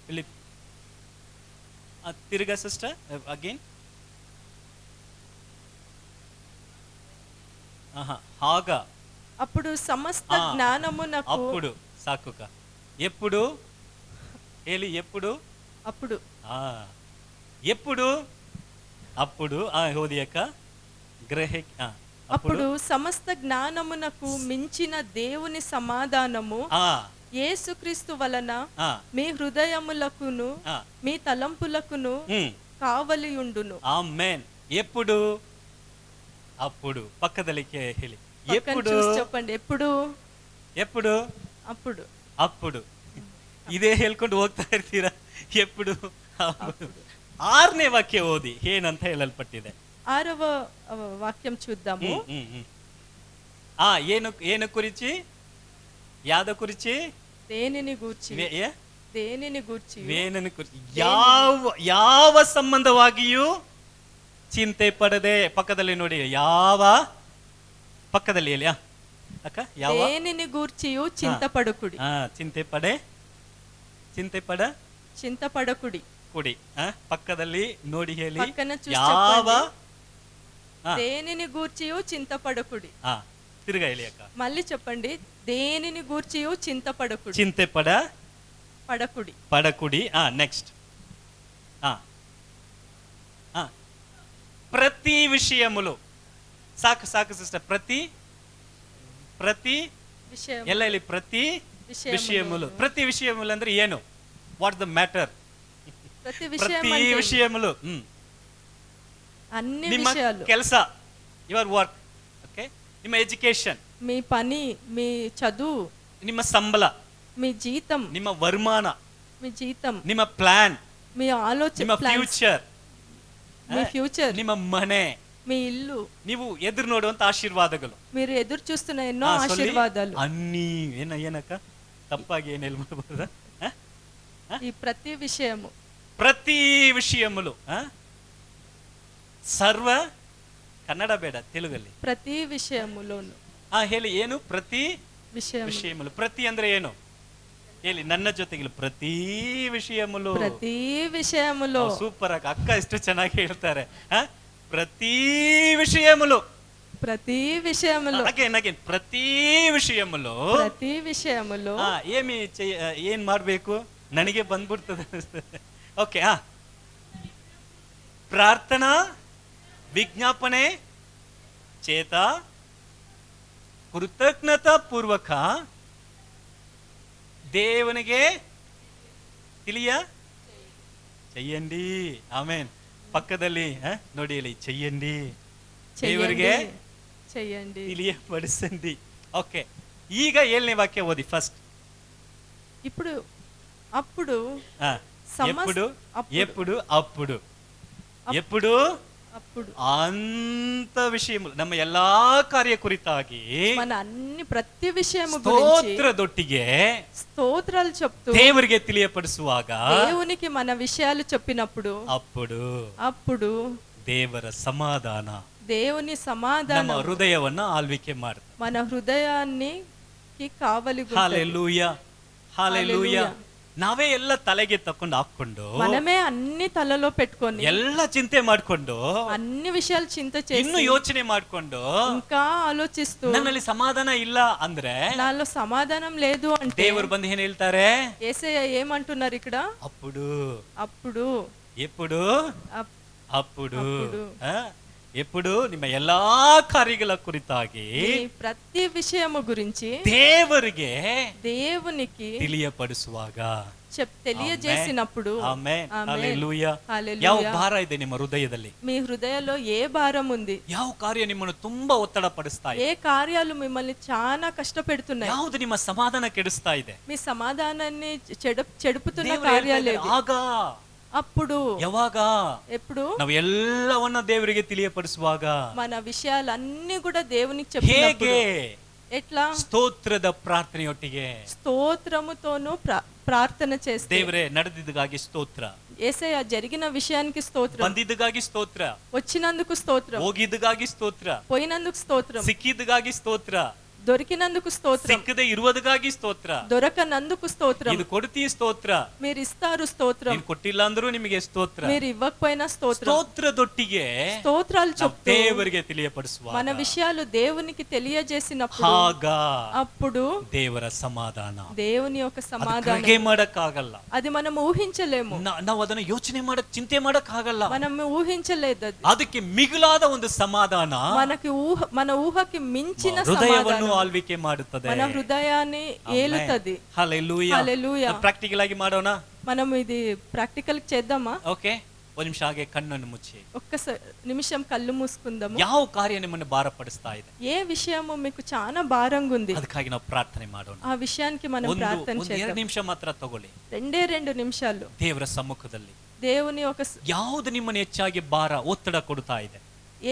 ಫಿಲಿಪ್ ತಿರ್ಗಾ ಸಿಸ್ಟರ್ ಅಗೇನ್. ಆಗ అప్పుడు సమస్త జ్ఞానమునకు అప్పుడు సాకుక ఎప్పుడు ఏలి ఎప్పుడు అప్పుడు ఎప్పుడు అప్పుడు హోదియక గ్రహి అప్పుడు సమస్త జ్ఞానమునకు మించిన దేవుని సమాధానము యేసుక్రీస్తు వలన మీ హృదయములకును మీ తలంపులకును కావలియుండును. ఆమేన్. ఎప్పుడు? అప్పుడు. పక్కದಲ್ಲಿ ಹೇಳಿ. ఎప్పుడు చెప్పండి. ఎప్పుడు? ఎప్పుడు? అప్పుడు. అప్పుడు. ಇದೇ ಹೇಳ್ಕೊಂಡು ಹೋಗ್ತಾ ಇರ್ತೀರಾ? ಎప్పుడు? 6ನೇ ವಾಕ್ಯ ಓದಿ ಏನಂತ ಹೇಳಲ್ಪಟ್ಟಿದೆ. 6వ వాక్యం చూద్దాము. ಏನು ಕುರಿచి? ಯಾದ ಕುರಿచి? దేనిని గూర్చి? దేనిని గూర్చి? ವೇನನ ಕುರಿచి. ಯಾವ ಸಂಬಂಧವಾಗಿಯೂ ಚಿಂತೆ ಪಡದೆ. ಪಕ್ಕದಲ್ಲಿ ನೋಡಿ, ಯಾವ ಪಕ್ಕದಲ್ಲಿ ಹೇಳಿ ಅಕ್ಕ. ಯಾವ? దేనిని గూర్చియు చింతపడకుడి. చింతపడకుడి. ಕುಡಿ. ಪಕ್ಕದಲ್ಲಿ ನೋಡಿ ಹೇಳಿ. పక్కన చూసి ಯಾವ? దేనిని గూర్చియు చింతపడకుడి. తిరుగా ఎలియక. మళ్ళీ చెప్పండి. దేనిని గూర్చియు చింతపడకుడి. చింతే పడకుడి. పడకుడి. నెక్స్ట్. ప్రతి విషయములో. సాకు సాకు సిస్టర్. ప్రతి విషయం ಎಲ್ಲ ಇಲ್ಲಿ ಪ್ರತಿ ವಿಷಯములు. ప్రతి విషయములు ಅಂದ್ರೆ ಏನು? What the matter? ప్రతి ప్రతి విషయం విషయములు. అన్ని ನಿಮ್ಮ విషయాలు. ಕೆಲಸ, ಯುವರ್ ವರ್ಕ್, ಓಕೆ, ನಿಮ್ಮ ಎಜುಕೇಶನ್, మీ పని, మీ చదువు, ನಿಮ್ಮ ಸಂಬಳ, మీ జీతం, ನಿಮ್ಮ ವರಮಾನ, మీ జీతం, ನಿಮ್ಮ ಪ್ಲಾನ್, మీ ఆలోచన, ನಿಮ್ಮ ಫ್ಯೂಚರ್, మీ ఫ్యూచర్, ನಿಮ್ಮ ಮನೆ, మీ ఇల్లు, ನೀವು ಎದುರು ನೋಡುವಂತ ಆಶೀರ್ವಾದಗಳು. మీరు ఎదురు చూస్తున్న ఎన్నో ಸೊಲ್ಲಿ ఆశీర్వాదాలు. ಅನ್ನಿ ಏನಕ್ಕ ತಪ್ಪಾಗಿ ಏನು ಹೇಳ್ಬಾರ್ದ? ఈ ప్రతి విషయము. ಪ್ರತಿ ವಿಷಯములు. ಸರ್ವ ಕನ್ನಡ ಬೇಡ, ತೆಲುಗಲ್ಲಿ. ప్రతి విషయములోను. ಹೇಳಿ ಏನು? ಪ್ರತಿ విషయం. ವಿಷಯములు. ಪ್ರತಿ ಅಂದ್ರೆ ಏನು ಹೇಳಿ ನನ್ನ ಜೊತೆಗೆ. ಪ್ರತಿ ವಿಷಯములు. ప్రతి విషయములో. ಸೂಪರ್ ಆಗಿ ಅಕ್ಕ ಎಷ್ಟು ಚೆನ್ನಾಗಿ ಹೇಳ್ತಾರೆ. ಪ್ರತಿ ವಿಷಯములు. ప్రతి విషయములో. ಅಗೇನ್ ಪ್ರತಿ ವಿಷಯములు. ప్రతి విషయములో. ಏನ್ ಮಾಡ್ಬೇಕು? ನನಗೆ ಬಂದ್ಬಿಡ್ತದೆ. ಓಕೆ. ಪ್ರಾರ್ಥನಾ ವಿಜ್ಞಾಪನೆ చేత ಕೃತಜ್ಞತಾ ಪೂರ್ವಕ దేవునికి చెయ్యండి. ಆಮೆನ್. ಪಕ್ಕದಲ್ಲಿ ನೋಡಿ ಹೇಳಿ, చెయ్యండి. ದೇವರಿಗೆ చెయ్యండి. ತಿಳಿಯಪಡಿಸಂడి. ಓಕೆ. ಈಗ 7ನೇ ವಾಕ್ಯ ಓದಿ ಫಸ್ಟ್. ఇప్పుడు అప్పుడు ఎప్పుడు ఎప్పుడు అప్పుడు ఎప్పుడు అప్పుడు అంత విషయములు ನಮ್ಮ ಎಲ್ಲಾ ಕಾರ್ಯ ಕುರಿತಾಗಿ మన అన్ని ప్రతి విషయము గురించి ಸ್ತೋತ್ರದೊಟ್ಟಿಗೆ స్తోత్రాలు చెప్తూ ದೇವರಿಗೆ ತಿಳಿಯಪಡಿಸುವಾಗ దేవునికి మన విషయాలు చెప్పినప్పుడు అప్పుడు ದೇವರ ಸಮಾಧಾನ, దేవుని ನಮ್ಮ సమాధానం ಹೃದಯವನ್ನ ಆಳ್ವಿಕೆ ಮಾಡುತ್ತೆ. మన హృదయాన్ని కావలి. హల్లెలూయా, హల్లెలూయా. ನಾವೇ ಎಲ್ಲ ತಲೆಗೆ ತಕೊಂಡು ಹಾಕೊಂಡು మనమే అన్ని తలలో పెట్టుకొని ಎಲ್ಲ ಚಿಂತೆ ಮಾಡ್ಕೊಂಡು అన్ని విషయాలు చింత చేసి ಇನ್ನು ಯೋಚನೆ ಮಾಡ್ಕೊಂಡು ఇంకా ఆలోచిస్తూ ನನ್ನಲ್ಲಿ ಸಮಾಧಾನ ಇಲ್ಲ ಅಂದ್ರೆ నాలో సమాధానం లేదు అంటే ದೇವರು ಬಂದು ಏನ್ ಹೇಳ್ತಾರೆ? యేసయ్య ఏమంటున్నారు ఇక్కడ? అప్పుడు అప్పుడు ఎప్పుడు అప్- అప్పుడు అప్పుడు. ఎప్పుడు ನಿಮ್ಮ ಎಲ್ಲಾ ಕಾರ್ಯಗಳ ಕುರಿತಾಗಿ ఈ ప్రతి విషయము గురించి ದೇವರಿಗೆ దేవునికి ತಿಳಿಯಪಡಿಸುವಾಗ తెలియజేసినప్పుడు ಆಮೆನ್. ಆಮೆನ್. ಹಲ್ಲೆಲೂಯಾ. హల్లెలూయా. ಯಾವ ಭಾರ ಇದೆ ನಿಮ್ಮ ಹೃದಯದಲ್ಲಿ? మీ హృదయంలో ఏ భారం ఉంది? ಯಾವ ಕಾರ್ಯ ನಿಮ್ಮನ್ನು ತುಂಬಾ ಒತ್ತಡ ಪಡಿಸ್ತಾ ಇದೆ? ఏ కార్యాలు మిమ్మల్ని చాలా కష్టపెడుతున్నాయి? ಯಾವುದು ನಿಮ್ಮ ಸಮಾಧಾನ ಕೆಡಿಸ್ತಾ ಇದೆ? మీ సమాధానాన్ని చెడుపుతున్న ದೇವರು కార్యాలు ಹೇಳ್ತಾ ಇದ್ದಾರೆ, ಆಗ అప్పుడు ಯಾವಾಗ ఎప్పుడు ನಾವು ಎಲ್ಲವನ್ನ ದೇವರಿಗೆ ತಿಳಿಯಪಡಿಸುವಾಗ మన విషయాలన్నీ కూడా దేవునికి చెప్పినప్పుడు ಹೇಗೆ? ఎట్లా? ಸ್ತೋತ್ರದ ಪ್ರಾರ್ಥನೆಯೊಟ್ಟಿಗೆ స్తోత్రముతోను ప్రార్థన చేస్తే. ದೇವರೇ, ನಡೆದಿದ್ದಗಾಗಿ ಸ್ತೋತ್ರ, యేసయ్య జరిగిన విషయానికి స్తోత్రం, ಬಂದಿದ್ದಗಾಗಿ ಸ್ತೋತ್ರ, వచ్చినందుకు స్తోత్రం, ಹೋಗಿದ್ದಗಾಗಿ ಸ್ತೋತ್ರ, పోయినందుకు స్తోత్రం, ಸಿಕ್ಕಿದ್ದಗಾಗಿ ಸ್ತೋತ್ರ, దొరికినందుకు స్తోత్రం, ಸಿಕ್ಕದೆ ಇರುವುದಗಾಗಿ ಸ್ತೋತ್ರ, దొరకనందుకు స్తోత్రం. ಇದು ಕೊಡ್ತೀವಿ ಸ್ತೋತ್ರ, మీరు ఇస్తారు స్తోత్రం, ನೀನು ಕೊಟ್ಟಿಲ್ಲ ಅಂದ್ರೂ ನಿಮಗೆ ಸ್ತೋತ್ರ. మీరు ఇవ్వకపోయినా స్తోత్రం. ಸ್ತೋತ್ರದೊಟ್ಟಿಗೆ స్తోత్రాలు చెప్తూ ದೇವರಿಗೆ ತಿಳಿಯಪಡಿಸುವ మన విషయాలు దేవునికి తెలియజేసినప్పుడు ಆಗ అప్పుడు ದೇವರ ಸಮಾಧಾನ. దేవుని యొక్క సమాధానం ಗ್ರಹಣೆ ಮಾಡಕ್ಕಾಗಲ್ಲ. అది మనం ఊహించలేము. ನಾವು ಅದನ್ನ ಯೋಚನೆ ಮಾಡಕ್, ಚಿಂತೆ ಮಾಡಕ್ ಆಗಲ್ಲ. మనం ఊహించలేదు అది. ಅದಕ್ಕೆ ಮಿಗಿಲಾದ ಒಂದು ಸಮಾಧಾನ మన ఊహకి మించిన ಹೃದಯವನ್ನು సమాధానం ಆಳ್ವಿಕೆ ಮಾಡುತ್ತದೆ. మన హృదయాన్ని ఏలుతది. ಹಲ್ಲೆಲೂಯಾ. హల్లెలూయా. ಪ್ರಾಕ್ಟಿಕಲ್ ಆಗಿ ಮಾಡೋಣ. మనం ఇది ప్రాక్టికల్ చేద్దామా? ಓಕೆ. ಒಂದು ನಿಮಿಷ ಹಾಗೆ ಕಣ್ಣನ್ನು ಮುಚ್ಚಿ. ఒక్క నిమిషం కళ్ళు మూసుకుందాము. ಯಾವ ಕಾರ್ಯ ನಿಮ್ಮನ್ನು ಭಾರಪಡಿಸ್ತಾ ಇದೆ? ఏ విషయము మీకు చాలా భారంగా ఉంది? ಅದಕ್ಕಾಗಿ ನಾವು ಪ್ರಾರ್ಥನೆ ಮಾಡೋಣ. ఆ విషయానికి మనం ప్రార్థన ಒಂದು చేద్దాం. 2 ನಿಮಿಷ ಮಾತ್ರ ತಗೊಳ್ಳಿ. 2 నిమిషాలు ದೇವರ ಸಮ್ಮುಖದಲ್ಲಿ దేవుని ఒక ಯಾವುದು ನಿಮ್ಮನ್ನು ಹೆಚ್ಚಾಗಿ ಭಾರ, ಒತ್ತಡ ಕೊಡ್ತಾ ಇದೆ?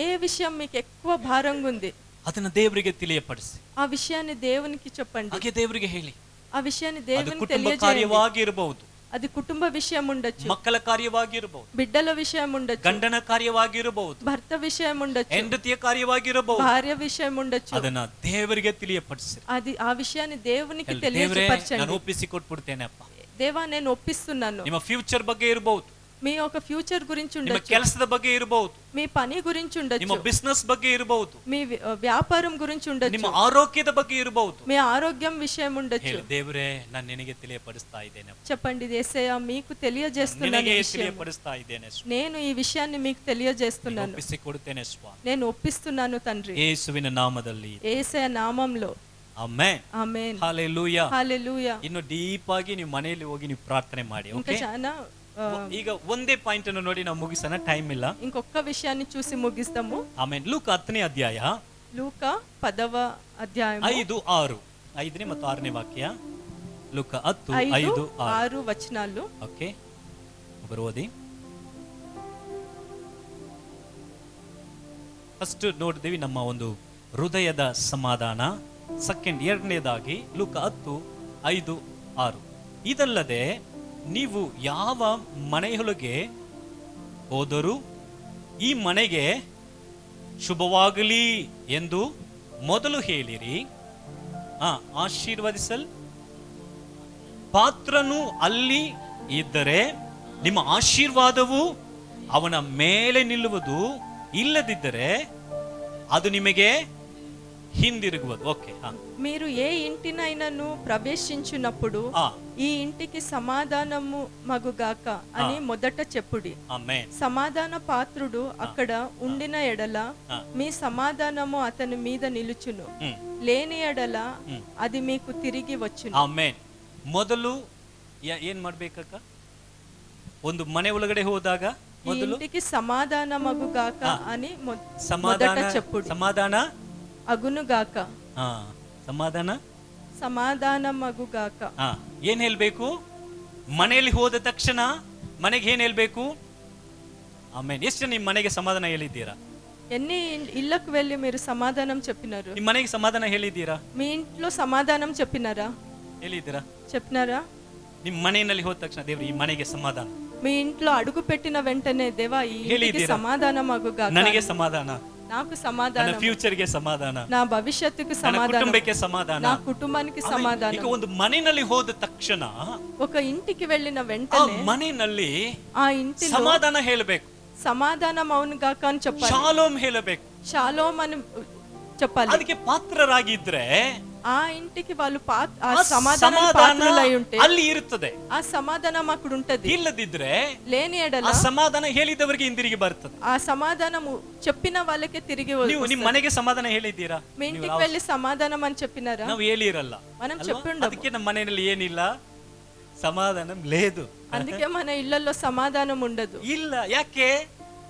ఏ విషయం మీకు ఎక్కువ భారంగా ఉంది? ಅದನ್ನ ದೇವರಿಗೆ ತಿಳಿಯಪಡಿಸಿ. ఆ విషయాన్ని దేవునికి చెప్పండి. ಹಾಗೆ ದೇವರಿಗೆ ಹೇಳಿ. ఆ విషయాన్ని ಅದು దేవునికి ಕುಟುಂಬ తెలియజేయండి. ಕಾರ್ಯವಾಗಿ ಇರಬಹುದು, అది కుటుంబ విషయం ఉండొచ్చు, ಮಕ್ಕಳ ಕಾರ್ಯವಾಗಿ ಇರಬಹುದು, బిడ్డల విషయం ఉండొచ్చు, ಗಂಡನ ಕಾರ್ಯವಾಗಿ ಇರಬಹುದು, భర్త విషయం ఉండొచ్చు, ಹೆಂಡತಿಯ ಕಾರ್ಯವಾಗಿ ಇರಬಹುದು. భార్య విషయం ఉండొచ్చు. ಅದನ್ನ ದೇವರಿಗೆ ತಿಳಿಯಪಡಿಸಿ. అది ఆ విషయాన్ని దేవునికి ದೇವರೇ, ನಾನು తెలియజేపరచండి. ಒಪ್ಪಿಸಿ ಕೊಟ್ಬಿಡ್ತೇನೆ ಅಪ್ಪ. దేవా, నేను ఒప్పిస్తున్నాను. ನಿಮ್ಮ ಫ್ಯೂಚರ್ ಬಗ್ಗೆ ಇರಬಹುದು, మీ యొక్క ఫ్యూచర్ గురించి ನಿಮ್ಮ ఉండొచ్చు, ಕೆಲಸದ ಬಗ್ಗೆ ಇರಬಹುದು, మీ పని గురించి ನಿಮ್ಮ ఉండొచ్చు, ಬಿಸ್ನೆಸ್ ಬಗ್ಗೆ ಇರಬಹುದು, మీ వ్యాపారం గురించి ನಿಮ್ಮ ఉండొచ్చు, ಆರೋಗ್ಯದ ಬಗ್ಗೆ ಇರಬಹುದು. మీ ఆరోగ్యం విషయం ఉండొచ్చు. ಹೇಳಿ, ದೇವರೇ ನಾನು ನಿನಗೆ ತಿಳಿಯಪಡಿಸ್ತಾ ಇದ್ದೇನೆ, చెప్పండి, యేసయ్య మీకు తెలియజేస్తున్నాను ನಿನಗೆ ఈ విషయం. ತಿಳಿಯಪಡಿಸ್ತಾ ಇದ್ದೇನೆ ಸ್ವಾಮಿ. నేను ఈ విషయాన్ని మీకు తెలియజేస్తున్నాను, ಒಪ್ಪಿಸಿಕೊಡುತ್ತೇನೆ ಸ್ವಾಮಿ, నేను ఒప్పిస్తున్నాను తండ్రి, ಯೇಸುವಿನ ನಾಮದಲ್ಲಿ. యేసయ్య నామంలో. ಆಮೆನ್. ఆమేన్. ಹಲ್ಲೆಲೂಯಾ. హల్లెలూయా. ಇನ್ನು ಡೀಪ್ ಆಗಿ ನೀವು ಮನೆಯಲ್ಲಿ ಹೋಗಿ ನೀವು ಪ್ರಾರ್ಥನೆ ಮಾಡಿ. ఇంకా ಓಕೆ, చాలా ಈಗ ಒಂದೇ ಪಾಯಿಂಟ್ ಅನ್ನು ನೋಡಿ ನಾವು ಮುಗಿಸೋಣ, ಟೈಮ್ ಇಲ್ಲ. ఇంకొక విషయాన్ని చూసి ముగిస్తాము. ಆಮೇಲೆ ಲೂಕ 10ನೇ ಅಧ್ಯಾಯ లూక 10వ అధ్యాయం 5, 6, 5ನೇ ಮತ್ತು 6ನೇ ವಾಕ್ಯ. ಲೂಕ 10, 5, 6 వచనాలు. ಓಕೆ, ಒಬ್ಬರು ಓದಿ. ಫಸ್ಟ್ ನೋಡಿದೀವಿ ನಮ್ಮ ಒಂದು ಹೃದಯದ ಸಮಾಧಾನ. ಸೆಕೆಂಡ್, ಎರಡನೇದಾಗಿ ಲೂಕ 10, 5, 6. ಇದಲ್ಲದೆ ನೀವು ಯಾವ ಮನೆಯೊಳಗೆ ಹೋದರೂ ಈ ಮನೆಗೆ ಶುಭವಾಗಲಿ ಎಂದು ಮೊದಲು ಹೇಳಿರಿ. ಆಶೀರ್ವದಿಸಲ್ ಪಾತ್ರನು ಅಲ್ಲಿ ಇದ್ದರೆ ನಿಮ್ಮ ಆಶೀರ್ವಾದವು ಅವನ ಮೇಲೆ ನಿಲ್ಲುವುದು, ಇಲ್ಲದಿದ್ದರೆ ಅದು ನಿಮಗೆ ಹಿಂದಿರುಗುವುದು. ಓಕೆ, మీరు ఏ ఇంటినైనాను ప్రవేశించునప్పుడు ఈ ఇంటికి సమాధానము మగుగాక అని మొదట చెప్పుడి. ಆಮೆನ್. సమాధాన పాత్రుడు అక్కడ ఉండిన ఎడల మీ సమాధానము అతని మీద నిలుచును, లేని ఎడల అది మీకు తిరిగి వచ్చును. ಆಮೆನ್. ಮೊದಲು ಏನ್ ಮಾಡ್ಬೇಕಕ್ಕ? ಒಂದು ಮನೆ ಒಳಗಡೆ ಹೋದಾಗ ఈ ಮೊದಲು ఇంటికి సమాధాన మగుగాక అని మొదట ಸಮಾಧಾನ, చెప్పుడి. ಸಮಾಧಾನ, అగునుగాక, ಸಮಾಧಾನ, సమాధాన మగుగాక. ಏನ್ ಹೇಳ್ಬೇಕು? ಮನೆಯಲ್ಲಿ ಹೋದ ತಕ್ಷಣ ಮನೆಗೆ ಏನ್ ಹೇಳ್ಬೇಕು? ಆಮೇಲೆ ಎಷ್ಟು ನಿಮ್ಮ ಮನೆಗೆ ಸಮಾಧಾನ ಹೇಳಿದ್ದೀರಾ? ఎన్ని ఇళ్ళకు వెళ్ళి మీరు సమాధానం చెప్పినారు? ನಿಮ್ಮ ಮನೆಗೆ ಸಮಾಧಾನ ಹೇಳಿದ್ದೀರಾ? మీ ఇంట్లో సమాధానం చెప్పినారా? ಹೇಳಿದ್ದೀರಾ? చెప్పినారా? ನಿಮ್ಮ ಮನೆಯಲ್ಲಿ ಹೋದ ತಕ್ಷಣ ದೇವ್ರು ಈ ಮನೆಗೆ ಸಮಾಧಾನ, మీ ఇంట్లో అడుగు పెట్టిన వెంటనే దేవా ఈ ఇంటికి ಹೇಳಿದ್ದೀರಾ? సమాధానం మగుగాక, ನನಗೆ ಸಮಾಧಾನ, నాకు ನನ್ನ సమాధానం, ಫ್ಯೂಚರ್ಗೆ ಸಮಾಧಾನ, నా భవిష్యత్తుకు ನನ್ನ సమాధానం, ಕುಟುಂಬಕ್ಕೆ ಸಮಾಧಾನ, నా కుటుంబానికి ಈಗ సమాధానం. ಒಂದು ಮನೆಯಲ್ಲಿ ಹೋದ ತಕ್ಷಣ ఒక ఇంటికి వెళ్ళిన ಆ వెంటనే ಮನೆಯಲ್ಲಿ ఆ ఇంటిలో ಸಮಾಧಾನ ಹೇಳಬೇಕು, సమాధానం అవునుగాక అని చెప్పాలి, ಶಾಲೋಮ್ ಹೇಳಬೇಕು. షాలోమ్ అని చెప్పాలి. ಅದಕ್ಕೆ ಪಾತ್ರರಾಗಿದ್ರೆ ఆ ఇంటికి వాళ్ళు ఆ ಆ సమాధానం ಸಮಾಧಾನ పాత్రలై ఉంటే ಅಲ್ಲಿ ಇರುತ್ತದೆ, ఆ సమాధానం అక్కడ ఉంటది. ಇಲ್ಲದಿದ್ರೆ లేని ఎడల ಆ ಸಮಾಧಾನ ಹೇಳಿದವರಿಗೆ ಹಿಂದಿರುಗಿ ಬರ್ತದೆ. ఆ సమాధానము చెప్పిన వాళ్ళకే తిరిగి ನೀವು ನಿಮ್ಮ ಮನೆಗೆ ಸಮಾಧಾನ ಹೇಳಿದ್ದೀರಾ? మీ ఇంటికి వెళ్ళి సమాధానం అని చెప్పినారా? ನಾವು ಹೇಳಿರಲ್ಲ, మనం ಅಲ್ವಾ? చెప్పిండము. ಅದಕ್ಕೆ ನಮ್ಮ ಮನೆಯಲ್ಲಿ ಏನಿಲ್ಲ, ಸಮಾಧಾನ లేదు. అందుకే మన ఇళ్లలో సమాధానం ఉండదు. ಇಲ್ಲ, ಯಾಕೆ?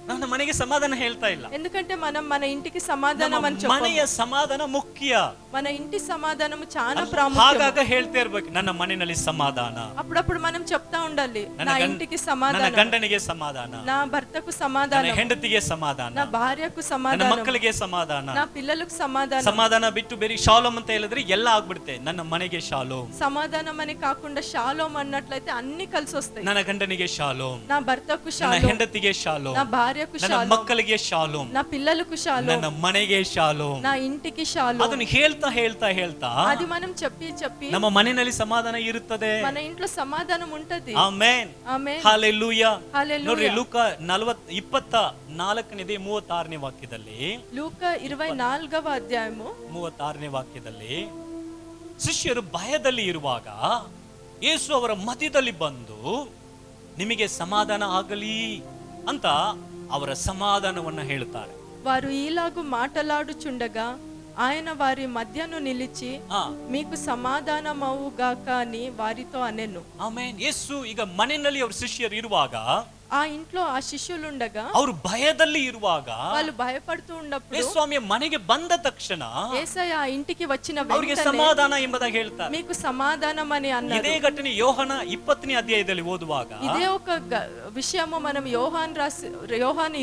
ನನ್ನ ಮನೆಗೆ ಸಮಾಧಾನ ಹೇಳ್ತಾ ಇಲ್ಲ. ఎందుకంటే మనం మన ఇంటికి సమాధానం అని చెప్పాము. ಮನೆಯ ಸಮಾಧಾನ ಮುಖ್ಯ. మన ఇంటి సమాధానం చాలా ప్రాముఖ్యం. ಹಾಗಾಗ ಹೇಳ್ತಾ ಇರ್ಬೇಕು, ನನ್ನ ಮನೆಯಲ್ಲಿ ಸಮಾಧಾನ, అప్పుడప్పుడు మనం చెప్తా ఉండాలి, నా ನನ್ನ ఇంటికి ನನ್ನ సమాధానం, ಗಂಡನಿಗೆ ಸಮಾಧಾನ, నా భర్తకు ನನ್ನ సమాధానం, ಹೆಂಡತಿಗೆ ಸಮಾಧಾನ, నా భార్యకు ನನ್ನ సమాధానం, ಮಕ್ಕಳಿಗೆ ಸಮಾಧಾನ. నా పిల్లలకు సమాధానం. ಸಮಾಧಾನ ಬಿಟ್ಟು ಬೇರೆ ಶಾಲೋಮ್ ಅಂತ ಹೇಳಿದ್ರೆ ಎಲ್ಲ ಆಗ್ಬಿಡುತ್ತೆ. ನನ್ನ ಮನೆಗೆ ಶಾಲೋಮ್, సమాధానం అని కాకుండా షాలోమ్ అన్నట్లయితే అన్ని కలిసి వస్తాయి. ನನ್ನ ಗಂಡನಿಗೆ ಶಾಲೋಮ್, నా భర్తకు ನನ್ನ షాలోమ్, ಹೆಂಡತಿಗೆ ಶಾಲೋಮ್, నా భార్యకు ನನ್ನ షాలోమ్, ಮಕ್ಕಳಿಗೆ ಶಾಲೋಮ್, నా పిల్లలకు షాలోమ్, ನನ್ನ ಮನೆಗೆ ಶಾಲೋಮ್. నా ఇంటికి షాలోమ్. ಅದನ್ನು ಹೇಳ್ತಾ ಹೇಳ್ತಾ ಹೇಳ್ತಾ అది మనం చెప్పి చెప్పి ನಮ್ಮ ಮನೆಯಲ್ಲಿ ಸಮಾಧಾನ ಇರುತ್ತದೆ. మన ఇంట్లో సమాధానం ఉంటది. ಆಮೆನ್. ఆమేన్. ಹಲ್ಲೆಲೂಯಾ. హల్లెలూయా. ನೋಡ್ರಿ, ಲೂಕ 24ನೇ 36ನೇ ವಾಕ್ಯದಲ್ಲಿ, లూకా 24వ అధ్యాయము 36ನೇ ವಾಕ್ಯದಲ್ಲಿ, ಶಿಷ್ಯರು ಭಯದಲ್ಲಿ ಇರುವಾಗ ಯೇಸು ಅವರ ಮಧ್ಯದಲ್ಲಿ ಬಂದು ನಿಮಗೆ ಸಮಾಧಾನ ಆಗಲಿ ಅಂತ ಅವರ ಸಮಾಧಾನವನ್ನ ಹೇಳ್ತಾರೆ. వారు ఈలాగు మాటలాడుచుండగా ఆయన వారి మధ్యను నిలిచి మీకు సమాధానమవుగాక అని వారితో అనెను. ಆಮೆನ್. ಯೇಸು ಈಗ ಮನೆಯಲ್ಲಿ ಅವ್ರ ಶಿಷ್ಯರು ಇರುವಾಗ, ఆ ఇంట్లో ఆ శిష్యులుండగా, ಅವರು ಭಯದಲ್ಲಿ ಇರುವಾಗ, వాళ్ళు భయపడుతూ ఉన్నప్పుడు ಯೇಸುಸ್ವಾಮಿಯ ಮನೆಗೆ ಬಂದ ತಕ್ಷಣ యేసయ్య ఆ ఇంటికి వచ్చిన ಅವರಿಗೆ వెంటనే ಸಮಾಧಾನ ಎಂಬುದಾಗಿ ಹೇಳ್ತಾರೆ. మీకు సమాధానం అని అన్నారు. ಇದೇ ಘಟನೆ ಯೋಹನ 20ನೇ ಅಧ್ಯಾಯದಲ್ಲಿ ಓದುವಾಗ, ఇదే ఒక విషయము మనం యోహాను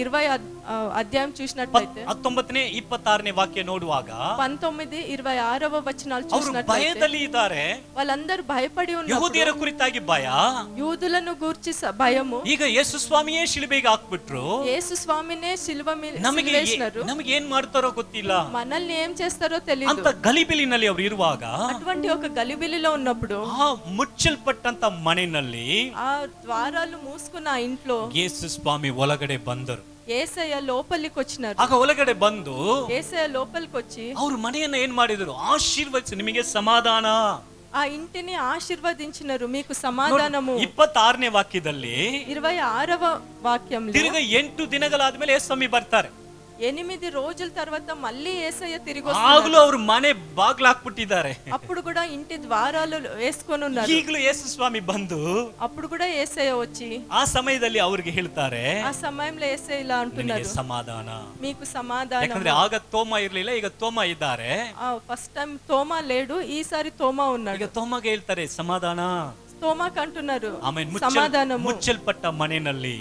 20 అధ్యాయం చూసినట్లయితే 19ನೇ 26ನೇ ವಾಕ್ಯ ನೋಡುವಾಗ 19-26 వచనాలు ಅವರು చూసినట్లయితే ಭಯದಲ್ಲಿ ಇದ್ದಾರೆ. వాళ్ళందరూ భయపడి ಯಹೂದಿಯರ ఉన్నారు. ಕುರಿತಾಗಿ ಭಯ. యూదులను గూర్చి భయము. ಈಗ ಯೇಸು ಸ್ವಾಮಿಯೇ ಶಿಲುಬೆಗೆ ಹಾಕ್ಬಿಟ್ರು. యేసు స్వామినే సిలువ మీద ನಮಗೆ వేసినారు. ನಮಗೆ ಏನ್ ಮಾಡ್ತಾರೋ ಗೊತ್ತಿಲ್ಲ మనల్ని ఏం చేస్తారో తెలియదు. ಅಂತ ಗಲಿಬಿಲಿನಲ್ಲಿ ಅವರು ಇರುವಾಗ అటువంటి ఒక గలిబిలిలో ఉన్నప్పుడు ಆ ಮುಚ್ಚಲ್ಪಟ್ಟಂತ ಮನೆಯಲ್ಲಿ ఆ ద్వారాలు మూసుకున్న ఆ ఇంట్లో ಯೇಸು ಸ್ವಾಮಿ ಒಳಗಡೆ ಬಂದರು. యేసయ్య లోపలికి వచ్చినారు. ಆಗ ಒಳಗಡೆ ಬಂದು యేసయ్య లోపలికి వచ్చి ಅವ್ರ ಮನೆಯನ್ನ ಏನ್ ಮಾಡಿದ್ರು? ಆಶೀರ್ವದಿಸಿ, ನಿಮಗೆ ಸಮಾಧಾನ. ఆ ఇంటిని ఆశీర్వదించినారు, మీకు సమాధానము. 26ನೇ ವಾಕ್ಯದಲ್ಲಿ 26వ వాక్యంలో ತಿರುಗ 8 ದಿನಗಳಾದ್ಮೇಲೆ ಯೇಸು ಸ್ವಾಮಿ ಬರ್ತಾರೆ. 8 రోజుల తర్వాత మళ్ళీ యేసయ్య తిరిగి ಆಗ್ಲೂ వస్తున్నారు. ಅವ್ರ ಮನೆ ಬಾಗ್ಲು ಹಾಕ್ಬಿಟ್ಟಿದ್ದಾರೆ. అప్పుడు కూడా ఇంటి ద్వారాలు వేసుకొని ఉన్నారు. ಈಗಲೂ ಯೇಸು ಸ್ವಾಮಿ ಬಂದು అప్పుడు కూడా యేసయ్య వచ్చి ಆ ಸಮಯದಲ್ಲಿ ಅವ್ರಿಗೆ ಹೇಳ್ತಾರೆ, ఆ సమయంలో యేసయ్య ఇలా ನಿನಗೆ అంటున్నారు, సమాಧಾನ. మీకు సమాధానం. ಯಾಕಂದ್ರೆ ಆಗ ತೋಮ ಇರ್ಲಿಲ್ಲ, ಈಗ ತೋಮ ಇದ್ದಾರೆ. ఫస్ట్ టైం తోమా లేడు, ఈసారి తోమా ఉన్నాడు. ಈಗ ತೋಮಗೆ ಹೇಳ್ತಾರೆ ಸಮಾಧಾನ. తోమాకు అంటున్నారు ಆಮೇಲೆ సమాధానము. ಮುಚ್ಚಲ್ಪಟ್ಟ ಮನೆಯಲ್ಲಿ,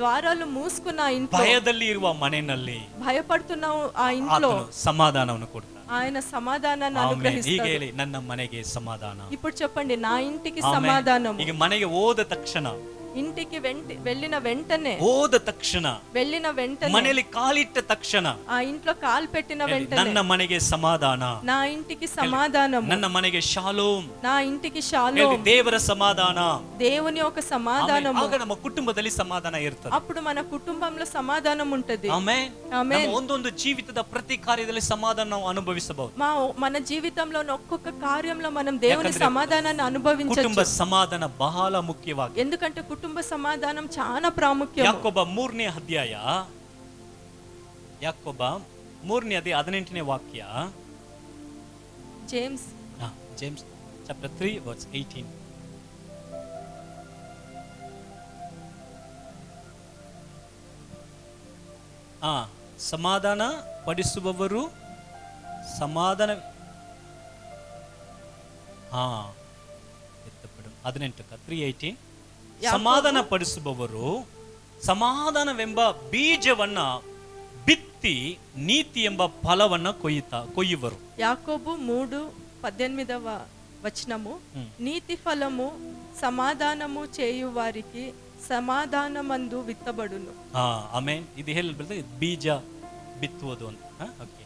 ద్వారాలు మూసుకున్న ఆ ఇంట్లో, ಭಯದಲ್ಲಿ ಇರುವ ಮನೆಯಲ್ಲಿ భయపడుతున్న ఆ ఇంట్లో ಆತನು ಸಮಾಧಾನವನ್ನು ಕೊಡ್ತಾನೆ. ఆయన సమాధానాన్ని ಆಮೇಲೆ ಈಗ అనుగ్రహిస్తాడు. ಹೇಳಿ, ನನ್ನ ಮನೆಗೆ ಸಮಾಧಾನ. ఇప్పుడు చెప్పండి, నా ఇంటికి ಆಮೇಲೆ సమాధానము. ಈಗ ಮನೆಗೆ ಹೋದ ತಕ್ಷಣ, ఇంటికి వెళ్ళిన వెంటనే, ಹೋದ ತಕ್ಷಣ, వెళ్ళిన వెంటనే, ಮನೆಯಲ್ಲಿ ಕಾಲಿಟ್ಟ ತಕ್ಷಣ, ఆ ఇంట్లో కాలు పెట్టిన వెంటనే, ನನ್ನ ಮನೆಗೆ ಸಮಾಧಾನ, నా ఇంటికి సమాధానము, ನನ್ನ ಮನೆಗೆ ಶಾಲೋಮ್, నా ఇంటికి షాలోమ్, ದೇವರ ಸಮಾಧಾನ. దేవుని యొక్క సమాధానము. ಆಗ ನಮ್ಮ ಕುಟುಂಬದಲ್ಲಿ ಸಮಾಧಾನ ಇರ್ತದೆ. అప్పుడు మన కుటుంబంలో సమాధానం ఉంటది. ಆಮೇಲೆ ಆಮೆನ್. ನಮ್ಮ ಒಂದೊಂದು ಜೀವಿತದ ಪ್ರತಿ ಕಾರ್ಯದಲ್ಲಿ ಸಮಾಧಾನ ನಾವು ಅನುಭವಿಸಬಹುದು. మన జీవితంలో ఒక్కొక్క కార్యంలో మనం దేవుని ಯಾಕಂದ್ರೆ సమాధానాన్ని ಕುಟುಂಬ అనుభవించవచ్చు. ಸಮಾಧಾನ ಬಹಳ ಮುಖ್ಯವಾಗಿದೆ. ఎందుకంటే కుటుంబ సమాధానం చాలా ప్రాముఖ్యం. ಯಾಕೋಬ 3ನೇ ಅಧ್ಯಾಯ, ಯಾಕೋಬ 3ನೇ ಅಧ್ಯಾಯ 18ನೇ ವಾಕ್ಯ. James James chapter 3 verse 18. ಸಮಾಧಾನ ಪಡಿಸುವವರು ಸಮಾಧಾನ 3:18 ಸಮಾಧಾನ ಪಡಿಸುವವರು ಸಮಾಧಾನವೆಂಬ ಬೀಜವನ್ನ ಬಿತ್ತಿ ನೀತಿ ಎಂಬ ಫಲವನ್ನ ಕೊಯ್ಯುವರು. యాకోబు 3:18వ వచనము, నీతి ఫలము సమాధానము చేయు వారికి సమాధానమందు విత్తబడును. ಆಮೇಲೆ ಇದು ಹೇಳಿ ಬೀಜ ಬಿತ್ತುವುದು ಅಂತ. ಓಕೆ,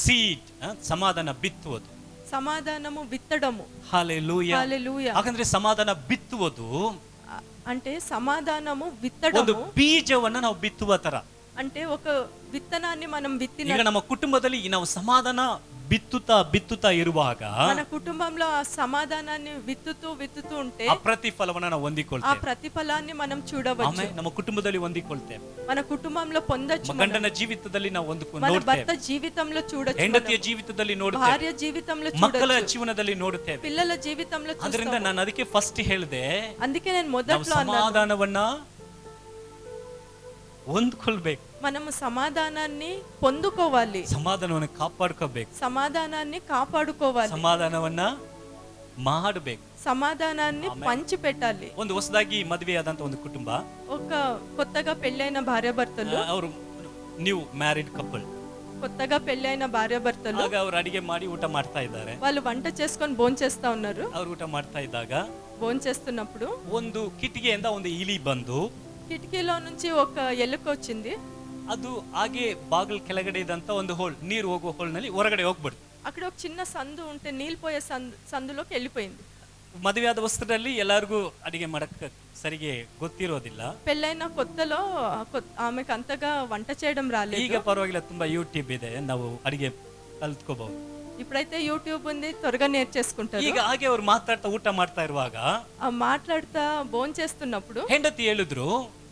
ಸೀಡ್, ಸಮಾಧಾನ ಬಿತ್ತುವುದು, సమాధానము విత్తడము. ಹಲ್ಲೆಲೂಯಾ. హల్లెలూయా. ಯಾಕಂದ್ರೆ ಸಮಾಧಾನ ಬಿತ್ತುವುದು అంటే సమాధానము ಒಂದು విత్తడము ಬೀಜವನ್ನ ನಾವು ಬಿತ್ತುವ ತರ. అంటే ఒక విత్తనాన్ని మనం విత్తిన, ಈಗ ನಮ್ಮ ಕುಟುಂಬದಲ್ಲಿ ನಾವು ಸಮಾಧಾನ ಬಿತ್ತುತ್ತಾ ಇರುವಾಗ మన కుటుంబంలో ఆ సమాధానాన్ని విత్తుతూ ఉంటే ಆ ಪ್ರತಿಫಲವನ್ನ ನಾವು ఆ ಹೊಂದಿಕೊಳ್ತೇವೆ. ప్రతిఫలాన్ని మనం చూడవచ్చు. ಆಮೇಲೆ ನಮ್ಮ ಕುಟುಂಬದಲ್ಲಿ ಹೊಂದಿಕೊಳ್ತೇವೆ. మన కుటుంబంలో పొందొచ్చు. ಗಂಡನ ಜೀವಿತದಲ್ಲಿ ನಾವು మన భర్త ನೋಡ್ತೇವೆ, జీవితంలో చూడొచ్చు, ಹೆಂಡತಿಯ ಜೀವಿತದಲ್ಲಿ ನೋಡುತ್ತೇವೆ, భార్య జీవితంలో ಮಕ್ಕಳ చూడొచ్చు, ಜೀವನದಲ್ಲಿ ನೋಡುತ್ತೇವೆ. పిల్లల జీవితంలో ಅದರಿಂದ చూస్తాము. ನಾನು ಅದಕ್ಕೆ ಫಸ್ಟ್ ಹೇಳಿದೆ, అందుకే నేను ನಾವು మొదట్లో అన్నాను, ಸಮಾಧಾನವನ್ನ ಹೊಂದ್ಕೊಳ್ಬೇಕು, మనము సమాధానాన్ని పొందుకోవాలి, ಸಮಾಧಾನವನ್ನು ಕಾಪಾಡ್ಕೋಬೇಕು, సమాధానాన్ని కాపాడుకోవాలి, ಸಮಾಧಾನವನ್ನ ಮಾಡಬೇಕು, సమాధానాన్ని ఆమెన్. పంచి పెట్టాలి. ಒಂದು ಹೊಸದಾಗಿ ಮದುವೆಯಾದಂತ ಒಂದು ಕುಟುಂಬ, ఒక కొత్తగా పెళ్ళైన భార్యాభర్తలు, ಅವರು ನ್ಯೂ ಮ್ಯಾರಿಡ್ ಕಪಲ್, కొత్తగా పెళ్ళైన భార్యాభర్తలు ಆಗ ಅವ್ರು ಅಡಿಗೆ ಮಾಡಿ ಊಟ ಮಾಡ್ತಾ ಇದ್ದಾರೆ. వాళ్ళు వంట చేసుకొని భోంచేస్తా ఉన్నారు. ಅವ್ರು ಊಟ ಮಾಡ್ತಾ ಇದ್ದಾಗ భోంచేస్తున్నప్పుడు ಒಂದು ಕಿಟಿಕೆಯಿಂದ ಒಂದು ಇಲಿ ಬಂದು కిటికీలో నుంచి ఒక ఎలుక వచ్చింది. ಅದು ಹಾಗೆ ಬಾಗಿಲು ಕೆಳಗಡೆ ಇದ್ದಂತ ಒಂದು ಹೋಲ್, ನೀರು ಹೋಗುವ ಹೋಲ್ ನಲ್ಲಿ ಹೊರಗಡೆ ಹೋಗ್ಬಿಡ್ತು. అక్కడ ఒక చిన్న సందు ఉంటే నీళ్ళు పోయే సందులోకి వెళ్ళిపోయింది. ಮದುವೆಯಾದ ವಸ್ತ್ರದಲ್ಲಿ ಎಲ್ಲರಿಗೂ ಅಡಿಗೆ ಮಾಡಕ್ ಸರಿಗೆ ಗೊತ್ತಿರೋದಿಲ್ಲ. పెళ్ళైన కొత్తలో ఆమెకు అంతగా వంట చేయడం రాలేదు. ಈಗ ಪರವಾಗಿಲ್ಲ, ತುಂಬಾ ಯೂಟ್ಯೂಬ್ ಇದೆ, ನಾವು ಅಡಿಗೆ ಕಲ್ತ್ಕೋಬಹುದು. ఇప్పుడైతే యూట్యూబ్ ఉంది, త్వరగా నేర్చేసుకుంటారు. ಈಗ ಹಾಗೆ ಅವ್ರು ಮಾತಾಡ್ತಾ ಊಟ ಮಾಡ್ತಾ ಇರುವಾಗ మాట్లాడుతా భోంచేస్తున్నప్పుడు ಹೆಂಡತಿ ಹೇಳಿದ್ರು,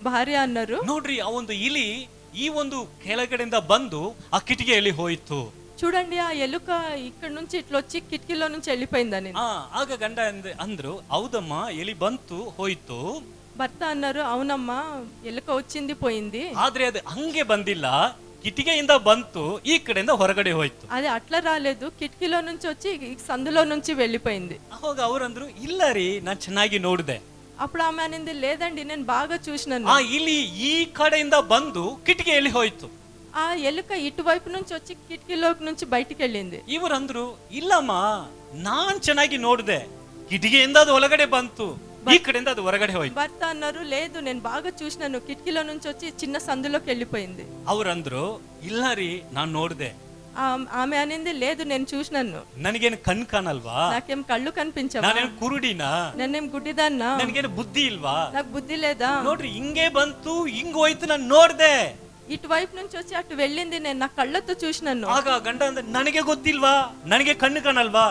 భార్య అన్నారు, ನೋಡ್ರಿ ಆ ಒಂದು ಇಲಿ ಈ ಒಂದು ಕೆಳಗಡೆಯಿಂದ ಬಂದು ಆ ಕಿಟಿಕಿಯಲ್ಲಿ ಹೋಯಿತು. చూడండి ఆ ఎలుక ఇక్కడ నుంచి ఇట్లా వచ్చి కిటికీలో నుంచి వెళ్ళిపోయిందని. ಆಗ ಗಂಡ ಅಂದ್ರು, ಹೌದಮ್ಮ ಎಲಿ ಬಂತು ಹೋಯ್ತು. భర్త అన్నారు, అవునమ్మా ఎలుక వచ్చింది పోయింది, ಆದ್ರೆ ಅದು ಹಂಗೆ ಬಂದಿಲ್ಲ, ಕಿಟಿಕೆಯಿಂದ ಬಂತು, ಈ ಕಡೆಯಿಂದ ಹೊರಗಡೆ ಹೋಯ್ತು. అది అట్లా రాలేదు, కిటికీలో నుంచి వచ్చి ఈ సందులో నుంచి వెళ్ళిపోయింది. ಅವಾಗ ಅವ್ರಂದ್ರು, ಇಲ್ಲ ರೀ, ನಾನ್ ಚೆನ್ನಾಗಿ ನೋಡಿದೆ. అప్పుడు ఆమె అనింది, లేదండి నేను బాగా చూసినాను. ಆ ಇಲಿ ಈ ಕಡೆಯಿಂದ ಬಂದು ಕಿಟಕಿಯಲ್ಲಿ ಹೋಯ್ತು. ఆ ఎలుక ఇటువైపు నుంచి వచ్చి కిటికీలోకి నుంచి బయటికి వెళ్ళింది. ಇವರಂದ್ರು ಇಲ್ಲಮ್ಮ ನಾನ್ ಚೆನ್ನಾಗಿ ನೋಡ್ದೆ, ಕಿಟಕಿಯಿಂದ ಅದು ಒಳಗಡೆ ಬಂತು, ಈ ಕಡೆಯಿಂದ ಅದು ಹೊರಗಡೆ ಹೋಯ್ತು. భర్త అన్నారు, లేదు నేను బాగా చూసినాను, కిటికీలో నుంచి వచ్చి చిన్న సందులోకి వెళ్ళిపోయింది. ಅವ್ರಂದ್ರು ಇಲ್ಲ ರೀ ನಾನ್ ನೋಡ್ದೆ. ఆమె అనింది, లేదు నేను చూసినాను, ನನಗೇನು ಕಣ್ ಕಾಣಲ್ವಾ, నాకేం కళ్ళు కనిపించవా, ನಾನೇನು ಕುರುಡಿನಾ, నేనేం గుడ్డిదాన్నా, ನನಗೇನು ಬುದ್ಧಿ ಇಲ್ವಾ, నాకు బుద్ధి లేదా, ನೋಡ್ರಿ ಹಿಂಗೆ ಬಂತು ಹಿಂಗ್ ಹೋಯ್ತು ನಾನು ನೋಡ್ದೆ. ఇటువైపు నుంచి వచ్చి అటు వెళ్ళింది, నేను నా కళ్ళతో చూసినాను. ಆಗ ಗಂಡ ಅಂದ್ರೆ ನನಗೆ ಗೊತ್ತಿಲ್ವಾ, ನನಗೆ ಕಣ್ಣು ಕಾಣಲ್ವಾ.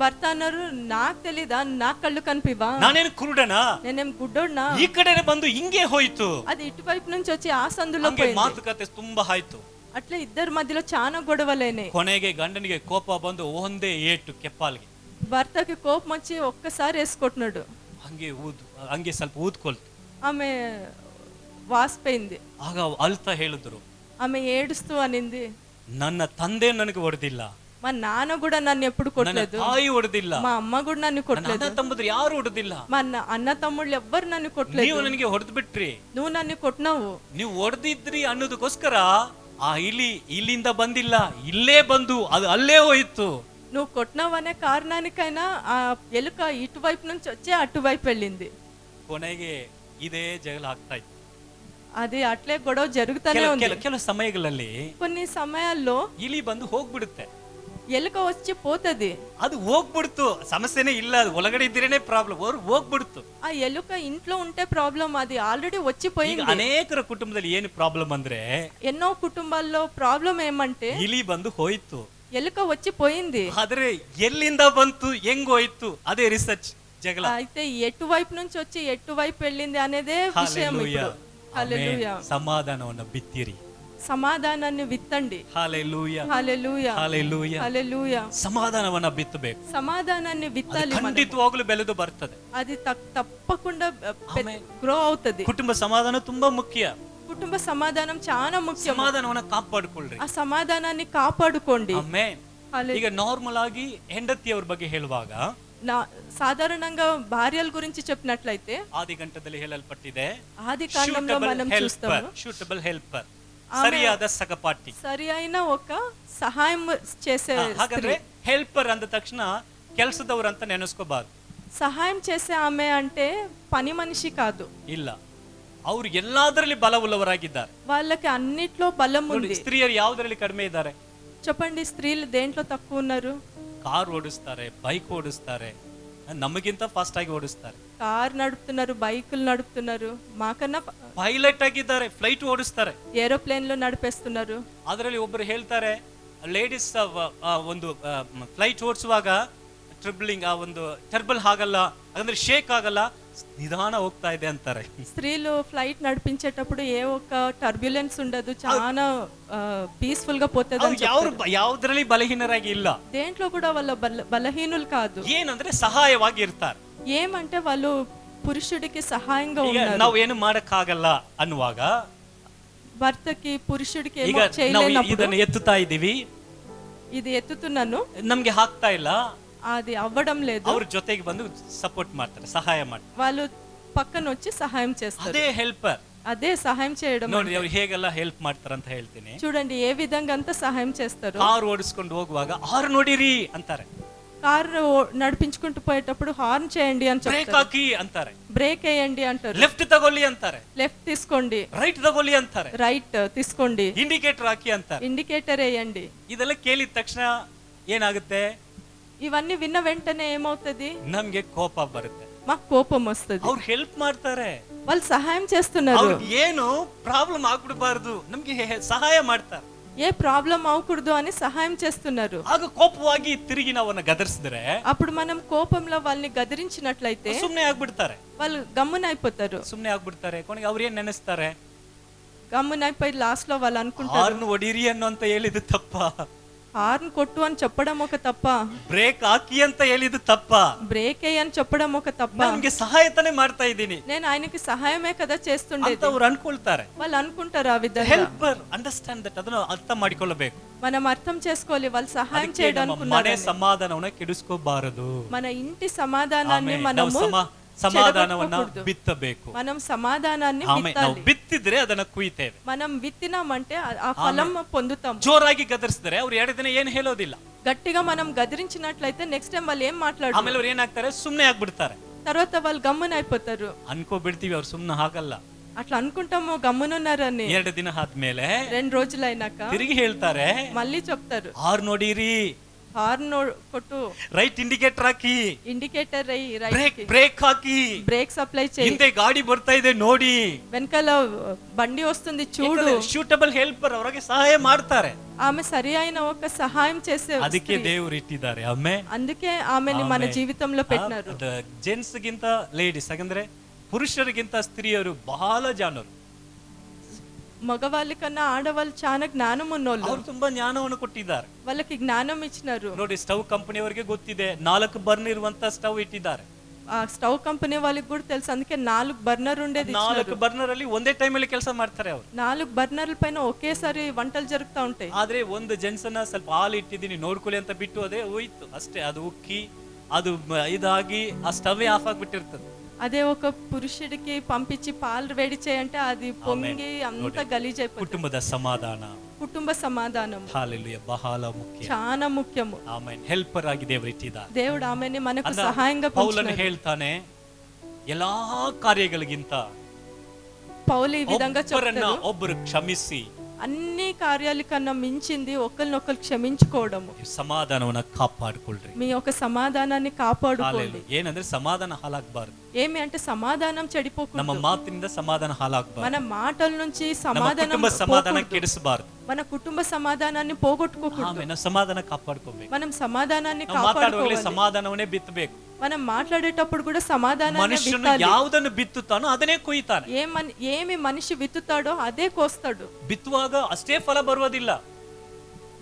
భర్త అన్నారు, నాకు తెలీదా, నా కళ్ళు కనిపివా, ನಾನೇನು ಕುರುಡನಾ, నేనేం గుడ్డోడ్నా, ಈ ಕಡೆ ಬಂದು ಹಿಂಗೆ ಹೋಯ್ತು. అది ఇటువైపు నుంచి వచ్చి ఆ సందులో ಹಂಗೆ పోయింది. ಮಾತುಕತೆ ತುಂಬಾ ಆಯ್ತು. అట్లా ఇద్దరి మధ్యలో చాలా గొడవలేనే. ಕೊನೆಗೆ ಗಂಡನಿಗೆ ಕೋಪ ಬಂದು ಒಂದೇ ಏಟು ಕೆಪ್ಪಾಲ್ಗೆ. భర్తకి కోపం వచ్చి ఒక్కసారి వేసుకుంటున్నాడు. ಹಂಗೆ ಸ್ವಲ್ಪ ಊದ್ಕೊಳ್ತು. ఆమె వాసిపోయింది. ಆಗ ಅಳ್ತಾ ಹೇಳಿದ್ರು, ఆమె ఏడుస్తూ అనింది, ನನ್ನ ತಂದೆ ನನಗೆ ಹೊಡೆದಿಲ್ಲ, మా నాన్న కూడా నన్ను ఎప్పుడు ನನ್ನ కొట్టలేదు, ತಾಯಿ ಹೊಡೆದಿಲ್ಲ, మా అమ్మ కూడా నన్ను ನನ್ನ కొట్టలేదు, ಅಣ್ಣ ತಮ್ಮದ್ರು ಯಾರು ಹೊಡೆದಿಲ್ಲ, మా అన్న తమ్ముళ్ళు ఎవ్వరు నన్ను కొట్టలేదు, ನೀವು ನನಗೆ ಹೊಡೆದು ಬಿಟ್ರಿ, నువ్వు నన్ను కొట్టినావు. ನೀವು ಹೊಡೆದಿದ್ರಿ ಅನ್ನೋದಕ್ಕೋಸ್ಕರ ಆ ಇಲ್ಲಿಂದ ಬಂದಿಲ್ಲ, ಇಲ್ಲೇ ಬಂದು ಅದು ಅಲ್ಲೇ ಹೋಯ್ತು. నువ్వు కొట్టినావనే కారణానికైనా ఆ ఎలుక ఇటువైపు నుంచి వచ్చి అటువైపు వెళ్ళింది. ಕೊನೆಗೆ ಇದೇ ಜಗಳ ಆಗ್ತಾ ಇತ್ತು. అది అట్లే గొడవ జరుగుతానే ఉంది. ಕೆಲವು ಸಮಯಗಳಲ್ಲಿ కొన్ని సమయాల్లో ಇಲಿ ಬಂದು ಹೋಗ್ಬಿಡುತ್ತೆ, ఎలుక వచ్చి పోతది. ಅದು ಹೋಗ್ಬಿಡ್ತು, ಸಮಸ್ಯೆನೇ ಇಲ್ಲ, ಅದು ಒಳಗಡೆ ಇದ್ರೇನೆ ಪ್ರಾಬ್ಲಮ್, ಅವ್ರು ಹೋಗ್ಬಿಡ್ತು. ఆ ఎలుక ఇంట్లో ఉంటే ప్రాబ్లం, అది ఆల్రెడీ ಈಗ వచ్చిపోయింది. ಅನೇಕರ ಕುಟುಂಬದಲ್ಲಿ ಏನು ಪ್ರಾಬ್ಲಮ್ ಅಂದ್ರೆ ఎన్నో కుటుంబాల్లో ప్రాబ్లం ఏమంటే ಇಲಿ ಬಂದು ಹೋಯ್ತು, ఎలుక వచ్చి పోయింది. ಆದ್ರೆ ಎಲ್ಲಿಂದ ಬಂತು ಹೆಂಗ್ ಹೋಯ್ತು ಅದೇ ರಿಸರ್ಚ್ ಜಗಳ. అయితే ఎటువైపు నుంచి వచ్చి ఎటువైపు వెళ్ళింది అనేదే విషయం. ఇప్పుడు హల్లెలూయా. ಸಮಾಧಾನವನ್ನ ಬಿತ್ತಿರಿ, సమాధానాన్ని విత్తండి. ಹಾಲೆಲೂಯಾ, హల్లెలూయా, ಹಾಲೆಲೂಯಾ. హల్లెలూయా. ಸಮಾಧಾನವನ್ನ ಬಿತ್ತಬೇಕು, సమాధానాన్ని విత్తాలి. మనం. ಖಂಡಿತವಾಗ್ಲೂ ಬೆಳೆದು ಬರ್ತದೆ. అది తప్పకుండా గ్రో అవుతది. ಕುಟುಂಬ ಸಮಾಧಾನ ತುಂಬಾ ಮುಖ್ಯ. కుటుంబ సమాధానం చాలా ముఖ్యం. ಸಮಾಧಾನವನ್ನ ಕಾಪಾಡಿಕೊಳ್ಳ್ರಿ, ఆ సమాధానాన్ని కాపాడుకోండి. ಆಮೆನ್. హల్లెలూయా. ಈಗ ನಾರ್ಮಲ್ ಆಗಿ ಹೆಂಡತಿಯವ್ರ ಬಗ್ಗೆ ಹೇಳುವಾಗ సాధారణంగా భార్యల గురించి చెప్పినట్లయితే ಆದಿಗಂಟದಲ್ಲಿ ಹೇಳಲ್ಪಟ್ಟಿದೆ, ఆది కాండంలో మనం చూస్తాము, ಶೂಟಬಲ್ ಹೆಲ್ಪರ್, ಸರಿಯಾದ ಸಹಪಾಠಿ. సరి అయిన ఒక సహాయం చేసే ಹಾಗಾದ್ರೆ ಹೆಲ್ಪರ್ ಅಂದ ತಕ್ಷಣ ಕೆಲಸದವ್ರು ಅಂತ ನೆನೆಸ್ಕೋಬಾರ್ದು. సహాయం చేసే ఆమె అంటే పని మనిషి కాదు. ಇಲ್ಲ, ಅವ್ರು ಎಲ್ಲಾದ್ರಲ್ಲಿ ಬಲವುಳ್ಳವರಾಗಿದ್ದಾರೆ. వాళ్ళకి అన్నిట్లో బలం ನೋಡಿ, ఉంది. ಸ್ತ್ರೀಯರು ಯಾವ್ದ್ರಲ್ಲಿ ಕಡಿಮೆ ಇದ್ದಾರೆ? చెప్పండి, స్త్రీలు దేంట్లో తక్కువ ఉన్నారు? ಕಾರ್ ಓಡಿಸ್ತಾರೆ, ಬೈಕ್ ಓಡಿಸ್ತಾರೆ, ನಮಗಿಂತ ಫಾಸ್ಟ್ ಆಗಿ ಓಡಿಸ್ತಾರೆ. కార్ నడుపుతున్నారు, బైకులు నడుపుతున్నారు, మాకన్నా ಪೈಲಟ್ ಆಗಿದ್ದಾರೆ, ಫ್ಲೈಟ್ ಓಡಿಸ್ತಾರೆ, ఏరోప్లేన్లు నడిపేస్తున్నారు. ಅದರಲ್ಲಿ ಒಬ್ಬರು ಹೇಳ್ತಾರೆ, ಲೇಡೀಸ್ ಒಂದು ಫ್ಲೈಟ್ ಓಡಿಸುವಾಗ ಟ್ರಿಬ್ಲಿಂಗ್ ಆ ಒಂದು ಟರ್ಬಲ್ ಆಗಲ್ಲ, ಅಂದ್ರೆ ಶೇಕ್ ಆಗಲ್ಲ, ನಿಧಾನ ಹೋಗ್ತಾ ಇದೆ ಅಂತಾರೆ. స్త్రీలు ఫ్లైట్ నడిపించేటప్పుడు ఏ ఒక్క టర్బ్యులెన్స్ ఉండదు, చాలా పీస్ఫుల్ గా పోతుంది. ಯಾವ್ದ್ರಲ್ಲಿ ಬಲಹೀನರಾಗಿ ಇಲ್ಲ, దేంట్లో కూడా వాళ్ళ బలహీనులు కాదు. ಏನಂದ್ರೆ ಸಹಾಯವಾಗಿ ಇರ್ತಾರೆ. ఏమంటే వాళ్ళు పురుషుడికి సహాయంగా ಈಗ ఉన్నారు. ನಾವು ಏನು ಮಾಡಕ್ಕಾಗಲ್ಲ ಅನ್ನುವಾಗ, భర్తకి పురుషుడికి ಈಗ ఏమో ನಾವು చేయలేనప్పుడు ಇದನ್ನ ಎತ್ತುತ್ತಾ ಇದೀವಿ, ఇది ఎత్తుతున్నాను, ನಮ್ಗೆ ಆಗ್ತಾ ಇಲ್ಲ, అది అవ్వడం లేదు, ಅವ್ರ ಜೊತೆಗೆ ಬಂದು ಸಪೋರ್ಟ್ ಮಾಡ್ತಾರೆ, ಸಹಾಯ ಮಾಡ್ತಾರೆ. వాళ్ళు పక్కన వచ్చి సహాయం చేస్తారు. ಅದೇ ಹೆಲ್ಪರ್. అదే సహాయం చేయడం. ನೋಡಿ ಅವ್ರು ಹೇಗೆಲ್ಲ ಹೆಲ್ಪ್ ಮಾಡ್ತಾರೆ ಅಂತ ಹೇಳ್ತೀನಿ. చూడండి ఏ విధంగా అంతా సహాయం చేస్తారు. ಕಾರ್ ಓಡಿಸ್ಕೊಂಡು ಹೋಗುವಾಗ ಹಾರ್ನ್ ನೋಡಿರಿ ಅಂತಾರೆ, కారు నడిపించుకుంటూ పోయేటప్పుడు హార్న్ చేయండి అని ಬ್ರೇಕ್ చెప్తారు, ಹಾಕಿ ಅಂತಾರೆ, బ్రేక్ వేయండి అంటారు, ಲೆಫ್ಟ್ ತಗೊಳ್ಳಿ ಅಂತಾರೆ, లెఫ్ట్ తీసుకోండి, ರೈಟ್ ತಗೊಳ್ಳಿ ಅಂತಾರೆ, రైట్ తీసుకోండి, ಇಂಡಿಕೇಟರ್ ಹಾಕಿ ಅಂತಾರೆ. ఇండికేటర్ వేయండి. ಇದೆಲ್ಲ ಕೇಳಿದ ತಕ್ಷಣ ಏನಾಗುತ್ತೆ? ఇవన్నీ విన్న వెంటనే ఏమవుతుంది? ನಮ್ಗೆ ಕೋಪ ಬರುತ್ತೆ, మాకు కోపం వస్తుంది. ಅವ್ರು ಹೆಲ್ಪ್ ಮಾಡ್ತಾರೆ, వాళ్ళు సహాయం చేస్తున్నారు, ಅವ್ರಿಗೆ ಏನು ಪ್ರಾಬ್ಲಮ್ ಆಗ್ಬಿಡಬಾರ್ದು, ನಮ್ಗೆ ಸಹಾಯ ಮಾಡ್ತಾರೆ, ఏ ప్రాబ్లం అవ్వకూడదు అని సహాయం చేస్తున్నారు. ಆಗ ಕೋಪವಾಗಿ ತಿರುಗಿ ನಾವನ್ನ ಗದರಿಸಿದ್ರೆ అప్పుడు మనం కోపంలో వాళ్ళని గదిరించినట్లయితే ಸುಮ್ನೆ ಆಗ್ಬಿಡ್ತಾರೆ, వాళ్ళు గమ్మునైపోతారు. ಸುಮ್ನೆ ಆಗ್ಬಿಡ್ತಾರೆ. ಕೊನೆಗೆ ಅವ್ರು ಏನ್ ನೆನೆಸ್ತಾರೆ? గమ్మునైపోయి లాస్ట్ లో వాళ్ళు అనుకుంటారు, ಹಾರ್ನ್ ಹೊಡೀರಿ ಅನ್ನೋ ಅಂತ ಹೇಳಿದ್ದು ತಪ್ಪ, హార్న్ కొట్టు అని చెప్పడం ఒక తప్ప, ಬ್ರೇಕ್ ಹಾಕಿ ಅಂತ ಹೇಳಿದ್ದು ತಪ್ಪ, బ్రేక్ అయ్యి అని చెప్పడం ఒక తప్ప, ನಮ್ಗೆ ಸಹಾಯತನೇ ಮಾಡ್ತಾ ಇದ್ದೀನಿ నేను ఆయనకి సహాయమే కదా చేస్తుండేది ಅಂತ ಅವ್ರು ಅನ್ಕೊಳ್ತಾರೆ. వాళ్ళు అనుకుంటారు ఆ విధంగా. ಹೆಲ್ಪರ್ ಅಂಡರ್ಸ್ಟ್ಯಾಂಡ್ ದಟ್, ಅದನ್ನು ಅರ್ಥ ಮಾಡಿಕೊಳ್ಳಬೇಕು. మనం అర్థం చేసుకోవాలి, వాళ్ళు సహాయం ಅದಕ್ಕೆ ನಮ್ಮ ಮನೆ చేయడానికి ಸಮಾಧಾನವನ್ನ ಕೆಡಿಸ್ಕೋಬಾರದು. మన ఇంటి సమాధానాన్ని మనము ಸಮಾಧಾನವನ್ನ చెడగొట్టుకోకూడదు. ಬಿತ್ತಬೇಕು. మనం సమాధానాన్ని ಆಮೇಲೆ ನಾವು విత్తాలి. ಬಿತ್ತಿದ್ರೆ ಅದನ್ನ ಕುಯ್ತೇವೆ. మనం విత్తినామంటే ఆ ఫలం పొందుతాం. ಜೋರಾಗಿ ಗದರಿಸಿದ್ರೆ ಅವ್ರು 2 ದಿನ ಏನು ಹೇಳೋದಿಲ್ಲ. గట్టిగా మనం గదిరించినట్లయితే నెక్స్ట్ టైం వాళ్ళు ఏం మాట్లాడరు. ಆಮೇಲೆ ಅವ್ರು ಏನಾಗ್ತಾರೆ, ಸುಮ್ನೆ ಆಗ್ಬಿಡ್ತಾರೆ. తర్వాత వాళ్ళు గమ్మున అయిపోతారు. ಅನ್ಕೋಬಿಡ್ತೀವಿ, ಅವ್ರು ಸುಮ್ನೆ ಹಾಗಲ್ಲ. అట్లా అనుకుంటాము గమ్మునున్నారని. 2 ದಿನ ಆದ್ಮೇಲೆ 2 రోజులైనాక ತಿರುಗಿ ಹೇಳ್ತಾರೆ, మళ్ళీ చెప్తారు, ಆರ್ ನೋಡಿರಿ, హార్న్ కొట్టు, ರೈಟ್ ಇಂಡಿಕೇಟರ್ ಹಾಕಿ, ఇండికేటర్ అయ్యి, ಬ್ರೇಕ್ ಬ್ರೇಕ್ ಹಾಕಿ, బ్రేక్స్ అప్లై చేయి, ಹಿಂದೆ ಗಾಡಿ ಬರ್ತಾ ಇದೆ ನೋಡಿ, వెనకాల బండి వస్తుంది చూడు. ಶೂಟಬಲ್ ಹೆಲ್ಪರ್, ಅವರಿಗೆ ಸಹಾಯ ಮಾಡ್ತಾರೆ. ఆమె సరి అయిన ఒక సహాయం చేసే ಅದಕ್ಕೆ స్త్రీ. ದೇವರು ಇಟ್ಟಿದ್ದಾರೆ. ಆಮೇಲೆ అందుకే ఆమెని మన జీవితంలో పెట్టినారు. ಜೆಂಟ್ಸ್ ಗಿಂತ ಲೇಡೀಸ್, ಯಾಕಂದ್ರೆ ಪುರುಷರಿಗಿಂತ ಸ್ತ್ರೀಯರು ಬಹಳ ಜಾಣರು. మగవాళ్ళ కన్నా ఆడవాళ్ళు చాలా జ్ఞానం ఉన్నోళ్ళు. ಅವರು ತುಂಬಾ ಜ್ಞಾನವನ್ನು ಕೊಟ್ಟಿದ್ದಾರೆ. వాళ్ళకి జ్ఞానం ఇచ్చినారు. ನೋಡಿ, ಸ್ಟವ್ ಕಂಪನಿಯವರಿಗೆ ಗೊತ್ತಿದೆ, 4 ಬರ್ನ್ ಇರುವಂತ ಸ್ಟವ್ ಇಟ್ಟಿದ್ದಾರೆ. ఆ స్టవ్ కంపెనీ వాళ్ళకి కూడా తెలుసు, అందుకే 4 బర్నర్ ఉండేది 4 ಬರ್ನರ್ ಅಲ್ಲಿ ಒಂದೇ ಟೈಮ್ ಅಲ್ಲಿ ಕೆಲಸ ಮಾಡ್ತಾರೆ ಅವರು. 4 బర్నర్ల పైన ఒకేసారి వంటలు జరుగుతూ ఉంటాయి. ಆದ್ರೆ ಒಂದು ಜೆಂಟ್ಸ್ ಅನ್ನ ಸ್ವಲ್ಪ ಹಾಲು ಇಟ್ಟಿದ್ದೀನಿ ನೋಡ್ಕೊಳ್ಳಿ ಅಂತ ಬಿಟ್ಟು ಅದೇ ಹೋಯ್ತು ಅಷ್ಟೇ. ಅದು ಉಕ್ಕಿ ಅದು ಇದಾಗಿ ಆ ಸ್ಟವ್ ಆಫ್ ಆಗ್ಬಿಟ್ಟಿರ್ತದೆ. అదే ఒక పురుషుడికి పంపించి పాలు వేడి చేయంటే అది పొంగి అంత గలీజ్ అయిపోతుంది. ಕುಟುಂಬದ ಸಮಾಧಾನ, కుటుంబ సమాధానం ಹಾಲೆಲೂಯಾ, ಬಹಳ ಮುಖ್ಯ. చాలా ముఖ్యము. ಆಮೆನ್. ಹೆಲ್ಪರ್ ಆಗಿ ದೇವರು ಇಟ್ಟಿದ್ದಾರೆ. దేవుడు ఆమెని మనకు ಅಲ್ಲ, సహాయంగా ಪೌಲನು పంచుతున్నాడు. ಹೇಳ್ತಾನೆ, ಎಲ್ಲಾ ಕಾರ್ಯಗಳಿಗಿಂತ పౌలు ఈ విధంగా ಒಬ್ಬರನ್ನ చెప్తారు, ಒಬ್ಬರು ಕ್ಷಮಿಸಿ అన్ని కార్యాల కన్నా మించింది ఒకరినొకరు క్షమించుకోవడము. ಸಮಾಧಾನವನ್ನ ಕಾಪಾಡಿಕೊಳ್ಳ್ರಿ. మీ యొక్క సమాధానాన్ని కాపాడుకోండి. ಹಾಲೆಲೂಯಾ. ಏನಂದ್ರೆ ಸಮಾಧಾನ ಹಾಳಾಗಬಾರದು. ఏమి అంటే సమాధానం ನಮ್ಮ చెడిపోకూడదు. ಮಾತಿನಿಂದ ಸಮಾಧಾನ ಹಾಳಾಗಬಾರದು. మన మాటల నుంచి ನಮ್ಮ సమాధానం ಕುಟುಂಬ ಸಮಾಧಾನ పోకూడదు. ಕೆಡಿಸಬಾರದು. మన కుటుంబ సమాధానాన్ని పోగొట్టుకోకూడదు. ಆಮೇಲೆ ನಾವು ಸಮಾಧಾನ ಕಾಪಾಡ್ಕೋಬೇಕು. మనం సమాధానాన్ని ನಾವು ಮಾತಾಡುವಾಗಲೇ కాపాడుకోవాలి. ಸಮಾಧಾನವನ್ನೇ ಬಿತ್ತಬೇಕು. మనం మాట్లాడేటప్పుడు కూడా సమాధానాన్ని ಮನುಷ್ಯನು విత్తాలి. ಯಾವುದನ್ನು ಬಿತ್ತುತ್ತಾನೋ ಅದನ್ನೇ ಕೊಯ್ತಾನೆ. ఏమి మనిషి విత్తుతాడో అదే కోస్తాడు. ಬಿತ್ತುವಾಗ ಅಷ್ಟೇ ಫಲ ಬರುವುದಿಲ್ಲ,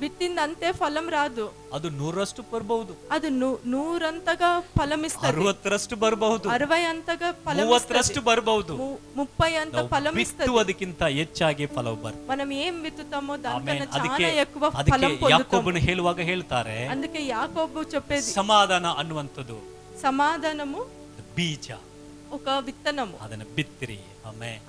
విత్తింది అంతే ఫలం రాదు. ಅದು 100ರಷ್ಟು ಬರಬಹುದು, అది 100 ఫలమిస్తుంది, 60ರಷ್ಟು ಬರಬಹುದು, 60 ఫలం 30ರಷ್ಟು ಬರಬಹುದು. 30 ఫలం ఇస్తుంది. ಬಿತ್ತುವುದಕ್ಕಿಂತ ಹೆಚ್ಚಾಗಿ ಫಲ ಬರ್ತದೆ. మనం ఏం విత్తుతామో దానికన్నా ಅದಕ್ಕೆ చాలా ఎక్కువ ఫలం ಅದಕ್ಕೆ పొందుతాం. ಯಾಕೋಬನು ಹೇಳುವಾಗ ಹೇಳ್ತಾರೆ, అందుకే యాకోబు చెప్పేది, ಸಮಾಧಾನ ಅನ್ನುವಂಥದ್ದು సమాధానము ಬೀಜ, ఒక విత్తనము, ಅದನ್ನ ಬಿತ್ತಿರಿ. ಆಮೆನ್.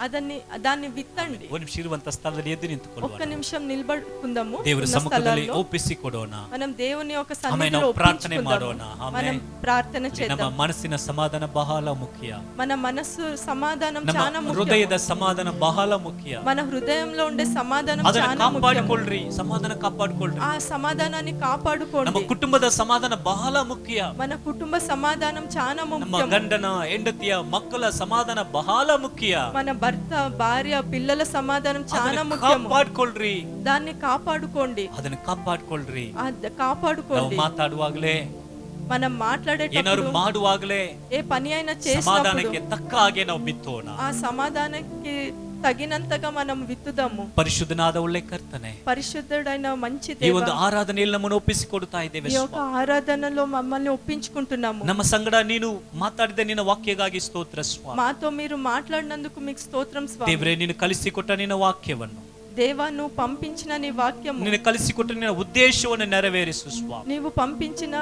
దాన్ని విత్తండి. ಒಂದು ನಿಮಿಷ ಇರುವಂತ ಸ್ಥಳದಲ್ಲಿ ಎದ್ದು ఒక్క ನಿಂತುಕೊಳ್ಳೋಣ. నిమిషం నిలబడుకుందాము. ದೇವರ ఉన్న ಸಮ್ಮುಖದಲ್ಲಿ స్థలాల్లో ಒಪ್ಪಿಸಿ ಕೊಡೋಣ. మనం దేవుని యొక్క ఆమె సన్నిధిలో ನಾವು ಪ್ರಾರ್ಥನೆ ఒప్పించుకుందాము. ಮಾಡೋಣ. ಆಮೆನ್. మనం ప్రార్థన ನಮ್ಮ చేద్దాం. ಮನಸ್ಸಿನ ಸಮಾಧಾನ ಬಹಳ ಮುಖ್ಯ. మన మనస్సు సమాధానం ನಮ್ಮ చాలా ముఖ్యం. ಹೃದಯದ ಸಮಾಧಾನ ಬಹಳ ಮುಖ್ಯ. మన హృదయంలో ఉండే సమాధానం ಅದನ್ನ చాలా ముఖ్యం. ಕಾಪಾಡಿಕೊಳ್ಳ್ರಿ, ಸಮಾಧಾನ ಕಾಪಾಡಿಕೊಳ್ಳ್ರಿ. ఆ సమాధానాన్ని ನಮ್ಮ కాపాడుకోండి. ಕುಟುಂಬದ ಸಮಾಧಾನ ಬಹಳ ಮುಖ್ಯ. మన కుటుంబ సమాధానం చాలా ನಮ್ಮ ముఖ్యం. ಗಂಡನ ಹೆಂಡತಿಯ ಮಕ್ಕಳ ಸಮಾಧಾನ ಬಹಳ ಮುಖ್ಯ. మన భర్త, భార్య, పిల్లల సమాధానం చాలా ಅದನ್ನ ముఖ్యము. ಕಾಪಾಡ್ಕೊಳ್ರಿ, దాన్ని కాపాడుకోండి. ಅದನ್ನ ಕಾಪಾಡ್ಕೊಳ್ರಿ. ನಾವು కాపాడుకోండి. ಮಾತಾಡುವಾಗಲೇ, మనం ಏನಾದ್ರು మాట్లాడేటప్పుడు, ಮಾಡುವಾಗಲೇ ఏ పని అయినా చేసినప్పుడు ಸಮಾಧಾನಕ್ಕೆ ತಕ್ಕ ಹಾಗೆ ನಾವು ಬಿತ್ತೋಣ. ఆ సమాధానానికి తగినంతగా మనం విత్తుదాము. ಪರಿಶುದ್ಧನಾದ ಒಳ್ಳೆ ಕರ್ತನೆ, పరిశుద్ధుడైన మంచి ಈ దేవ, ಒಂದು ಆರಾಧನೆಯಲ್ಲಿ ನಮ್ಮನ್ನು ಒಪ್ಪಿಸಿಕೊಡ್ತಾ ಇದ್ದೇವೆ. ఈ యొక్క ఆరాధనలో మమ్మల్ని ఒప్పించుకుంటున్నాము. ನಮ್ಮ ಸಂಗಡ ನೀನು ಮಾತಾಡಿದ ನಿನ್ನ ವಾಕ್ಯಗಾಗಿ ಸ್ತೋತ್ರ ಸ್ವಾಮಿ. మాతో మీరు మాట్లాడినందుకు మీకు స్తోత్రం స్వామి. ದೇವರೇ, ನೀನು ಕಲಿಸಿಕೊಟ್ಟ ನಿನ್ನ ವಾಕ್ಯವನ್ನು, దేవా, నువ్వు పంపించిన నీ వాక్యము, ನೀನು ಕಲಿಸಿಕೊಟ್ಟ ನಿನ್ನ ಉದ್ದೇಶವನ್ನು ನೆರವೇರಿಸು ಸ್ವಾಮಿ. నీవు పంపించిన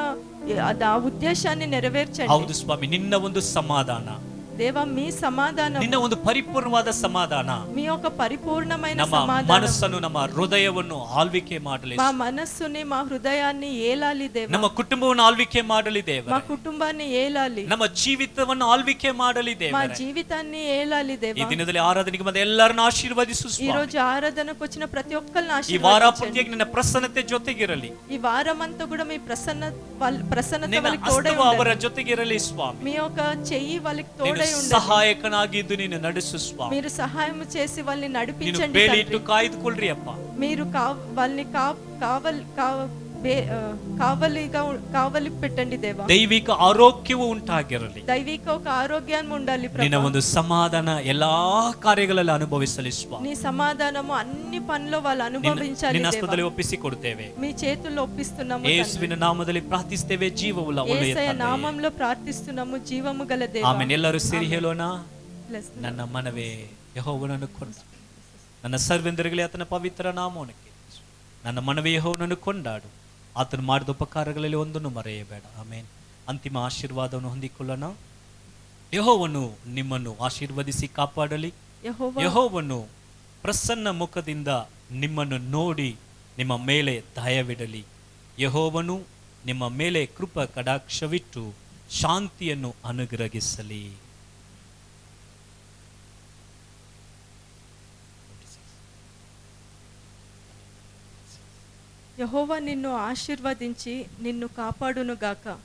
ఆ ఉద్దేశాన్ని నెరవేర్చండి. ಹೌದು ಸ್ವಾಮಿ, ನಿನ್ನ ಒಂದು ಸಮಾಧಾನ, దేవా, మీ సమాధానం, ನಿನ್ನ ಒಂದು ಪರಿಪೂರ್ಣವಾದ ಸಮಾಧಾನ మీ యొక్క పరిపూర్ణమైన ನಮ್ಮ సమాధానం ಮನಸ್ಸನ್ನು, ನಮ್ಮ ಹೃದಯವನ್ನು ಆಳ್ವಿಕೆ ಮಾಡಲಿ. మా మనస్సుని, మా హృదయాన్ని ఏలాలి దేవా. ನಮ್ಮ ಕುಟುಂಬವನ್ನು ಆಳ್ವಿಕೆ ಮಾಡಲಿ మా ದೇವರೇ. కుటుంబాన్ని ఏలాలి. ನಮ್ಮ ಜೀವಿತವನ್ನು ಆಳ್ವಿಕೆ ಮಾಡಲಿ మా ದೇವರೇ. జీవితాన్ని ఏలాలి ಈ దేవా. ದಿನದಲ್ಲಿ ಆರಾಧನೆಗೆ ಬಂದ ಎಲ್ಲರನ್ನು ಆಶೀರ್ವದಿಸು ఈ ಸ್ವಾಮಿ. రోజు ఆరాధనకు వచ్చిన ప్రతి ఒక్కరిని ಈ ವಾರ ఆశీర్వదించండి. ಪೂರ್ತಿಯಾಗಿ ನಿನ್ನ ಪ್ರಸನ್ನತೆ ಜೊತೆಗಿರಲಿ. ఈ వారం అంతా కూడా మీ ప్రసన్నత ನಿನ್ನ వాళ్ళకి తోడై ಹಸ್ತವು ಅವರ ఉండండి. ಜೊತೆಗಿರಲಿ ಸ್ವಾಮಿ. మీ యొక్క చెయ్యి వాళ్ళకి ನೀನು తోడై ఉండండి. ಸಹಾಯಕನಾಗಿದ್ದು ನೀನು ನಡೆಸು ಸ್ವಾಮಿ. మీరు సహాయం చేసి వాళ్ళని ನೀನು నడిపించండి ಬೇಲಿ తండ్రి. ಇಟ್ಟು ಕಾಯ್ದುಕೊಳ್ಳ್ರಿ ಅಪ್ಪ. మీరు వాళ్ళని కావలి పెట్టండి దేవా. ದೈವಿಕ ಆರೋಗ್ಯವು ಉಂಟಾಗಿರಲಿ. దైవిక ఒక ఆరోగ్యాన్ని ఉండాలి ನಿನ್ನ ప్రభా. ಒಂದು ಸಮಾಧಾನ ಎಲ್ಲಾ ಕಾರ್ಯಗಳಲ್ಲಿ ಅನುಭವಿಸಲಿ ಸ್ವಾಮಿ. నీ సమాధానము అన్ని పనుల్లో వాళ్ళు అనుభవించాలి ನಿನ್ನ దేవా. ಹಸ್ತದಲ್ಲಿ ಒಪ್ಪಿಸಿ ಕೊಡುತ್ತೇವೆ. మీ చేతుల్లో ఒప్పిస్తున్నాము తండ్రి. ಯೇಸುವಿನ ನಾಮದಲ್ಲಿ ಪ್ರಾರ್ಥಿಸುತ್ತೇವೆ, ಜೀವವುಳ್ಳ ಒಳ್ಳೆಯ యేసయ్య ತಂದೆಯೇ. నామంలో ప్రార్థిస్తున్నాము, జీవము గల దేవా. ಆಮೇಲೆ ಎಲ್ಲರೂ ಸೇರಿ ಹೇಳೋಣ, Bless the ನನ್ನ ಮನವೇ ಯೆಹೋವನನ್ನು ಕೊಂಡಾಡು, ನನ್ನ ಸರ್ವೆಂದರುಗಳೇ ಆತನ ಪವಿತ್ರ ನಾಮವನ್ನು ಕೀರ್ತಿಸು. ನನ್ನ ಮನವೇ ಯೆಹೋವನನ್ನು ಕೊಂಡಾಡು, ಆತನು ಮಾಡಿದ ಉಪಕಾರಗಳಲ್ಲಿ ಒಂದನ್ನು ಮರೆಯಬೇಡ. ಆಮೇನ್. ಅಂತಿಮ ಆಶೀರ್ವಾದವನ್ನು ಹೊಂದಿಕೊಳ್ಳೋಣ. ಯೆಹೋವನು ನಿಮ್ಮನ್ನು ಆಶೀರ್ವದಿಸಿ ಕಾಪಾಡಲಿ. ಯೆಹೋವ ಯೆಹೋವನು ಪ್ರಸನ್ನ ಮುಖದಿಂದ ನಿಮ್ಮನ್ನು ನೋಡಿ ನಿಮ್ಮ ಮೇಲೆ ದಯವಿಡಲಿ. ಯೆಹೋವನು ನಿಮ್ಮ ಮೇಲೆ ಕೃಪ ಕಟಾಕ್ಷವಿಟ್ಟು ಶಾಂತಿಯನ್ನು ಅನುಗ್ರಹಿಸಲಿ. యెహోవా నిన్ను ఆశీర్వదించి నిన్ను కాపాడునుగాక.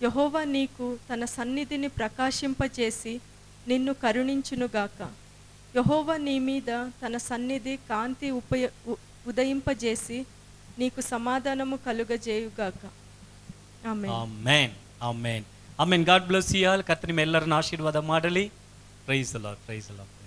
యెహోవా నీకు తన సన్నిధిని ప్రకాశింపచేసి నిన్ను కరుణించునుగాక. యెహోవా నీ మీద తన సన్నిధి కాంతి ఉదయింపజేసి నీకు సమాధానము కలుగజేయుగాక. ಆಮೆನ್. ಆಮೆನ್. ಆಮೆನ್. ಆಮೆನ್. God bless you all. ಕರ್ತನ ನಿಮ್ಮೆಲ್ಲರನ್ನು ಆಶೀರ್ವಾದ ಮಾಡಲಿ. Praise the Lord. Praise the lord.